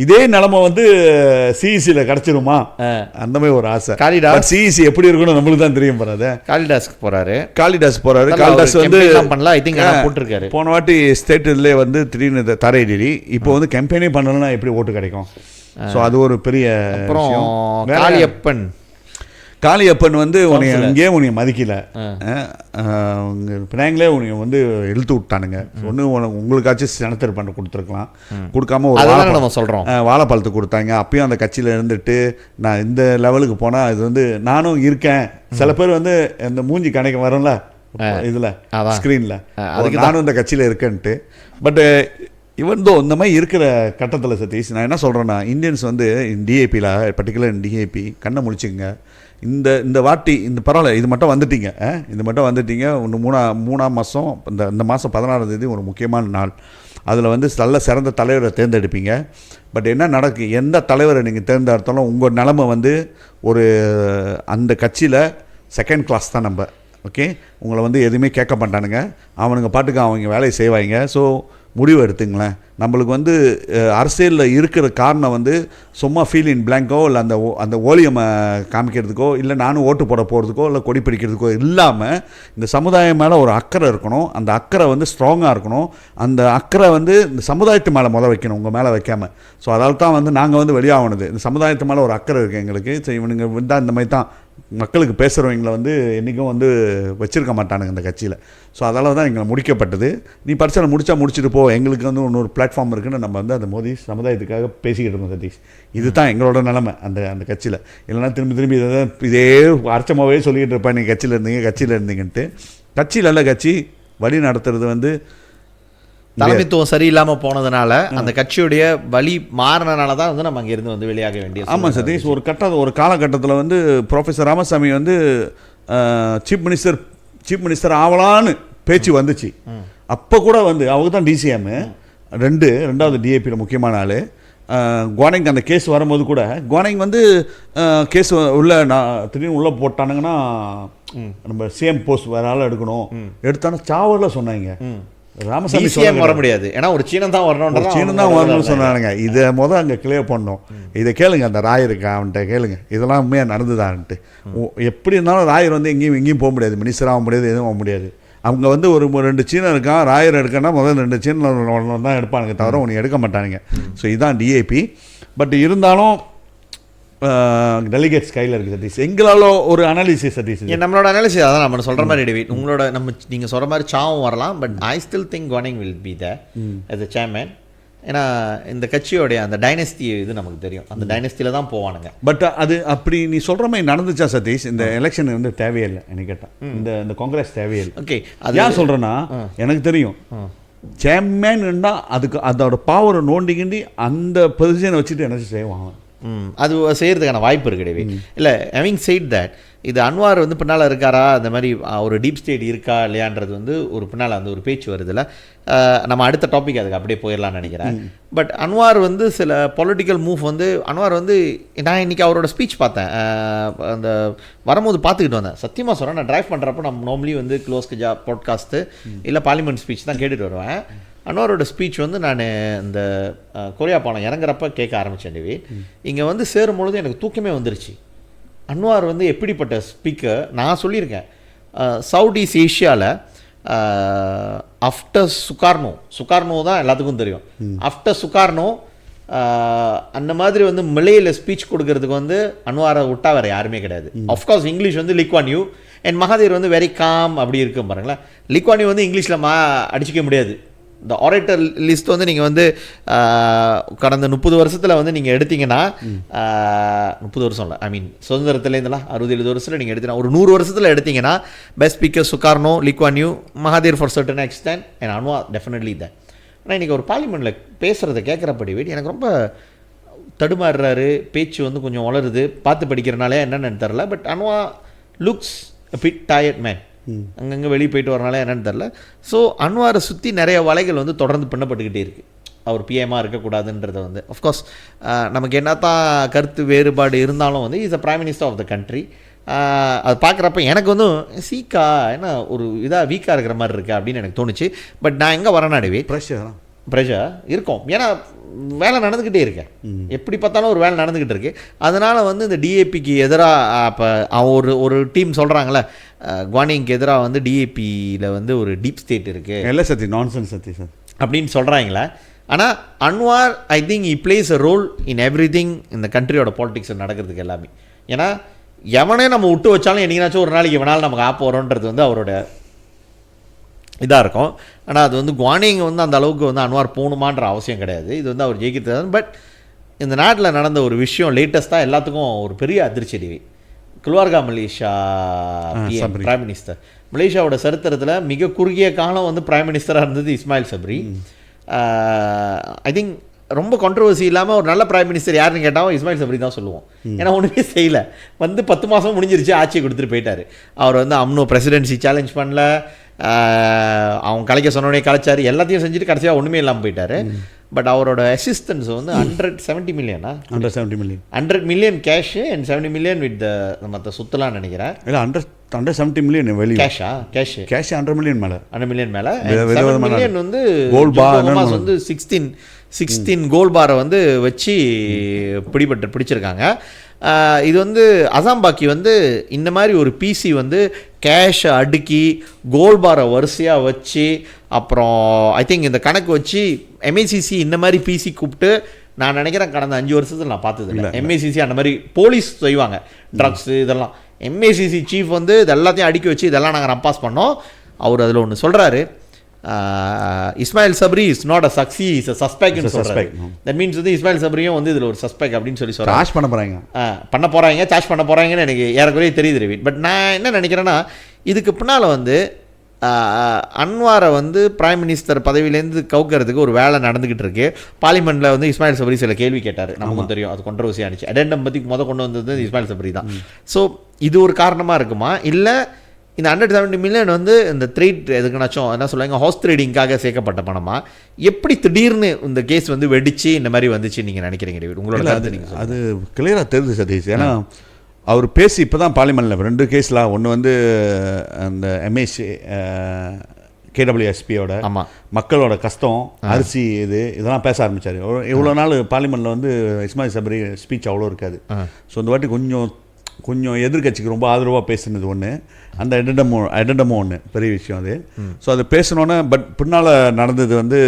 இதே நிலைமை வந்து சிஇசில கிடைச்சிருமா, அந்த மாதிரி ஒரு ஆசை. காளிதாஸ் சிஇசி எப்படி இருக்குன்னு நம்மளுக்கு தான் தெரியும் பாரு. காளிதாஸ் போறாரு. காளிதாஸ் வந்து பண்ணலாம். ஐ திங்க் போட்டிருக்காரு. போன வாட்டி ஸ்டேட்ல வந்து திடீர்னு தரையிடி. இப்போ வந்து கேம்பெயினே பண்ணலன்னா எப்படி ஓட்டு கிடைக்கும்? ஸோ அது ஒரு பெரிய காளியப்பன். காளியப்பன் வந்து இங்கேயே உன்னை மதிக்கல, பினாங்களே உன்னை வந்து இழுத்து விட்டானுங்க. ஒன்று உங்களுக்காச்சும் செனத்தர் பண்ண கொடுத்துருக்கலாம், கொடுக்காம ஒரு சொல்கிறோம் வாழைப்பழத்தை கொடுத்தாங்க. அப்பயும் அந்த கட்சியில் இருந்துட்டு நான் இந்த லெவலுக்கு போனால் இது வந்து நானும் இருக்கேன். சில பேர் வந்து இந்த மூஞ்சி கணக்கு வரும்ல இதில் ஸ்க்ரீனில், அதுக்கு நானும் இந்த கட்சியில் இருக்கேன்ட்டு. பட் இவன் தோ இந்த மாதிரி இருக்கிற கட்டத்தில் சதீஷ் நான் என்ன சொல்கிறேன்னா, இந்தியன்ஸ் வந்து டிஏபியில் பர்டிகுலர் டிஏபி கண்ணை முழிச்சுங்க. இந்த வாட்டி இந்த பரவாயில்ல, இது மட்டும் வந்துட்டீங்க. ஒன்று மூணாம் மாதம் இந்த மாதம் 16ஆம் தேதி ஒரு முக்கியமான நாள். அதில் வந்து நல்ல சிறந்த தலைவரை தேர்ந்தெடுப்பீங்க. பட் என்ன நடக்கும், எந்த தலைவரை நீங்கள் தேர்ந்தெடுத்தாலும் உங்கள் நிலைமை வந்து ஒரு அந்த கட்சியில் செகண்ட் கிளாஸ் தான். நம்ம ஓகே, உங்களை வந்து எதுவுமே கேட்க மாட்டானுங்க, அவனுங்க பாட்டுக்கு அவங்க வேலையை செய்வாங்க. ஸோ முடிவு எடுத்துங்களேன். நம்மளுக்கு வந்து அரசியலில் இருக்கிற காரணம் வந்து சும்மா ஃபீல் இன் பிளாங்கோ இல்லை அந்த ஓலியமை காமிக்கிறதுக்கோ இல்லை நானும் ஓட்டு போட போகிறதுக்கோ இல்லை கொடி பிடிக்கிறதுக்கோ இல்லாமல் இந்த சமுதாயம் மேலே ஒரு அக்கறை இருக்கணும். அந்த அக்கறை வந்து ஸ்ட்ராங்காக இருக்கணும். அந்த அக்கறை வந்து இந்த சமுதாயத்து மேலே வைக்கணும், உங்கள் மேலே வைக்காமல். ஸோ அதால் தான் வந்து நாங்கள் வந்து வெளியாகணுது. இந்த சமுதாயத்து மேலே ஒரு அக்கறை இருக்குது எங்களுக்கு. ஸோ இவனுங்க வந்து இந்த மாதிரி தான் மக்களுக்கு பேசுகிறவங்களை வந்து என்றைக்கும் வந்து வச்சுருக்க மாட்டானுங்க இந்த கட்சியில். ஸோ அதனால தான் எங்களை முடிக்கப்பட்டது. நீ பரிசனை முடிச்சுட்டு போ, எங்களுக்கு வந்து இன்னொரு பிளாட்ஃபார்ம் இருக்குன்னு நம்ம வந்து அந்த மோடி சமுதாயத்துக்காக பேசிக்கிட்டு இருந்தோம் சதீஷ். இதுதான் எங்களோட நிலைமை அந்த கட்சியில். இல்லைனா திரும்பி இதே அர்ச்சமாகவே சொல்லிக்கிட்டு இருப்பேன், நீங்கள் கட்சியில் இருந்தீங்கன்ட்டு. கட்சியில் நல்ல கட்சி வழி நடத்துறது வந்து தலைமைத்துவம் சரியில்லாமல் போனதுனால அந்த கட்சியுடைய வழி மாறினால தான் வந்து நம்ம அங்கேருந்து வந்து வெளியாக வேண்டிய. ஆமாம் சதீஷ், ஒரு காலகட்டத்தில் வந்து ப்ரொஃபஸர் ராமசாமி வந்து சீஃப் மினிஸ்டர் ஆகலான்னு பேச்சு வந்துச்சு. அப்போ கூட வந்து அவங்க தான் டிசிஎம், ரெண்டாவது டிஏபியில் முக்கியமான ஆள். குவானிங் அந்த கேஸ் வரும்போது கூட குவானிங் வந்து கேஸ் திடீர்னு உள்ளே போட்டானுங்கன்னா நம்ம சேம் போஸ்ட் வேற ஆள் எடுத்தானே சாவரில் சொன்னாங்க. ராமசாமி வர முடியாது, ஏன்னா ஒரு சீனம் தான் வரணும்னு சொன்னானுங்க. இதை அங்கே கிளியர் பண்ணோம். இதை கேளுங்க, அந்த ராயர் இருக்கா அவன்கிட்ட கேளுங்க, இதெல்லாம் உண்மையாக நடந்துதான்ட்டு. எப்படி இருந்தாலும் ராயர் வந்து எங்கேயும் போக முடியாது, மினிஸ்டர் ஆக முடியாது, எதுவும் ஆக முடியாது. அவங்க வந்து ஒரு 2 சீனம் இருக்கான், ராயர் எடுக்கன்னா முதல்ல 2 சீனம் தான் எடுப்பானுங்க, தவிர ஒன்று எடுக்க மாட்டானுங்க. ஸோ இதுதான் டிஏபி. பட் இருந்தாலும் டெலிகேட்ஸ் கையில் இருக்குது சதீஷ். எங்களால் ஒரு அனாலிசிஸ் சதீஷ், நம்மளோட அனாலிசிஸ் அதான் நம்ம சொல்கிற மாதிரி டேவிட். உங்களோட நீங்கள் சொல்கிற மாதிரி சாவும் வரலாம், but I still think Guan Eng will be there as a chairman. ஏன்னா இந்த கட்சியோடைய அந்த டைனஸ்டி இது நமக்கு தெரியும், அந்த டைனஸ்டியில் தான் போவானுங்க. பட் அது அப்படி நீ சொல்கிற மாதிரி நடந்துச்சா சதீஷ்? இந்த எலெக்ஷன் வந்து தேவையில்லை எனக்கு கேட்டால், இந்த காங்கிரஸ் தேவையில்லை. ஓகே, அது ஏன் சொல்கிறேன்னா எனக்கு தெரியும், சேர்மேன்னா அதுக்கு அதோட பவரை நோண்டிக்கிண்டி அந்த பொசிஷனை வச்சுட்டு என்ன செய்வாங்க, அது செய்கிறதுக்கான வாய்ப்பு இருக்கு டேவிட். இல்லை, ஹேவிங் சைட் தட், இது அன்வார் வந்து பின்னால் இருக்காரா, அந்த மாதிரி ஒரு டீப் ஸ்டேட் இருக்கா இல்லையான்றது வந்து ஒரு பின்னால் அந்த ஒரு பேச்சு வருதுல்ல. நம்ம அடுத்த டாபிக் அதுக்கு அப்படியே போயிடலாம்னு நினைக்கிறேன். பட் அன்வார் வந்து சில பொலிட்டிக்கல் மூவ் வந்து அன்வார் வந்து நான் இன்றைக்கி அவரோட ஸ்பீச் பார்த்தேன், அந்த வரும்போது பார்த்துக்கிட்டு வந்தேன். சத்தியமாக சொல்கிறேன், நான் ட்ரைவ் பண்ணுறப்போ நம்ம நார்மலி வந்து க்ளோஸ் கஜா பாட்காஸ்ட்டு இல்லை பார்லிமெண்ட் ஸ்பீச் தான் கேட்டுட்டு வருவேன். அன்வாரோட ஸ்பீச் வந்து நான் இந்த கொரியா பாலம் இறங்குறப்ப கேட்க ஆரம்பித்தேன் டேவி. இங்கே வந்து சேரும்பொழுது எனக்கு தூக்கமே வந்துருச்சு. அன்வார் வந்து எப்படிப்பட்ட ஸ்பீக்கர் நான் சொல்லியிருக்கேன். சவுத் ஈஸ்ட் ஏஷியாவில் ஆஃப்டர் சுகார்னோ தான் எல்லாத்துக்கும் தெரியும். ஆஃப்டர் சுகார்னோ அந்த மாதிரி வந்து மலேயில் ஸ்பீச் கொடுக்கறதுக்கு வந்து அன்வாரை விட்டா வேறு யாருமே கிடையாது. ஆஃப்கோர்ஸ் இங்கிலீஷ் வந்து Lee Kuan Yew and Mahathir வந்து வெரி காம் அப்படி இருக்கும் பாருங்களேன். லீ குவான் யூ வந்து இங்கிலீஷில் அடிச்சிக்க முடியாது. இந்த ஆரேட்டர் லிஸ்ட் வந்து நீங்கள் வந்து கடந்த 30 வருஷத்தில் வந்து நீங்கள் எடுத்தீங்கன்னா, 30 வருஷம் இல்லை, ஐ மீன் சுதந்திரத்துலேருந்துலாம் 60-70 வருஷத்தில் நீங்கள் எடுத்தீங்கன்னா, ஒரு 100 வருஷத்தில் எடுத்தீங்கன்னா best speaker Sukarno, Lee Kuan Yew, Mahathir for certain extent and Anwar definitely தான். ஆனால் இன்றைக்கி ஒரு பார்லிமெண்ட்டில் பேசுகிறத கேட்குறப்படி வீடு எனக்கு ரொம்ப தடுமாறுறாரு, பேச்சு வந்து கொஞ்சம் வளருது, பார்த்து படிக்கிறனாலே என்னென்னு தெரில. But Anwar looks a bit tired man. அங்கங்கே வெளியே போயிட்டு வரனால என்னென்னு தெரில. ஸோ அன்வாரை சுற்றி நிறைய வலைகள் வந்து தொடர்ந்து பண்ணப்பட்டுக்கிட்டே இருக்குது. அவர் பிஎம்மாக இருக்கக்கூடாதுன்றதை வந்து அஃப்கோர்ஸ் நமக்கு என்ன தான் கருத்து வேறுபாடு இருந்தாலும் வந்து is a prime minister of the country. அது பார்க்குறப்ப எனக்கு வந்து சீக்கா என்ன ஒரு இதாக வீக்காக இருக்கிற மாதிரி இருக்குது அப்படின்னு எனக்கு தோணுச்சு. பட் நான் எங்கே வரேனாடவே ப்ரெஷர் இருக்கும், ஏன்னா வேலை நடந்துக்கிட்டே இருக்கேன், எப்படி பார்த்தாலும் ஒரு வேலை நடந்துக்கிட்டு இருக்கு. அதனால் வந்து இந்த டிஏபிக்கு எதிராக இப்போ ஒரு டீம் சொல்கிறாங்களே, குவானிங்க்கு எதிராக வந்து டிஏபியில் வந்து ஒரு டீப் ஸ்டேட் இருக்குது இல்லை சத்தி நான்சென்ஸ் சத்தி சார் அப்படின்னு சொல்கிறாங்களே. ஆனால் Anwar I think he plays a role in everything இந்த கண்ட்ரியோட பாலிடிக்ஸ் நடக்கிறதுக்கு எல்லாமே. ஏன்னா எவனே நம்ம விட்டு வச்சாலும் என்னைக்குனாச்சும் ஒரு நாளைக்கு எவனால் நமக்கு ஆப் வரோன்றது வந்து அவரோட இதாக இருக்கும். ஆனால் அது வந்து குவானிங் வந்து அந்த அளவுக்கு வந்து அன்வார் போகணுமான்ற அவசியம் கிடையாது. இது வந்து அவர் ஜெயிக்கிறது. பட் இந்த நாட்டில் நடந்த ஒரு விஷயம் லேட்டஸ்ட்டாக எல்லாத்துக்கும் ஒரு பெரிய அதிர்ச்சி அடிவி. குல்வார்கா மலேசியா பிரைம் மினிஸ்டர், மலேசியாவோட சரித்திரத்தில் மிக குறுகிய காலம் வந்து பிரைம் மினிஸ்டராக இருந்தது இஸ்மாயில் சப்ரி. ஐ திங்க் ரொம்ப கான்ட்ரவர்சி இல்லாமல் ஒரு நல்ல பிரைம் மினிஸ்டர் யாருன்னு கேட்டாலும் இஸ்மாயில் சப்ரி தான் சொல்லுவோம். ஏன்னா ஒன்றுமே செய்யலை, வந்து 10 மாதம் முடிஞ்சிருச்சு, ஆட்சியை கொடுத்துட்டு போயிட்டார். அவர் வந்து அம்னோ பிரசிடென்சி சேலஞ்ச் பண்ணல, அவங்க கலைக்க சொன்னோடனே கலைச்சார், எல்லாத்தையும் செஞ்சுட்டு கடைசியாக ஒன்றுமே இல்லாமல் போயிட்டார். பட் அவரோட அசிஸ்டன்ஸ் வந்து 170 மில்லியனா 100 million cash and 70 million with மற்ற சுத்தலான்னு நினைக்கிறேன். இல்லை 170 மில்லியன் வெளியே கேஷ் 100 மில்லியன் மேலே 100 மில்லியன் மேலே 7 மில்லியன் வந்து கோல்ட் பார் வந்து 16 கோல்ட் பாரை வந்து வச்சு பிடிச்சிருக்காங்க. இது வந்து அசாம்பாக்கி வந்து இந்த மாதிரி ஒரு பிசி வந்து கேஷை அடுக்கி கோல்ட் பாரை வரிசையாக வச்சு அப்புறம் ஐ திங்க் இந்த கணக்கு வச்சு எம்ஏசிசி இந்த மாதிரி பிசி கூப்பிட்டு நான் நினைக்கிறேன் கடந்த 5 வருஷத்தில் நான் பார்த்தது இல்லை. எம்ஏசிசி அந்த மாதிரி போலீஸ் செய்வாங்க ட்ரக்ஸு இதெல்லாம். எம்ஏசிசி சீஃப் வந்து இது எல்லாத்தையும் அடுக்கி வச்சு இதெல்லாம் நாங்கள் ரம்பாஸ் பண்ணோம். அவர் அதில் ஒன்று சொல்கிறாரு, Ismail Sabri is not a சக்சி, இஸ் அ சஸ்பெக்ட்னு சொல்றாரு. தட் மீன்ஸ் வந்து இஸ்மாயில் சப்ரியும் வந்து இதில் ஒரு சஸ்பெக்ட் அப்படின்னு சொல்லி சொல்கிறாங்க. சார்ஜ் பண்ண போகிறாங்கன்னு எனக்கு ஏறக்குறைய தெரியுது ரவி. பட் நான் என்ன நினைக்கிறேன்னா, இதுக்கு பின்னால் வந்து அன்வாரை வந்து பிரைம் மினிஸ்டர் பதவியிலேருந்து கவுக்கிறதுக்கு ஒரு வேலை நடந்துக்கிட்டு இருக்கு. பார்லிமெண்ட்டில் வந்து இஸ்மாயில் சபரி சில கேள்வி கேட்டார், நமக்கும் தெரியும், அது கொண்டரவசி ஆனிச்சு. அடெண்டம் பற்றி கொண்டு வந்தது இஸ்மாயில் சபரி தான். ஸோ இது ஒரு காரணமாக இருக்குமா, இல்லை இந்த 170 மில்லியன் வந்து இந்த ட்ரேட் எதுக்குனாச்சும் என்ன சொல்லுவாங்க, ஹவுஸ் ட்ரேடிங்காக சேர்க்கப்பட்ட பணமா, எப்படி திடீர்னு இந்த கேஸ் வந்து வெடிச்சு இந்த மாதிரி வந்துச்சு நீங்கள் நினைக்கிறீங்க டேவிட்? உங்களோட அது கிளியராக தெரியுது சதீஷ். ஏன்னா அவர் பேசி இப்போ தான் பார்லிமெண்ட்டில் 2 கேஸ்லாம், ஒன்று வந்து அந்த எம்ஏசி கேடபிள்யூஎஸ்பியோட மக்களோட கஷ்டம், அரிசி இதெல்லாம் பேச ஆரம்பித்தார். இவ்வளோ நாள் பார்லிமெண்ட்டில் வந்து இஸ்மாயில் சபரி ஸ்பீச் அவ்வளோ இருக்காது. ஸோ இந்த வாட்டி கொஞ்சம் எதிர்கட்சிக்கு ரொம்ப ஆதரவாக பேசுனது ஒன்று, அந்த எடண்டமும் ஒன்று பெரிய விஷயம் அது. ஸோ அது பேசினோன்னே பட் பின்னால் நடந்தது வந்து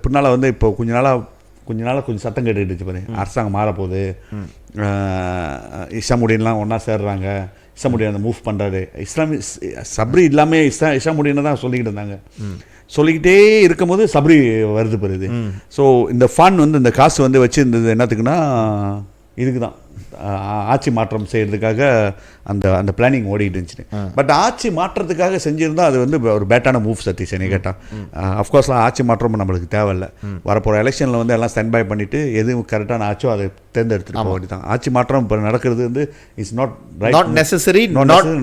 பின்னால் வந்து இப்போ கொஞ்ச நாளாக கொஞ்சம் சத்தம் கேட்டுக்கிட்டுச்சு பாரு, அரசாங்கம் மாறப்போகுது, இஸ்லாமுடியன்லாம் ஒன்றா சேர்றாங்க, இஸ்லாமுடியன் அந்த மூவ் பண்ணுறாரு, சப்ரி இல்லாமல் இஸ்லாமுடியனை தான் சொல்லிக்கிட்டு இருந்தாங்க. சொல்லிக்கிட்டே இருக்கும்போது சப்ரி வருது பெறுது. ஸோ இந்த ஃபண்ட் வந்து இந்த காசு வந்து வச்சு இருந்தது என்னத்துக்குன்னா இதுக்கு தான், ஆட்சி மாற்றம் செய்கிறதுக்காக அந்த பிளானிங் ஓடிட்டு இருந்துச்சு. பட் ஆட்சி மாற்றத்துக்காக செஞ்சுருந்தால் அது வந்து ஒரு பேட்டான மூவ் சதீஷ் என்னை கேட்டால். அஃப்கோர்ஸ்லாம் ஆட்சி மாற்றம் நம்மளுக்கு தேவையில்லை. வரப்போகிற எலெக்ஷனில் வந்து எல்லாம் ஸ்டாண்ட் பை பண்ணிவிட்டு எது கரெக்டான ஆச்சோ அதை தேர்ந்தெடுத்துட்டு போக வேண்டியதான். ஆட்சி மாற்றம் இப்போ நடக்கிறது வந்து it's not necessary,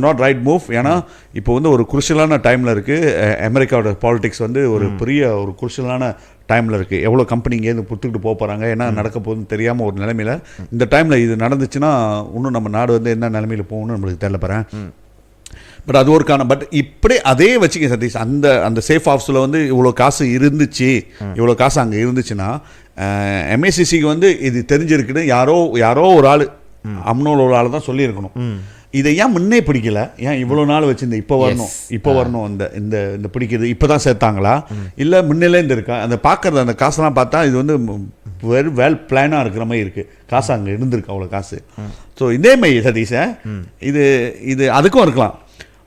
not right move. ஏன்னா இப்போ வந்து ஒரு குருஷியலான டைமில் இருக்குது. அமெரிக்காவோட பாலிடிக்ஸ் வந்து ஒரு பெரிய ஒரு குருஷியலான டைமில் இருக்குது. எவ்வளோ கம்பெனி இங்கேருந்து புத்துக்கிட்டு போக போகிறாங்க, என்ன நடக்க போகுதுன்னு தெரியாமல் ஒரு நிலைமையில் இந்த டைமில் இது நடந்துச்சுன்னா இன்னும் நம்ம நாடு வந்து என்ன நிலைமையில் போகணும்னு நம்மளுக்கு தெரியல போகிறேன். பட் அது ஒரு காரணம். பட் இப்படி அதே வச்சுக்க சதீஷ், அந்த சேஃப் ஹவுஸில் வந்து இவ்வளோ காசு இருந்துச்சு, இவ்வளோ காசு அங்கே இருந்துச்சுன்னா எம்ஏசிசிக்கு வந்து இது தெரிஞ்சிருக்குன்னு யாரோ ஒரு ஆள், அம்னோவில் ஒரு ஆள் தான் சொல்லியிருக்கணும். இதை ஏன் முன்னே பிடிக்கல, ஏன் இவ்வளோ நாள் வச்சுருந்து இப்போ வரணும் இந்த பிடிக்கிறது இப்போ தான் சேர்த்தாங்களா, இல்லை முன்னிலேருந்து இருக்கா? அந்த பார்க்குறது அந்த காசெல்லாம் பார்த்தா இது வந்து வெரி வெல் பிளானாக இருக்கிற மாதிரி இருக்குது. காசு அங்கே இருந்திருக்கு, அவ்வளோ காசு. ஸோ இதே மாதிரி சதீஷை இது அதுக்கும் இருக்கலாம்.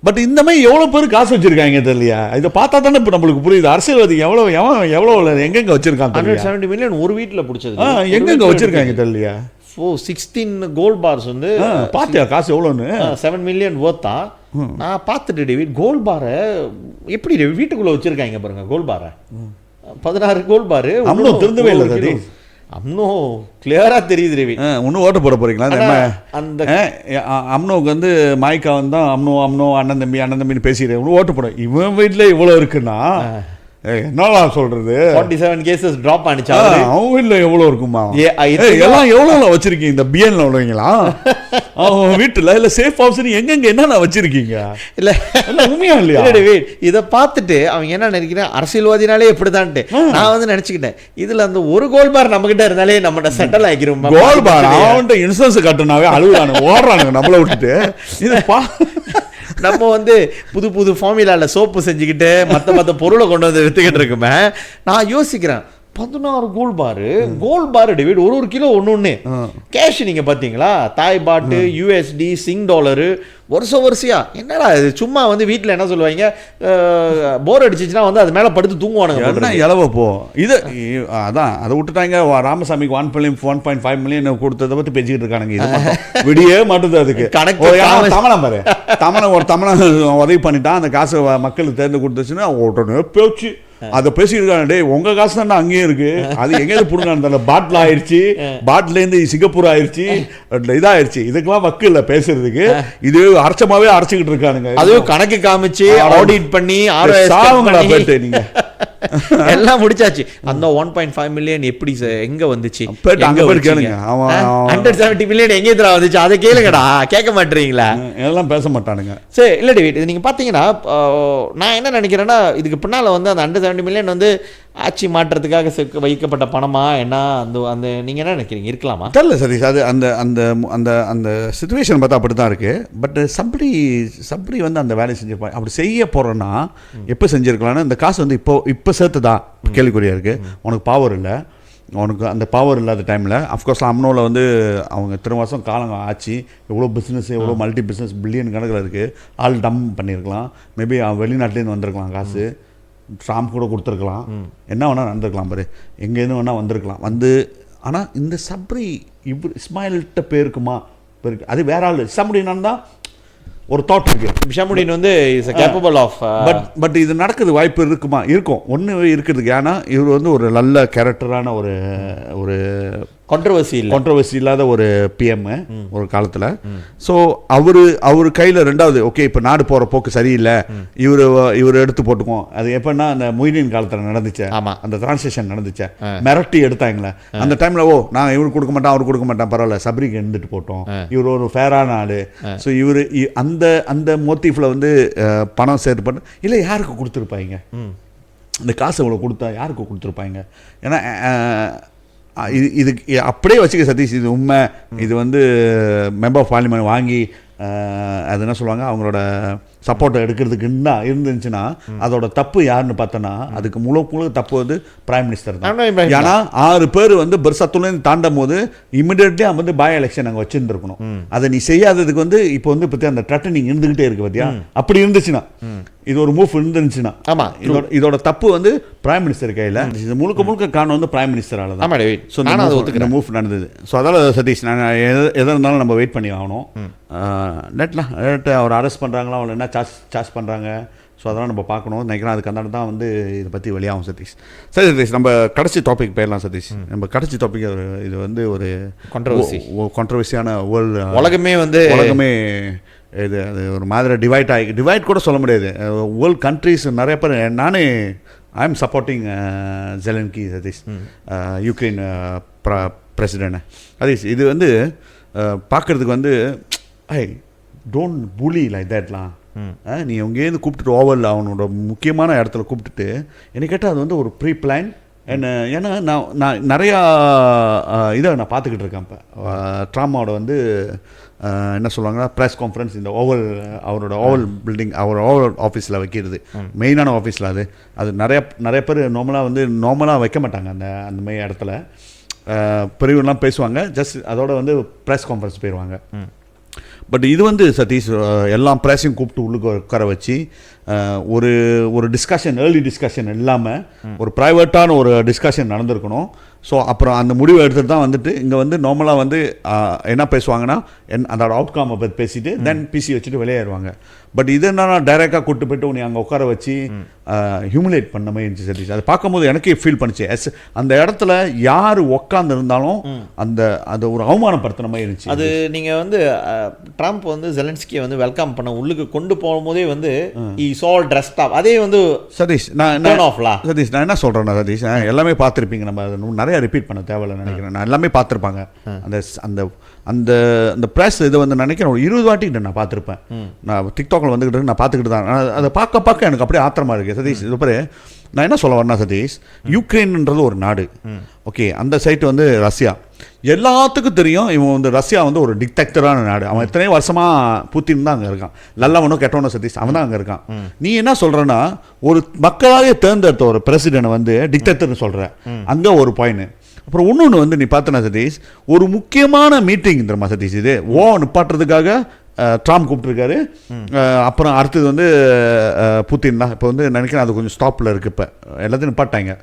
பட் இந்த மாதிரி எவ்வளோ பேர் காசு வச்சுருக்காங்க தெரியலையா? இதை பார்த்தா தானே இப்போ நம்மளுக்கு புரியுது அரசியல்வாதி எவ்வளோ எங்கெங்கே வச்சுருக்காங்க. 170 மில்லியன் ஒரு வீட்டில் பிடிச்சது, எங்கெங்கே வச்சுருக்காங்க தெரியலையா? 16 கோல்ட் பார்ஸ் வந்து பார்த்தியா காசு எவ்வளோன்னு? 7 மில்லியன் ஒர்த்தா. நான் பார்த்துட்டு டேவிட், கோல்ட் பாரை எப்படி வீட்டுக்குள்ளே வச்சுருக்காங்க பாருங்க. கோல்ட் பாரை 16 கோல்ட் பாரு அம்னோ திருந்தவே இல்லை. அம்னோ கிளியரா தெரியுது ரவி. ஒன்றும் ஓட்ட போட போறீங்களா? அந்த அம்னோவுக்கு வந்து மாய்க்கா வந்து அம்னோ அண்ணன் தம்பின்னு பேசிடுறேன். ஒன்றும் ஓட்ட போட இவன் வீட்டில் இவ்வளோ இருக்குன்னா என்னடா சொல்றது? 47 கேசஸ் டிராப் ஆனிச்சா? அவங்க வீட்டில் எவ்வளோ இருக்குமா? எல்லாம் எவ்வளோ வச்சிருக்கீங்க இந்த பிஎன்ல உள்ளவங்களா? அவங்க வீட்டில் இல்லை சேஃப் ஹவுஸ் எங்கெங்க என்னென்ன வச்சிருக்கீங்க? இல்லை உண்மையா இல்லையா? இதை பார்த்துட்டு அவங்க என்ன நினைக்கிறேன், அரசியல்வாதினாலே எப்படிதான்ட்டு நான் வந்து நினைச்சுக்கிட்டேன். இதுல அந்த ஒரு கோல் பார் நம்ம கிட்ட இருந்தாலே நம்ம செட்டில் ஆகிரும். கோல் பார் அவன்கிட்ட இன்சூரன்ஸ் கட்டினாவே அழுகுறானுங்க, ஓடுறானுங்க நம்மளை விட்டுட்டு. இது நம்ம வந்து புது ஃபார்முலாவில் சோப்பு செஞ்சுக்கிட்டு மற்ற பொருளை கொண்டு வந்து வித்துக்கிட்டு இருக்குமே. நான் யோசிக்கிறேன், 16 கோல்ட் பாரு டேவிட், ஒரு கிலோ ஒன்று கேஷ். நீங்கள் பார்த்தீங்களா, தாய் பாட்டு, யூஎஸ்டி, சிங் டாலரு, வரிசையா. என்னடா இது? சும்மா வந்து வீட்டில் என்ன சொல்லுவாங்க, போர் அடிச்சிச்சுன்னா வந்து அது மேலே படுத்து தூங்குவானுங்க. இலவ போ இது அதான் அதை விட்டுட்டாங்க. ராமசாமிக்கு 1.5 மில்லியன் கொடுத்ததை பற்றி பேசிக்கிட்டு இருக்கானுங்க. இது விடியே மாட்டுது. அதுக்கு தமிழம் பாரு, தமிழன் உதவி பண்ணிட்டான், அந்த காசு மக்களுக்கு தேர்ந்து கொடுத்துச்சுன்னா உடனே பேச்சு அதை பேசியிருக்காங்க. டே உங்க காசு தானே அங்கேயும் இருக்கு, அது எங்கேயிருந்து பிடுங்க? பாட்டில் ஆயிடுச்சு, பாட்டிலேருந்து சிங்கப்பூர் ஆயிடுச்சு, இதாயிருச்சு. இதுக்கெல்லாம் வக்கு இல்லை பேசுறதுக்கு. இது அரைச்சமாவே அரைச்சிக்கிட்டு இருக்கானுங்க. அதுவும் கணக்கு காமிச்சு ஆடிட் பண்ணி போயிட்டு நீங்க எல்லாம் முடிச்சாச்சு. அந்த 1.5 மில்லியன் எப்படி எங்க வந்துச்சு? 170 மில்லியன் எங்க எதிராக வந்துச்சு? அதை கேளுங்கடா, கேட்க மாட்டீங்களா? எல்லாம் பேச மாட்டானுங்க. சரி இல்லை டேவிட், இது நீங்க பாத்தீங்கன்னா நான் என்ன நினைக்கிறேன்னா, இதுக்கு பின்னால வந்து அந்த 170 மில்லியன் வந்து ஆட்சி மாற்றத்துக்காக வைக்கப்பட்ட பணமா என்ன? அந்த நீங்க என்ன நினைக்கிறீங்க, இருக்கலாமா? தெரியல சதீஷ். அது அந்த அந்த அந்த அந்த சிச்சுவேஷன் பார்த்தா அப்படி தான் இருக்கு. பட் சப்ரி வந்து அந்த வேலையை செஞ்சிருப்பாங்க. அப்படி செய்ய போறோன்னா எப்போ செஞ்சிருக்கலாம்னா, இந்த காசு வந்து இப்போ சேர்த்துதான் கேள்விக்குறியா இருக்கு. உனக்கு பவர் இல்லை, உனக்கு அந்த பவர் இல்லாத டைமில் அஃப்கோர்ஸ் அம்னோவில் வந்து அவங்க இத்தனை வருஷம் காலம் ஆச்சு, எவ்வளோ பிஸ்னஸ், எவ்வளோ மல்டி பிஸ்னஸ் பில்லியன் கணக்கில் இருக்குது. ஆள் டம்ப் பண்ணியிருக்கலாம். மேபி அவன் வெளிநாட்டிலேருந்து வந்திருக்கலாம், காசு ட்ராம் கூட கொடுத்துருக்கலாம், என்ன வேணால் நடந்திருக்கலாம் பாரு, எங்கேருந்து வேணால் வந்திருக்கலாம் வந்து. ஆனால் இந்த சப்ரி இஸ்மாயில்கிட்ட பேருக்குமா? பேருக்கு அது வேற ஆள். இஸ்லாமுடியன் தான் ஒரு தாட் இருக்கு. ஷமுடின் வந்து இஸ் கேப்பபிள் ஆஃப் பட் இது நடக்குது வாய்ப்பு இருக்குமா? இருக்கும், ஒன்று இருக்குதுக்கு. ஏன்னா இவர் வந்து ஒரு நல்ல கேரக்டரான ஒரு கான்ட்ரவர்சி இல்லாத ஒரு பிஎம் ஒரு காலத்தில். ஸோ அவர் கையில் ரெண்டாவது ஓகே இப்போ நாடு போகிற போக்கு சரியில்லை, இவர் எடுத்து போட்டுக்குவோம். அது எப்படின்னா அந்த மொய்தீன் காலத்தில் நடந்துச்சு, அந்த டிரான்ஸ்லேஷன் நடந்துச்சு, மிரட்டி எடுத்தாங்களே அந்த டைமில், நான் இவருக்கு கொடுக்க மாட்டேன் அவர் கொடுக்க மாட்டேன் பரவாயில்ல சபரிக்கு இருந்துட்டு போட்டோம், இவர் ஒரு ஃபேரான ஆள். ஸோ இவர் அந்த மோட்டிஃபில் வந்து பணம் சேர்த்து பண்ண இல்லை யாருக்கு கொடுத்துருப்பாங்க இந்த காசு இவ்வளோ கொடுத்தா யாருக்கு கொடுத்துருப்பாங்க? ஏன்னா இது அப்படியே வச்சுக்க சதீஷ், இது உண்மை. இது வந்து மெம்பர் ஆஃப் பார்லிமெண்ட் வாங்கி அது என்ன சொல்லுவாங்க அவங்களோட சப்போர்ட்டை எடுக்கிறதுக்கு இருந்துச்சுன்னா அதோட தப்பு யாருன்னு பார்த்தோன்னா அதுக்கு முழு தப்பு வந்து பிரைம் மினிஸ்டர் தான். ஏன்னா 6 பேர் வந்து பெருசத்துலேருந்து தாண்டும் போது இமிடியேட்லி வந்து பை எலெக்ஷன் அங்கே வச்சுருந்துருக்கணும். அதை நீ செய்யாததுக்கு வந்து இப்போ வந்து பற்றி அந்த த்ரெட்டனிங் இருந்துகிட்டே இருக்கு பார்த்தியா? அப்படி இருந்துச்சுன்னா இது ஒரு மூவ் இருந்துச்சுன்னா இதோட தப்பு வந்து பிரைம் மினிஸ்டர் கையில். இது முழுக்க காரணம் வந்து பிரைம் மினிஸ்டரால தான். ஸோ இந்த மூவ் நடந்தது. ஸோ அதால் சதீஷ் நான் எதாக இருந்தாலும் நம்ம வெயிட் பண்ணி ஆகணும். நெட் அவர் அரெஸ்ட் பண்ணுறாங்களா, அவங்க என்ன சார்ஜ் பண்ணுறாங்க, ஸோ அதெல்லாம் நம்ம பார்க்கணும் நினைக்கிறேன். அதுக்கு அந்த தான் வந்து இதை பற்றி வெளியாகும் சதீஷ். சரி சதீஷ், நம்ம கடைசி டாபிக் போயிடலாம் சதீஷ். நம்ம கடைசி டாபிக் இது வந்து ஒரு கான்ட்ரவர்சியான உலகமே இது அது ஒரு மாதிரி டிவைட் கூட சொல்ல முடியாது. வேர்ல்ட் கண்ட்ரிஸ் நிறைய பேர், நானே I am supporting Zelensky Satish, Ukraine president Satish. இது வந்து பார்க்குறதுக்கு வந்து டோன்ட் புலி லைக் தேட்லாம். நீ அங்கேருந்து கூப்பிட்டுட்டு ஓவரில் அவனோட முக்கியமான இடத்துல கூப்பிட்டுட்டு என்னை கேட்டால் அது வந்து ஒரு ப்ரீ பிளான். ஏன்னா நான் நிறையா இதை நான் பார்த்துக்கிட்டு இருக்கேன். இப்போ ட்ராமாவோட வந்து என்ன சொல்லுவாங்கன்னா ப்ரெஸ் கான்ஃபரன்ஸ் இந்த அவரோட ஓவல் பில்டிங் ஓவல் ஆஃபீஸில் வைக்கிறது, மெயினான ஆஃபீஸில் அது நிறைய பேர் நார்மலாக வைக்க மாட்டாங்க அந்த மாதிரி இடத்துல. பிரிவுலாம் பேசுவாங்க, ஜஸ்ட் அதோட வந்து ப்ரெஸ் கான்ஃபரன்ஸ் போயிடுவாங்க. பட் இது வந்து சதீஷ் எல்லாம் ப்ரெஸ்ஸையும் கூப்பிட்டு உள்ளுக்கு உட்கார வச்சு ஒரு டிஸ்கஷன், ஏர்லி டிஸ்கஷன் இல்லாமல் ஒரு ப்ரைவேட்டான ஒரு டிஸ்கஷன் நடந்திருக்கணும். ஸோ அப்புறம் அந்த முடிவை எடுத்துகிட்டு தான் வந்துட்டு இங்கே வந்து நார்மலாக வந்து என்ன பேசுவாங்கன்னா அதோட அவுட்காமை பற்றி பேசிட்டு தென் பிசி வச்சுட்டு வெளியேறுவாங்க. பட் இது என்னன்னா டைரெக்டாக கூப்பிட்டு போய்ட்டு உன்னை அங்கே உட்கார வச்சு ஹியூமிலேட் பண்ண மாதிரி இருந்துச்சு சதீஷ். அதை பார்க்கும்போது எனக்கே ஃபீல் பண்ணிச்சு, அந்த இடத்துல யார் உட்காந்து இருந்தாலும் அதை ஒரு அவமானப்படுத்தின மாதிரி இருந்துச்சு. அது நீங்கள் வந்து ட்ரம்ப் வந்து ஜெலன்ஸ்கியை வந்து வெல்கம் பண்ண உள்ளுக்கு கொண்டு போகும்போதே வந்து ஆல் ட்ரெஸ்ட் அப், அதே வந்து சதீஷ் நான் என்ன சொல்கிறேன்னா சதீஷ், எல்லாமே பார்த்துருப்பீங்க, நம்ம நிறைய ரிப்பீட் பண்ண தேவையில்லை நினைக்கிறேன். நான் எல்லாமே பார்த்துருப்பாங்க அந்த அந்த அந்த ப்ரெஸ் இதை வந்து நினைக்கிறேன் ஒரு 20 வாட்டிக்கிட்ட நான் பார்த்துருப்பேன். நான் டிக்டாக்ல வந்துக்கிட்டு நான் பார்த்துக்கிட்டு தான். அதை பார்க்க எனக்கு அப்படியே ஆத்திரமா இருக்குது சதீஷ். இது பாரு, நான் என்ன சொல்ல வரேன்னா சதீஷ், யுக்ரைன்ன்றது ஒரு நாடு, ஓகே, அந்த சைட்டு வந்து ரஷ்யா. எல்லாத்துக்கும் தெரியும் இவன் வந்து ரஷ்யா வந்து ஒரு டிக்டேட்டரான நாடு. அவன் எத்தனை வருஷமாக புத்தின் தான் அங்கே இருக்கான், நல்லவனோ கெட்டவனோ சதீஷ், அவன் தான் அங்கே இருக்கான். நீ என்ன சொல்கிறன்னா ஒரு மக்களாலே தேர்ந்தெடுத்த ஒரு பிரசிடென்ட் வந்து டிக்டேட்டர்னு சொல்கிற, அங்கே ஒரு பாயிண்ட். அப்புறம் இன்னொன்று வந்து நீ பார்த்தனா சதீஷ், ஒரு முக்கியமான மீட்டிங் தெரியுமா சதீஷ், இது நிப்பாட்டுறதுக்காக ட்ரம்ப் கூப்பிட்டுருக்காரு. அப்புறம் அடுத்தது வந்து புத்தின் தான். இப்போ வந்து நினைக்கிறேன் அது கொஞ்சம் ஸ்டாப்பில் இருக்குது. இப்போ எல்லாத்தையும் நிப்பாட்டாங்க,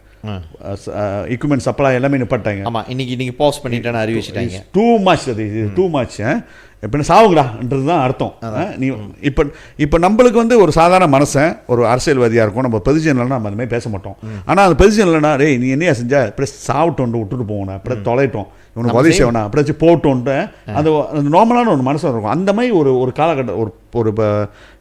எக்யூப்மெண்ட் சப்ளை எல்லாமே நிப்பாட்டாங்க. ஆமாம், இன்னைக்கு பாஸ் பண்ணிட்டேன்னு அறிவிச்சிட்டாங்க. டூ மச் அது, இது டூ மச். எப்படின்னா சாவுங்கடான்றது தான் அர்த்தம். நீ இப்போ நம்மளுக்கு வந்து ஒரு சாதாரண மனுஷன் ஒரு அரசியல்வாதியாக இருக்கும், நம்ம பொசிஷன்லன்னா நம்ம அந்த மாதிரி பேச மாட்டோம். ஆனால் அந்த பொசிஷன்லனா நீ என்னையா செஞ்சா இப்படி சாப்பிட்டோன்ட்டு விட்டுட்டு போகணும், அப்படி தொலைட்டோம், இவனுக்கு உதவி செய்யணும், அப்படி போட்டோன்ட்டு அந்த நார்மலான ஒரு மனுஷன் இருக்கும். அந்த மாதிரி ஒரு காலகட்டம் ஒரு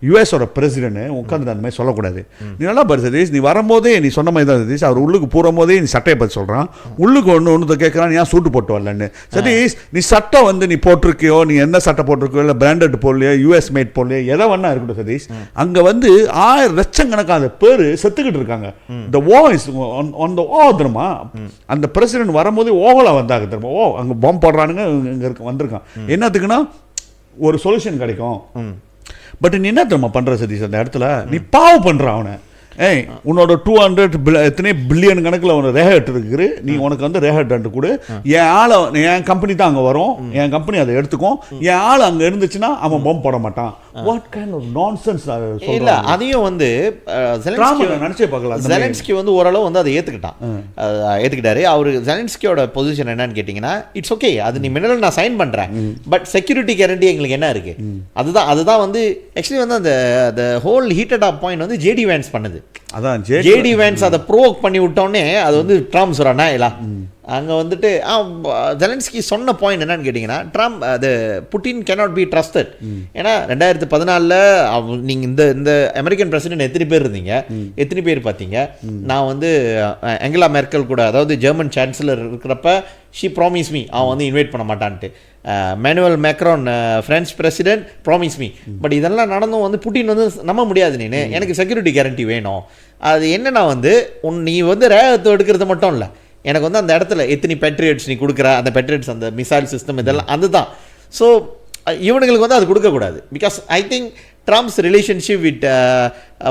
யுஎஸோட பிரசிடென்ட் உட்காந்துட்டு அந்த மாதிரி சொல்லக்கூடாது. நீ நல்லா பாரு சதீஷ், நீ வரும்போதே நீ சொன்ன மாதிரி தான் சதீஷ், அவர் உள்ளுக்கு போகும்போதே நீ சட்டையை பற்றி சொல்கிறான், உள்ளுக்கு ஒன்று கேட்குறான், நீ ஏன் சூட்டு போட்டு வரலன்னு. சதீஷ், நீ சட்டை வந்து நீ போட்டிருக்கியோ, நீ என்ன சட்டை போட்டிருக்கோ, இல்லை பிராண்டட் போடலையோ, யூஎஸ் மேட் போடலையோ, எதை வேணா இருக்கட்டும் சதீஷ், அங்கே வந்து 1000 லட்சக்கணக்கான பேர் செத்துக்கிட்டு இருக்காங்க. இந்த வாய்ஸ் அந்த தெரியுமா, அந்த பிரசிடென்ட் வரும்போது ஓவலா வந்தாங்க தெரியுமா, அங்கே பாம்பு போடுறானுங்க, இங்கே வந்திருக்கான் என்னத்துக்குன்னா ஒரு சொல்யூஷன் கிடைக்கும். பட் நீ என்ன தெரியுமா பண்ற சதீஷ், அந்த இடத்துல நீ பாவம் பண்ற அவனை. உன்னோட 200 எத்தனை பில்லியன் கணக்கில் உனக்கு ரேஹட் இருக்குது, நீ உனக்கு வந்து ரேஹட் கொடு, என் ஆளை என் கம்பெனி தான் அங்கே வரும், என் கம்பெனி அதை எடுத்துக்கும், என் ஆள் அங்கே இருந்துச்சுன்னா அவன் பாம்பு போட மாட்டான். வாட் கைண்ட் ஆஃப் நான்சென்ஸ் இல்லை அதையும் வந்து நினச்சே பார்க்கலாம். ஜெலன்ஸ்கி வந்து ஓரளவு வந்து அதை ஏற்றுக்கிட்டாரு. அவர் ஜெலன்ஸ்கியோட பொசிஷன் என்னன்னு கேட்டிங்கன்னா, இட்ஸ் ஓகே, அது நீ மினரல் நான் சைன் பண்ணுறேன், பட் செக்யூரிட்டி கேரண்டி எங்களுக்கு என்ன இருக்கு? அதுதான் வந்து ஆக்சுவலி வந்து அந்த ஹோல் ஹீட்டட் அப் பாயிண்ட் வந்து ஜேடி வேன்ஸ் பண்ணுது. அதான் ஜேடி வேன்ஸ் அதை ப்ரோவோக் பண்ணி விட்டோன்னே அது வந்து ட்ரம்ப் சொல்கிறானா இல்லை அங்கே வந்துட்டு ஜெலன்ஸ்கி சொன்ன பாயிண்ட் என்னன்னு கேட்டிங்கன்னா, ட்ரம்ப் அது புட்டின் கேனாட் பி ட்ரஸ்டட். ஏன்னா 2014 நீங்கள் இந்த அமெரிக்கன் பிரசிடென்ட் எத்தனை பேர் இருந்தீங்க, எத்தனை பேர் பார்த்தீங்க? நான் வந்து ஏங்கலா மெர்க்கல் கூட, அதாவது ஜெர்மன் சான்சலர் இருக்கிறப்ப ஷி ப்ராமிஸ் மீ அவன் வந்து இன்வைட் பண்ண மாட்டான்ட்டு. Emmanuel Macron French president promise me. But இதெல்லாம் நடந்தும் வந்து புட்டின் வந்து நம்ப முடியாது, நீனு எனக்கு செக்யூரிட்டி கேரண்டி வேணும். அது என்னன்னா வந்து நீ வந்து ரேகத்தை எடுக்கிறது மட்டும் இல்லை, எனக்கு வந்து அந்த இடத்துல எத்தனை பேட்ரியட்ஸ் நீ கொடுக்குற, அந்த பேட்ரியட்ஸ் அந்த மிசைல் சிஸ்டம் இதெல்லாம் அதுதான். ஸோ இவனுங்களுக்கு வந்து அது கொடுக்கக்கூடாது. Because I think Trump's relationship with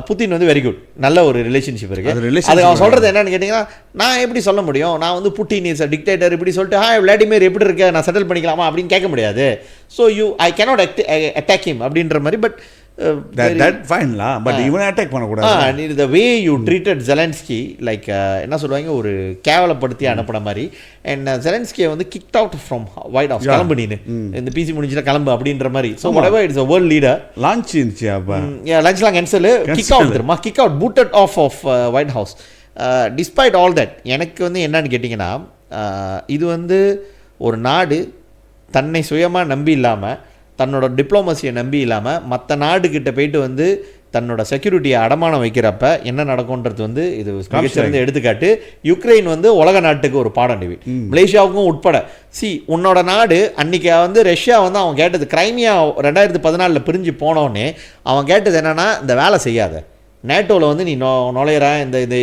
புத்தின் வந்து வெரி குட், நல்ல ஒரு ரிலேஷன்ஷிப் இருக்குது. அது அவன் சொல்கிறது என்னன்னு கேட்டிங்கன்னா, நான் எப்படி சொல்ல முடியும், நான் வந்து புட்டின் இஸ் அ டிக்டேட்டர் இப்படி சொல்லிட்டு விளாடிமிர் எப்படி இருக்க நான் செட்டில் பண்ணிக்கலாமா அப்படின்னு கேட்க முடியாது. So I cannot attack him அப்படின்ற மாதிரி. But the way you treated Zelensky, like என்ன சொல்லுவாங்க, ஒரு கேவலப்படுத்தி அனுப்பின மாதிரி. அண்ட் ஜெலன்ஸ்கியை வந்து kicked out from White House, கிளம்பு நீனு இந்த பிசி முடிஞ்சுல கிளம்பு அப்படின்ற மாதிரி. So whatever, it's a world leader. Lunch இருந்துச்சு அப்போ, லஞ்ச்லாம் கேன்சல், கிக் அவுட் தெரியுமா, kick out, booted of White House. Despite all that, எனக்கு வந்து என்னன்னு கேட்டிங்கன்னா, இது வந்து ஒரு நாடு தன்னை சுயமாக நம்பி இல்லாமல், தன்னோட டிப்ளமசியை நம்பி இல்லாமல் மற்ற நாடுகிட்ட போயிட்டு வந்து தன்னோட செக்யூரிட்டியை அடமானம் வைக்கிறப்ப என்ன நடக்கும்ன்றது வந்து இது மிகச்சிறந்த எடுத்துக்காட்டு. யுக்ரைன் வந்து உலக நாட்டுக்கு ஒரு பாடம், மலேசியாவுக்கும் உட்பட. உன்னோட நாடு அன்றைக்கி வந்து ரஷ்யா வந்து அவன் கேட்டது, கிரைமியா 2014 பிரிஞ்சு போனோடனே அவன் கேட்டது என்னென்னா, இந்த வேலை செய்யாத, நேட்டோவில் வந்து நீ நுழையிற, இந்த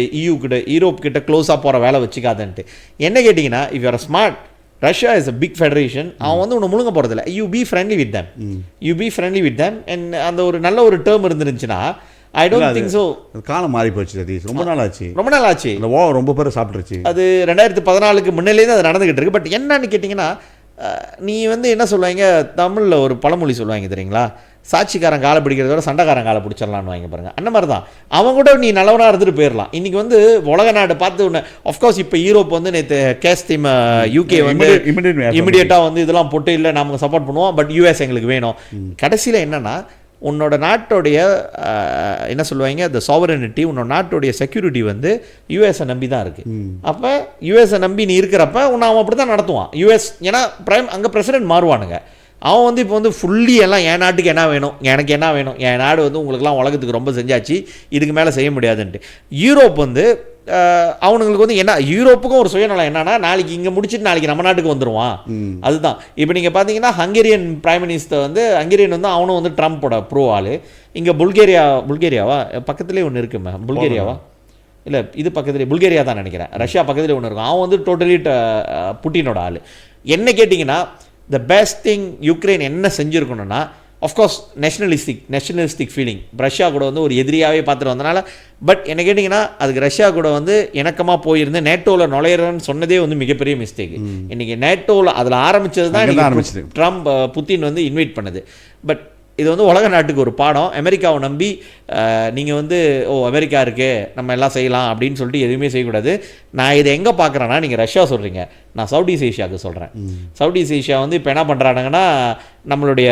யூரோப் கிட்ட க்ளோஸாக போகிற வேலை வச்சுக்காதன்ட்டு. என்ன கேட்டிங்கன்னா, if you're smart, Russia is a big federation, அவன் வந்து உன்னை முழுங்க போகிறதில்ல, you be friendly with them. And அந்த ஒரு நல்ல ஒரு டேர்ம் இருந்துருந்துச்சுன்னா, ஐ டோன்ட் திங்க் ஸோ. காலம் மாறி போச்சு சதீஷ், ரொம்ப நாள் ஆச்சு. அந்த ரொம்ப பேர் சாப்பிட்டுருச்சு. அது 2014 முன்னிலேருந்து அது நடந்துகிட்டு இருக்கு. பட் என்னன்னு கேட்டிங்கன்னா, நீ வந்து என்ன சொல்லுவாங்க, தமிழில் ஒரு பழமொழி சொல்லுவாங்க தெரியுங்களா, சாட்சிக்காரன் காலை பிடிக்கிறதோட சண்டைக்காரன் காலை பிடிச்சிடலான்னு வாங்க பாருங்க. அந்த மாதிரி தான் அவன் கூட நீ நல்லவனாக இருந்துட்டு போயிடலாம். இன்றைக்கி வந்து உலக நாடு பார்த்து ஒன்று, ஆஃப்கோர்ஸ் இப்போ யூரோப் வந்து நேற்று கேஸ் டீம் யூகே வந்து இமிடியேட்டாக வந்து இதெல்லாம் போட்டு இல்லை நமக்கு சப்போர்ட் பண்ணுவோம், பட் யூஎஸ் எங்களுக்கு வேணும். கடைசியில் என்னென்னா, உன்னோட நாட்டோடைய என்ன சொல்லுவாங்க, அந்த சாவரனிட்டி, உன்னோட நாட்டோடைய செக்யூரிட்டி வந்து யூஎஸை நம்பி தான் இருக்குது. அப்போ யூஎஸை நம்பி நீ இருக்கிறப்ப உன்னை அவன் அப்படி தான் நடத்துவான் யூஎஸ். ஏன்னா அங்கே பிரசிடென்ட் மாறுவானுங்க. அவன் வந்து இப்போ வந்து ஃபுல்லி எல்லாம் என் நாட்டுக்கு என்ன வேணும், எனக்கு என்ன வேணும், என் நாடு வந்து உங்களுக்குலாம் உலகத்துக்கு ரொம்ப செஞ்சாச்சு, இதுக்கு மேலே செய்ய முடியாதுன்ட்டு. யூரோப் வந்து அவனுங்களுக்கு வந்து என்ன, யூரோப்புக்கும் ஒரு சுயநலம் என்னன்னா, நாளைக்கு இங்கே முடிச்சுட்டு நாளைக்கு நம்ம நாட்டுக்கு வந்துடுவான். அதுதான் இப்போ நீங்கள் பார்த்தீங்கன்னா, ஹங்கேரியன் பிரைம் மினிஸ்டர் வந்து, ஹங்கேரியன் வந்து அவனும் வந்து ட்ரம்ப்போட ப்ரோ ஆள். இங்கே புல்கேரியாவா பக்கத்துலேயே ஒன்று இருக்குமே, புல்கேரியாவா இல்லை இது பக்கத்துலேயே புல்கேரியா தான் நினைக்கிறேன், ரஷ்யா பக்கத்துலேயே ஒன்று இருக்கும். அவன் வந்து டோட்டலி புட்டினோட ஆள். என்ன கேட்டிங்கன்னா, த பெஸ்ட் திங் யுக்ரைன் என்ன செஞ்சுருக்கணும்னா, ஆஃப்கோர்ஸ் நேஷனலிஸ்டிக் ஃபீலிங், ரஷ்யா கூட வந்து ஒரு எதிரியாகவே பார்த்துட்டு வந்தனால. பட் என்ன கேட்டிங்கன்னா, அதுக்கு ரஷ்யா கூட வந்து இணக்கமாக போயிருந்து நேட்டோவில் நுழையிறன்னு சொன்னதே வந்து மிகப்பெரிய மிஸ்டேக். இன்றைக்கி நேட்டோவில் அதில் ஆரம்பித்தது தான் ட்ரம்ப் புத்தின் வந்து இன்வைட் பண்ணுது. பட் இது வந்து உலக நாட்டுக்கு ஒரு பாடம். அமெரிக்காவை நம்பி நீங்கள் வந்து அமெரிக்கா இருக்கே நம்ம எல்லாம் செய்யலாம் அப்படின்னு சொல்லிட்டு எதுவுமே செய்யக்கூடாது. நான் இதை எங்கே பார்க்குறேன்னா, நீங்கள் ரஷ்யா சொல்கிறீங்க, நான் சவுத் ஈஸ்ட் ஏஷியாவுக்கு சொல்கிறேன். சவுத் ஈஸ்ட் ஏஷியா வந்து இப்போ என்ன பண்ணுறானுங்கன்னா, நம்மளுடைய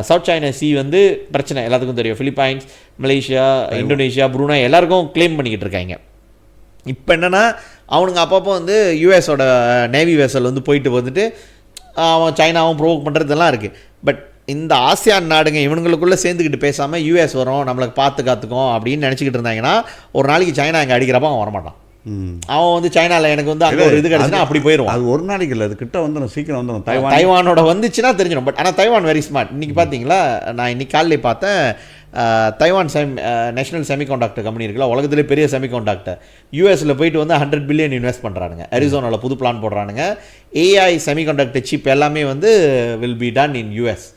சவுத் சைனா சி வந்து பிரச்சனை எல்லாத்துக்கும் தெரியும். பிலிப்பைன்ஸ், மலேசியா, இந்தோனேஷியா, ப்ரூனை எல்லாருக்கும் கிளைம் பண்ணிக்கிட்டு இருக்காங்க. இப்போ என்னென்னா, அவனுங்க அப்பப்போ வந்து யூஎஸோட நேவி வெசல் வந்து போயிட்டு வந்துட்டு அவன் சைனாவும் ப்ரோவோக் பண்ணுறதெல்லாம் இருக்குது. பட் இந்த ஆசியான் நாடுங்க இவனுங்களுக்குள்ளே சேர்ந்துக்கிட்டு பேசாமல் யூஎஸ் வரும் நம்மளுக்கு பார்த்து காத்துக்கும் அப்படின்னு நினச்சிக்கிட்டு இருந்தாங்கன்னா, ஒரு நாளைக்கு சைனா இங்கே அடிக்கிறப்ப அவன் வரமாட்டான். அவன் வந்து சைனாவில் எனக்கு வந்து அங்கே ஒரு இது கிடச்சுன்னா அப்படி போயிடுவான். அது ஒரு நாளைக்கு இல்லை, அது கிட்ட வந்து சீக்கிரம் வந்து தைவானோட வந்துச்சுன்னா தெரிஞ்சிடும். பட் ஆனால் தைவான் வெரி ஸ்மார்ட். இன்றைக்கி பார்த்தீங்களா, நான் இன்றைக்கி காலையிலே பார்த்தேன், தைவான் நேஷனல் செமிகாண்டக்டர் கம்பெனி இருக்குல்ல, உலகத்திலே பெரிய செமிகாண்டக்டர், யூஎஸில் போயிட்டு வந்து 100 பில்லியன் இன்வெஸ்ட் பண்ணுறானுங்க. அரிசோனாவில் புது பிளான் போடுறானுங்க. ஏஐ செமிகாண்டக்டர் சிப் எல்லாமே வந்து will be done in US.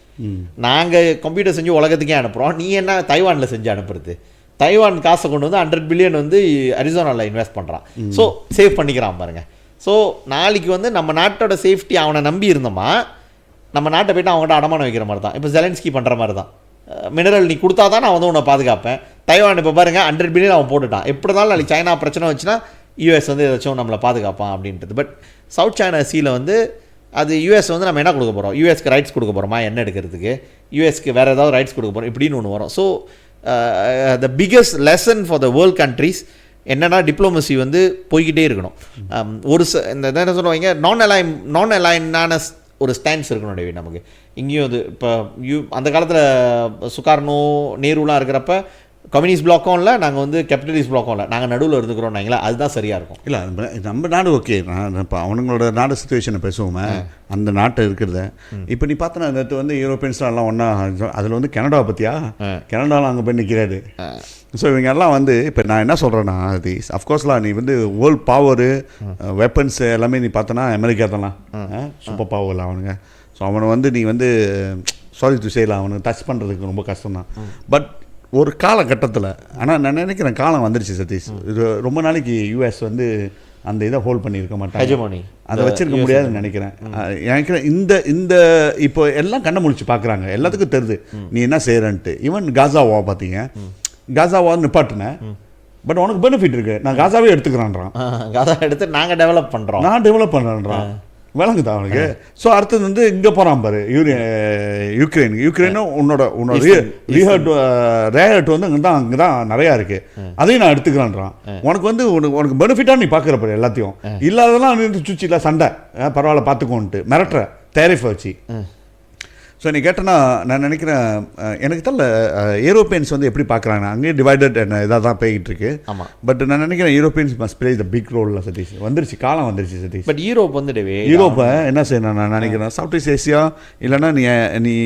நாங்கள் கம்ப்யூட்டர் செஞ்சு உலகத்துக்கே அனுப்புகிறோம், நீ என்ன தைவானில் செஞ்சு அனுப்புறது? தைவான் காசை கொண்டு வந்து 100 பில்லியன் வந்து அரிசோனாவில் இன்வெஸ்ட் பண்ணுறான். ஸோ சேவ் பண்ணிக்கிறான் பாருங்க. ஸோ நாளைக்கு வந்து நம்ம நாட்டோட சேஃப்டி அவனை நம்பி இருந்தோமா, நம்ம நாட்டை போய்ட்டு அவங்ககிட்ட அடமானம் வைக்கிற மாதிரி தான் இப்போ ஜெலன்ஸ்கி பண்ணுற மாதிரி தான். மினரல் நீ கொடுத்தா தான் நான் வந்து உன்னை பாதுகாப்பேன். தைவான் இப்போ பாருங்கள் 100 பில்லியன் அவன் போட்டுட்டான். எப்படி இருந்தாலும் நாளைக்கு சைனா பிரச்சனை வச்சுன்னா யூஎஸ் வந்து ஏதாச்சும் நம்மளை பாதுகாப்பான் அப்படின்றது. பட் சவுத் சைனா சீல வந்து அது யூஎஸ் வந்து நம்ம என்ன கொடுக்க போகிறோம், யூஎஸ்க்கு ரைட்ஸ் கொடுக்க போகிறோமா என்ன எடுக்கிறதுக்கு, யூஎஸ்க்கு வேறு ஏதாவது ரைட்ஸ் கொடுக்க போகிறோம் இப்படின்னு ஒன்று வரும். So the biggest lesson for the world countries என்னென்னா டிப்ளமசி வந்து போய்கிட்டே இருக்கணும். ஒரு இந்த என்ன சொல்லுவாங்க, நான் அலைனான ஒரு ஸ்டாண்ட்ஸ் இருக்கணும் டேவிட் நமக்கு. இங்கேயும் அது இப்போ அந்த காலத்தில் சுகார்னோ நேருலாம் இருக்கிறப்ப கம்யூனிஸ்ட் பிளாக்கும் இல்லை, நாங்கள் வந்து கேபிட்டலிஸ்ட் பிளாக்கும் இல்லை, நாங்கள் நடுவில் இருந்துக்கிறோம் நாங்களா, அதுதான் சரியாக இருக்கும். இல்லை நம்ம நாடு ஓகே, நான் இப்போ அவங்களோட நாடு சுச்சுவேஷனை பேசுவோமே, அந்த நாட்டை இருக்கிறத இப்போ நீ பார்த்தனா நேற்று வந்து யூரோப்பியன்ஸ்லாம் எல்லாம் ஒன்றா, அதில் வந்து கனடாவை பற்றியா, கனடாவில் அங்கே போய் நிற்கிறாரு. ஸோ இவங்க எல்லாம் வந்து இப்போ நான் என்ன சொல்கிறேன்னா, அது அஃப்கோர்ஸ்லாம் நீ வந்து வேர்ல்ட் பவரு வெப்பன்ஸ் எல்லாமே நீ பார்த்தனா அமெரிக்கா தானா சூப்பர் பவர்ல அவனுங்க. ஸோ அவனை வந்து நீ வந்து சாரி டு செய்யலாம், அவனுக்கு டச் பண்ணுறதுக்கு ரொம்ப கஷ்டம் தான். பட் ஒரு காலகட்டத்தில், ஆனால் நான் நினைக்கிறேன் காலம் வந்துருச்சு சதீஷ், இது ரொம்ப நாளைக்கு யூஎஸ் வந்து அந்த இதை ஹோல்ட் பண்ணியிருக்க மாட்டாங்க, அதை வச்சிருக்க முடியாதுன்னு நினைக்கிறேன். நினைக்கிறேன் இந்த இப்போ எல்லாம் கண்ணை முழிச்சு பார்க்குறாங்க, எல்லாத்துக்கும் தெரியுது நீ என்ன செய்கிறன்ட்டு. ஈவன் காசாவா பார்த்தீங்க, காசாவா நிப்பாட்டினேன், பட் உனக்கு பெனிஃபிட் இருக்குது, நான் காசாவே எடுத்துக்கிறான்றான். காசா எடுத்து நாங்கள் டெவலப் பண்ணுறோம், நான் டெவலப் பண்ணுறேன்றான், விளங்குதா அவனுக்கு. ஸோ அடுத்தது வந்து இங்கே போகிறான் பாரு, யுக்ரைனும் உன்னோட ரேஹர்ட் வந்து அங்கே தான் நிறையா இருக்குது, அதையும் நான் எடுத்துக்கிறான்றான். உனக்கு வந்து உனக்கு பெனிஃபிட்டாக நீ பார்க்குற பாரு எல்லாத்தையும், இல்லாதெல்லாம் சுச்சியில் சண்டை பரவாயில்ல பார்த்துக்கோன்ட்டு மிரட்டுற டேரிஃபை வச்சு. ஸோ நீ கேட்டனா நான் நினைக்கிறேன், எனக்கு தெரியல யூரோப்பியன்ஸ் வந்து எப்படி பார்க்குறாங்க, அங்கேயே டிவைடட் என்ன இதாக தான் போய்கிட்டு இருக்கு. ஆமாம், பட் நான் நினைக்கிறேன் Europeans must play the big ரோலில் சதீஷ். வந்துருச்சு காலம் வந்துருச்சு சதீஷ். பட் யூரோப் வந்து யூரோப்பை என்ன செய்யணும் நான் நினைக்கிறேன், சவுத் ஈஸ்ட் ஏசியா இல்லைன்னா நீ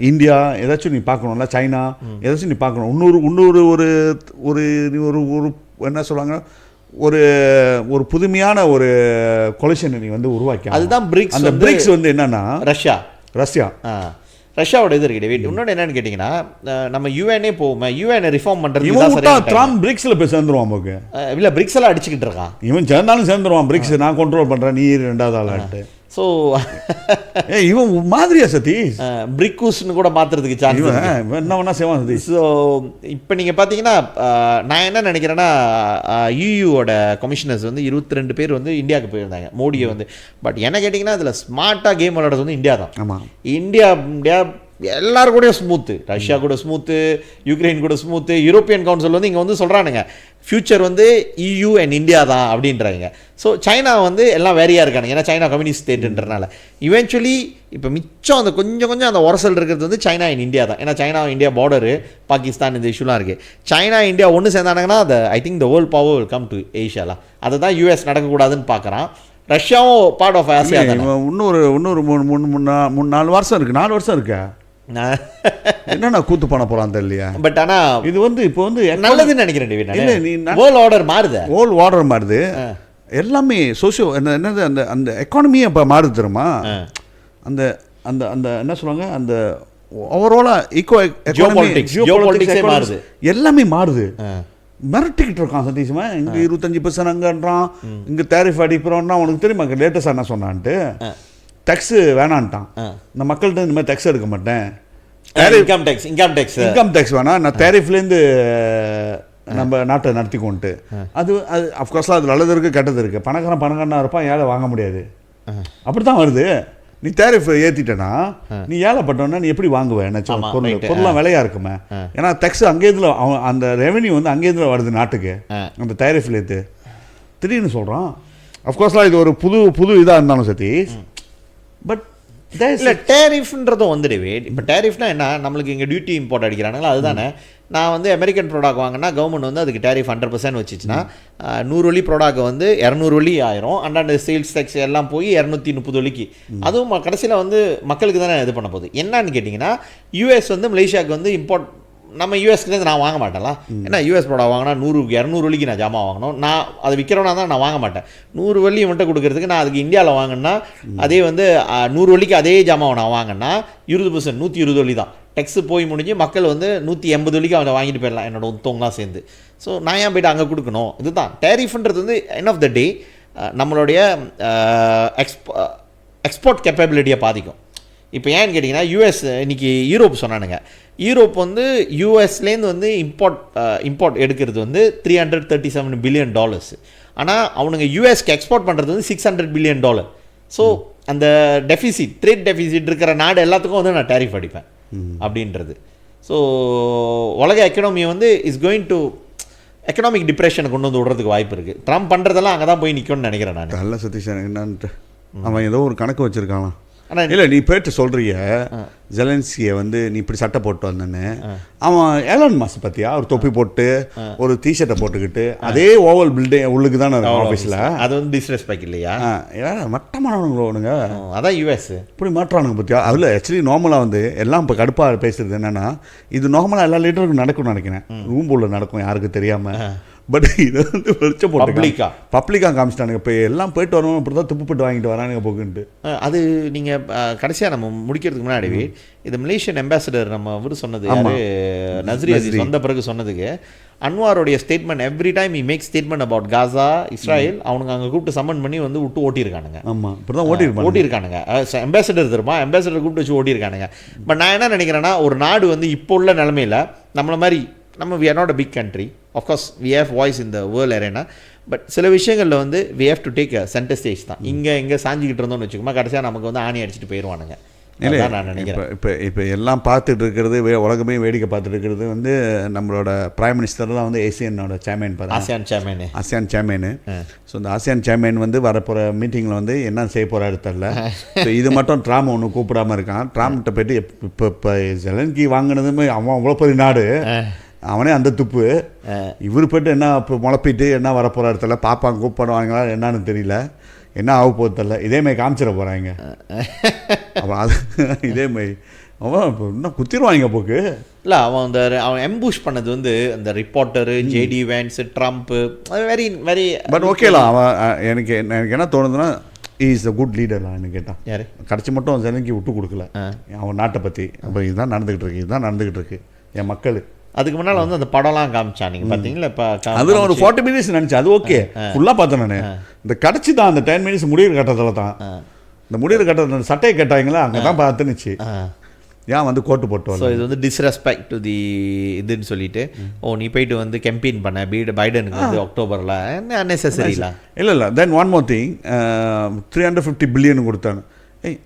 இந்தியா ஏதாச்சும் நீ பார்க்கணும்ல, சைனா ஏதாச்சும் நீ பார்க்கணும். இன்னொரு ஒரு ஒரு ஒரு என்ன சொல்லுவாங்க, ஒரு புதுமையான ஒரு கொலிஷனை நீ வந்து உருவாக்கி, அதுதான் பிரிக்ஸ். அந்த பிரிக்ஸ் வந்து என்னன்னா ரஷ்யாவோட இது இருக்கு டேவிட். இன்னொன்று என்னன்னு கேட்டிங்கன்னா, நம்ம யூஎன்ஏ போவோமே, யூஎன்ஏ ரிஃபார்ம் பண்ணுறது ட்ரம்ப் பிரிக்ஸில் போய் சேர்ந்துருவான் போக்கு. இல்லை பிரிக்ஸ் எல்லாம் அடிச்சுக்கிட்டு இருக்கான், இவன் சேர்ந்தாலும் சேர்ந்துருவான், பிரிக்ஸ் நான் கண்ட்ரோல் பண்ணுறேன், நீ 2வது ஆளாட்டு. ஸோ இவன் மாதிரியா சதீஷ், பிரிக்கூஸ்னு கூட மாற்றுறதுக்கு சான்ஸ் என்ன வேணா செய்வான் சதீஷ். ஸோ இப்போ நீங்கள் பார்த்தீங்கன்னா, நான் என்ன நினைக்கிறேன்னா, யூயூவோட கமிஷனர்ஸ் வந்து 22 பேர் வந்து இந்தியாவுக்கு போயிருந்தாங்க மோடியை வந்து. பட் என்ன கேட்டிங்கன்னா, அதில் ஸ்மார்ட்டாக கேம் விளையாடுறது வந்து இந்தியா தான். ஆமாம், இந்தியா எல்லாரும் கூடயும் ஸ்மூத்து, ரஷ்யா கூட ஸ்மூத்து, யுக்ரைன் கூட ஸ்மூத்து. யூரோப்பியன் கவுன்சில் வந்து இங்கே வந்து சொல்கிறானுங்க ஃபியூச்சர் வந்து EU அண்ட் இந்தியா தான் அப்படின்றாங்க. ஸோ சைனா வந்து எல்லாம் வேறையாக இருக்கானுங்க, ஏன்னா சைனா கம்யூனிஸ்ட் ஸ்டேட்டுன்றனால. இவென்ச்சுவலி இப்போ மிச்சம் அந்த கொஞ்சம் அந்த உரசல் இருக்கிறது வந்து சைனா அண்ட் இந்தியா தான். ஏன்னா சைனா இந்தியா பார்டரு, பாகிஸ்தான் இந்த இஷ்யூலாம் இருக்குது. சைனா இந்தியா ஒன்று சேர்ந்தானுங்கன்னா அது I think the world power will come to ஏஷியாலாம். அதை தான் யூஎஸ் நடக்கக்கூடாதுன்னு பார்க்குறான். ரஷ்யாவும் பார்ட் ஆஃப் ஆசியா. இன்னொரு 3-4 வருஷம் இருக்குது, 4 வருஷம் இருக்கா என்னன்னா கூத்து பண்ண போறான் தெரியலையா. பட் ஆனா இது வந்து இப்போ வந்து நல்லதுன்னு நினைக்கிறேன் டேவிட். வேர்ல்ட் ஆர்டர் மாறுது, எல்லாமே சோஷியோ என்னது அந்த எக்கானமியே இப்போ மாறுது தெரியுமா. அந்த அந்த அந்த என்ன சொல்லுவாங்க, அந்த ஓவராலா ஜியோபாலிட்டிக்ஸ் மாறுது, எல்லாமே மாறுது. மிரட்டிக்கிட்டு இருக்கான் சதீஷ்மா, இங்கே 25% அங்கன்றான், இங்கே டேரிஃப் அடிக்கிறோன்னா. உனக்கு தெரியுமா லேட்டஸ்டாக என்ன சொன்னான்ட்டு, டேக்ஸு வேணான்ட்டான். இந்த மக்கள்கிட்ட இந்த மாதிரி டேக்ஸ் எடுக்க மாட்டேன், இன்கம் டேக்ஸ் வேணாம், நான் டேரிஃப்லேருந்து நம்ம நாட்டை நடத்திக்கொண்டு. அது அஃப்கோர்ஸ்லாம் அது நல்லது இருக்குது கெட்டது இருக்குது. பணக்காரனா இருப்பான், ஏழை வாங்க முடியாது, அப்படி தான் வருது. நீ டேரிஃப் ஏற்றிட்டேன்னா நீ ஏழைப்பட்டோன்னா நீ எப்படி வாங்குவேன், என்ன பொருள்லாம் விலையாக இருக்குமே. ஏன்னா டேக்ஸ் அங்கேருந்து அந்த ரெவென்யூ வந்து அங்கேருந்து வருது நாட்டுக்கு, அந்த டேரிஃப்லேருந்து திடீர்னு சொல்கிறான். அஃப்கோர்ஸ்லாம் இது ஒரு புது இதாக இருந்தாலும் சதீஷ். பட் இல்லை டேரிஃப்ன்றதும் வந்துடுவே. இப்போ டேரிஃப்னா என்ன, நம்மளுக்கு இங்கே டியூட்டி இம்போர்ட் அடிக்கிறானுங்களா, அதுதானே. நான் வந்து அமெரிக்கன் ப்ராடக்ட் வாங்கினா கவர்மெண்ட் வந்து அதுக்கு டேரிஃப் 100% வச்சுச்சுன்னா 100 வெள்ளி ப்ராடக்ட் வந்து 200 வெள்ளி ஆயிரும். அண்டாண்டு சேல்ஸ் டேக்ஸ் எல்லாம் போய் 230 வெள்ளிக்கு. அதுவும் கடைசியில் வந்து மக்களுக்கு தானே இது பண்ண போகுது. என்னன்னு கேட்டிங்கன்னா, யூஎஸ் வந்து மலேசியாவுக்கு வந்து இம்போர்ட், நம்ம யூஎஸ்லேருந்து நான் வாங்க மாட்டேன்லாம். ஏன்னா யூஎஸ் ப்ராடக்ட் வாங்கினா 200 வெள்ளிக்கு நான் ஜாமான் வாங்கணும். நான் அதை விற்கிறோன்னா தான் நான் வாங்க மாட்டேன். 100 வெள்ளி மட்டும் கொடுக்கறதுக்கு நான் அதுக்கு இந்தியாவில் வாங்கினா அதே வந்து 100 வெள்ளிக்கு அதே ஜாமான் நான் வாங்கினா 20%, 120 வெள்ளி தான் டெக்ஸு போய் முடிஞ்சு. மக்கள் வந்து 180 வெள்ளிக்கு அவனை வாங்கிட்டு போயிடலாம் என்னோட உத்தவங்களாம் சேர்ந்து. ஸோ நான் ஏன் போய்ட்டு அங்கே கொடுக்கணும். இதுதான் டேரிஃப்ன்றது வந்து எண்ட் ஆஃப் த டே நம்மளுடைய எக்ஸ்போர்ட் கேப்பபிலிட்டியை பாதிக்கும். இப்போ ஏன்னு கேட்டிங்கன்னா யூஎஸ் இன்னைக்கு யூரோப் சொன்னானுங்க. யூரோப் வந்து யூஎஸ்லேருந்து வந்து இம்போர்ட் எடுக்கிறது வந்து $337 பில்லியன். ஆனால் அவனுங்க யூஎஸ்க்கு எக்ஸ்போர்ட் பண்ணுறது வந்து $600 பில்லியன். ஸோ அந்த டெஃபிசிட், ட்ரேட் டெஃபிசிட் இருக்கிற நாடு எல்லாத்துக்கும் வந்து நான் டேரிஃப் அடிப்பேன் அப்படின்றது. ஸோ உலக எக்கனாமியை வந்து இஸ் கோயிங் டு எக்கனாமிக் டிப்ரெஷனை கொண்டு வந்து விடுறதுக்கு வாய்ப்பு இருக்குது. ட்ரம்ப் பண்ணுறதெல்லாம் அங்கே தான் போய் நிற்கும்னு நினைக்கிறேன் நான். நல்ல சதீஷ் என்னன்ட்டு அவன் ஏதோ ஒரு கணக்கு வச்சுருக்கானா இல்லை, நீ போயிட்டு சொல்கிறிய ஜெலன்ஸ்கியை வந்து நீ இப்படி சட்டை போட்டு வந்தேன்னு. அவன் ஏலன் மாஸ் பார்த்தியா, ஒரு தொப்பி போட்டு ஒரு டிஷர்ட்டை போட்டுக்கிட்டு அதே ஓவல் பில்டிங் உள்ளுக்கு தானே இருக்கும் ஆஃபீஸில். அது வந்து டிஸ்ரெஸ்பெக்ட் இல்லையா? மட்டமானவங்களோனுங்க அதான் யூஎஸ் இப்படி மாற்றானுங்க பார்த்தியா. அதில் ஆக்சுவலி நார்மலாக வந்து எல்லாம் இப்போ கடுப்பாக பேசுகிறது என்னென்னா, இது நார்மலாக எல்லா லீடருக்கும் நடக்கும்னு நினைக்கிறேன். ரூம் உள்ள நடக்கும் யாருக்கு தெரியாமல். பட் இதை வந்து வெளிச்சம் போட்டு பப்ளிக்காக காமிச்சிட்டானுங்க. இப்போ எல்லாம் போயிட்டு வரணும், இப்படி தான் துப்பு போட்டு வாங்கிட்டு வரானுங்க போக்குன்ட்டு. அது நீங்கள் கடைசியாக நம்ம முடிக்கிறதுக்கு முன்னாடி இது மலேசியன் அம்பாசிடர் நம்ம இவர் சொன்னது யாரு, நஸ்ரி அசீஸ் வந்த பிறகு சொன்னதுக்கு, அன்வாரோடைய statement every time he make statement about Gaza Israel அவனுங்க அங்கே கூப்பிட்டு சம்மன் பண்ணி வந்து விட்டு ஓட்டியிருக்கானுங்க. ஆமாம், இப்படி தான் ஓட்டியிருக்கானுங்க. அம்பாசிடர் தெரியுமா, அம்பாசிடர் கூப்பிட்டு வச்சு ஓட்டியிருக்கானுங்க. பட் நான் என்ன நினைக்கிறேன்னா, ஒரு நாடு வந்து இப்போ உள்ள நிலமையில் நம்மளை மாதிரி we are not a big country, of course we have voice in the world arena, but சில விஷயங்களில் வந்து we have to take a center stage தான். இங்கே சாஞ்சிக்கிட்டு இருந்தோம்னு வச்சுக்கோமா, கடைசியாக நமக்கு வந்து ஆணி அடிச்சுட்டு போயிடுவானுங்க. இல்லை நான் நினைக்கிறேன் இப்போ எல்லாம் பார்த்துட்டு இருக்கிறது, உலகமே வேடிக்கை பார்த்துட்டு இருக்கிறது வந்து நம்மளோட பிரைம் மினிஸ்டர் தான் வந்து ஏசியனோட சேர்மேன், ஆசியான் சேர்மேனு. ஸோ இந்த ஆசியான் சேர்மேன் வந்து வரப்போகிற மீட்டிங்கில் வந்து என்ன செய்ய போகிறாரு தெரில. ஸோ இது மட்டும் ட்ராம் ஒன்று கூப்பிடாமல் இருக்கான். ட்ராம்கிட்ட போய்ட்டு இப்போ ஜெலன்ஸ்கி வாங்கினதுமே அவன் அவ்வளோ பெரிய நாடு, அவனே அந்த துப்பு. இவர் போய்ட்டு என்ன இப்போ முளப்பிட்டு என்ன வரப்போகிறாரு தெரில, பாப்பாங்க கூப்பிடுவாங்களா என்னன்னு தெரியல, என்ன ஆக போகுது தெரில. இதேமாதிரி காமிச்சிட போகிறாங்க. அப்புறம் அது இதேமாதிரி அவன் இப்போ இன்னும் குத்திடுவாங்க போக்கு. இல்லை அவன் எம்பூஷ் பண்ணது வந்து அந்த reporter, JD Vance, Trump, very very. But ஓகேலாம் அவன் எனக்கு என்ன தோணுதுன்னா, இஸ் அ குட் லீடர்லாம் கேட்டான். யார் கடைசி மட்டும் ஜனங்கி விட்டு கொடுக்கல அவன் நாட்டை பற்றி. அப்புறம் இதுதான் நடந்துக்கிட்டு இருக்கு என் மக்கள். அதுக்கு முன்னால் வந்து அந்த படம்லாம் காமிச்சாங்க பார்த்தீங்களா? இப்போ அதில் ஒரு 40 மினிட்ஸ் நினச்சி அது ஓகே, ஃபுல்லாக பார்த்தேன் நான். இந்த கடைச்சி தான் அந்த 10 மினிட்ஸ் முடிகிற கட்டத்தில் தான், இந்த முடிகிற கட்டத்தில் அந்த சட்டையை கேட்டாங்களா அங்கே தான் பார்த்துனுச்சு. ஏன் வந்து கோட்டு போட்டு. ஸோ இது வந்து டிஸ்ரெஸ்பெக்ட் டு தி இதுன்னு சொல்லிட்டு, நீ போயிட்டு வந்து கேம்பெயின் பண்ண பைடனுக்கு வந்து அக்டோபரில் என்ன அன்னெசரிலாம் இல்லை. தென் ஒன் மோர் திங், 350 பில்லியன் கொடுத்தானு.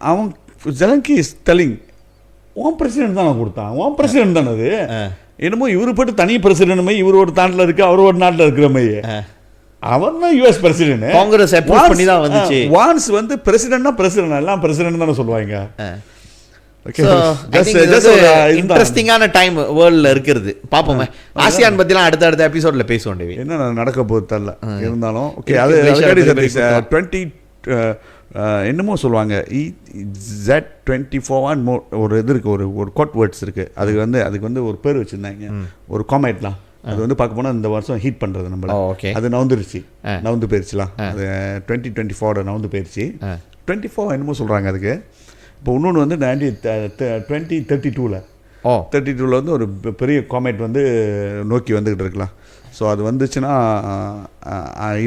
அவன் ஜெலன்ஸ்கி இஸ் டெல்லிங், உன் பிரசிடென்ட் தான் கொடுத்தான், உன் பிரசிடென்ட் தானே அது. என்னமோ இவரு போட்டு தனி பிரசிடென்ட் மாதிரி, இவர் ஒரு நாட்டில் இருக்கு, அவர் ஒரு நாட்டில் இருக்கிற மாதிரி. அவர் தான் யூஎஸ் பிரசிடென்ட். காங்கிரஸ் அப்ரூவ் பண்ணி தான் வந்துச்சு. வான்ஸ் வந்து பிரசிடென்ட்னா பிரசிடென்ட், எல்லாம் பிரசிடென்ட் தானே சொல்லுவாங்க. இன்ட்ரெஸ்டிங்கான டைம் வேர்ல்ட்ல இருக்கிறது. பாப்போமே, ஆசியான் பத்திலாம் அடுத்த எபிசோட்ல பேசுவோம். என்ன நடக்க போகுது தெரியல. இருந்தாலும் ஓகே, அது 20 என்னமோ சொல்லுவாங்க, Z24 ஒரு இது இருக்குது, ஒரு கோட் வேர்ட்ஸ் இருக்குது. அதுக்கு வந்து ஒரு பேர் வச்சுருந்தாங்க, ஒரு காமெட்லாம். அது வந்து பார்க்க போனால் இந்த வருஷம் ஹீட் பண்ணுறது நம்மள. அது நவுந்து போயிடுச்சுலாம். அது 2024 நவுந்து போயிடுச்சு. 24 என்னமோ சொல்கிறாங்க அதுக்கு. இப்போ இன்னொன்று வந்து 2032 வந்து ஒரு பெரிய காமெட் வந்து நோக்கி வந்துக்கிட்டு இருக்கலாம். ஸோ அது வந்துச்சுன்னா,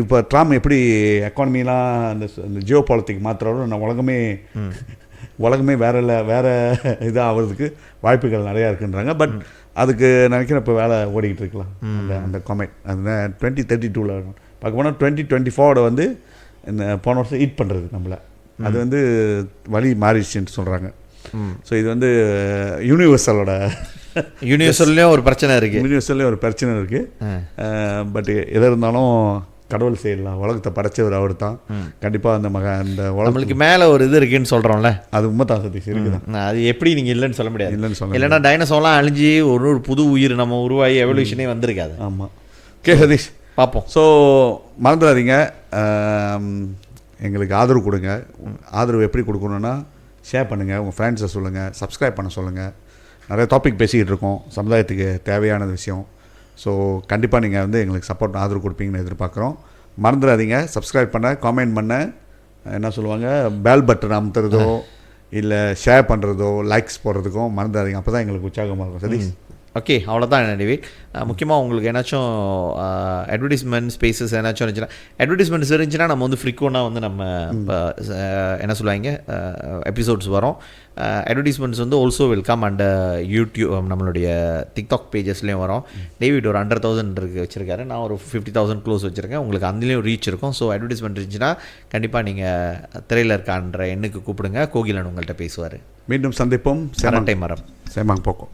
இப்போ ட்ராம் எப்படி எக்கானமிலாம் அந்த ஜியோ பாலிட்டிக் மாத்திரம் நம்ம உலகமே வேறு இதாக ஆகிறதுக்கு வாய்ப்புகள் நிறையா இருக்குன்றாங்க. பட் அதுக்கு நினைக்கிறேன் இப்போ வேலை ஓடிக்கிட்டு இருக்கலாம் அந்த காமெட். அது 2032 பார்க்க போனால் 2024 வந்து இந்த போன வருஷம் ஹீட் பண்ணுறது நம்மளை. அது வந்து வழி மாறிடுச்சுன்னு சொல்கிறாங்க. ஸோ இது வந்து யூனிவர்சல்லையும் ஒரு பிரச்சனை இருக்குது. பட் எதாக இருந்தாலும் கடவுள் செய்யலாம், உலகத்தை படைச்சவர் அவர் தான். கண்டிப்பாக அந்த உலகத்துக்கு மேலே ஒரு இது இருக்குன்னு சொல்கிறோம்ல, அது உண்மை தான் சதீஷ், இருக்குதான். அது எப்படி நீங்கள் இல்லைன்னு சொல்ல முடியாது. இல்லைன்னா டைனோசர்லாம் அழிஞ்சு ஒரு புது உயிர் நம்ம உருவாகி எவல்யூஷனே வந்திருக்காது. ஆமாம். ஓகே சதீஷ், பார்ப்போம். ஸோ மறந்துடாதீங்க, எங்களுக்கு ஆதரவு கொடுங்க. ஆதரவு எப்படி கொடுக்கணுன்னா, ஷேர் பண்ணுங்கள், உங்கள் ஃப்ரெண்ட்ஸை சொல்லுங்கள், சப்ஸ்கிரைப் பண்ண சொல்லுங்கள். நிறைய டாபிக் பேசிக்கிட்டு இருக்கோம், சமுதாயத்துக்கு தேவையான விஷயம். ஸோ கண்டிப்பாக நீங்கள் வந்து எங்களுக்கு சப்போர்ட் ஆதரவு கொடுப்பீங்கன்னு எதிர்பார்க்குறோம். மறந்துடாதீங்க சப்ஸ்கிரைப் பண்ண, காமெண்ட் பண்ண, என்ன சொல்லுவாங்க, பெல் பட்டன் அமுத்துறதோ இல்லை ஷேர் பண்ணுறதோ லைக்ஸ் போடுறதுக்கும் மறந்துடாதீங்க. அப்போ தான் எங்களுக்கு உற்சாகமாக இருக்கும். சதீஷ், ஓகே, அவ்வளோதான் என்னடி. முக்கியமாக உங்களுக்கு ஏதாச்சும் அட்வர்டைஸ்மெண்ட் ஸ்பேசஸ் ஏதாச்சும் இருந்துச்சுன்னா, அட்வர்டைஸ்மெண்ட்ஸ் இருந்துச்சுன்னா நம்ம வந்து ஃப்ரீக்வெண்ட்டாக வந்து நம்ம என்ன சொல்லுவாங்க எபிசோட்ஸ் வரும். அட்வர்டைஸ்மெண்ட்ஸ் வந்து ஆல்சோ வெல்கம் அண்ட் யூடியூப் நம்மளுடைய டிக்டாக் பேஜஸ்லேயும் வரும். டேவிட் ஒரு 100,000 வச்சுருக்காரு, நான் ஒரு 50,000 க்ளோஸ் வச்சுருக்கேன். உங்களுக்கு அதுலேயும் ரீச் இருக்கும். ஸோ அட்வர்டைஸ்மெண்ட் இருந்துச்சுன்னா கண்டிப்பாக நீங்கள் திரையில் இருக்கான்ற எண்ணுக்கு கூப்பிடுங்க, கோகிலன் உங்கள்கிட்ட பேசுவார். மீண்டும் சந்திப்போம். சரட்டை மரம் சேமாங் போக்கோ.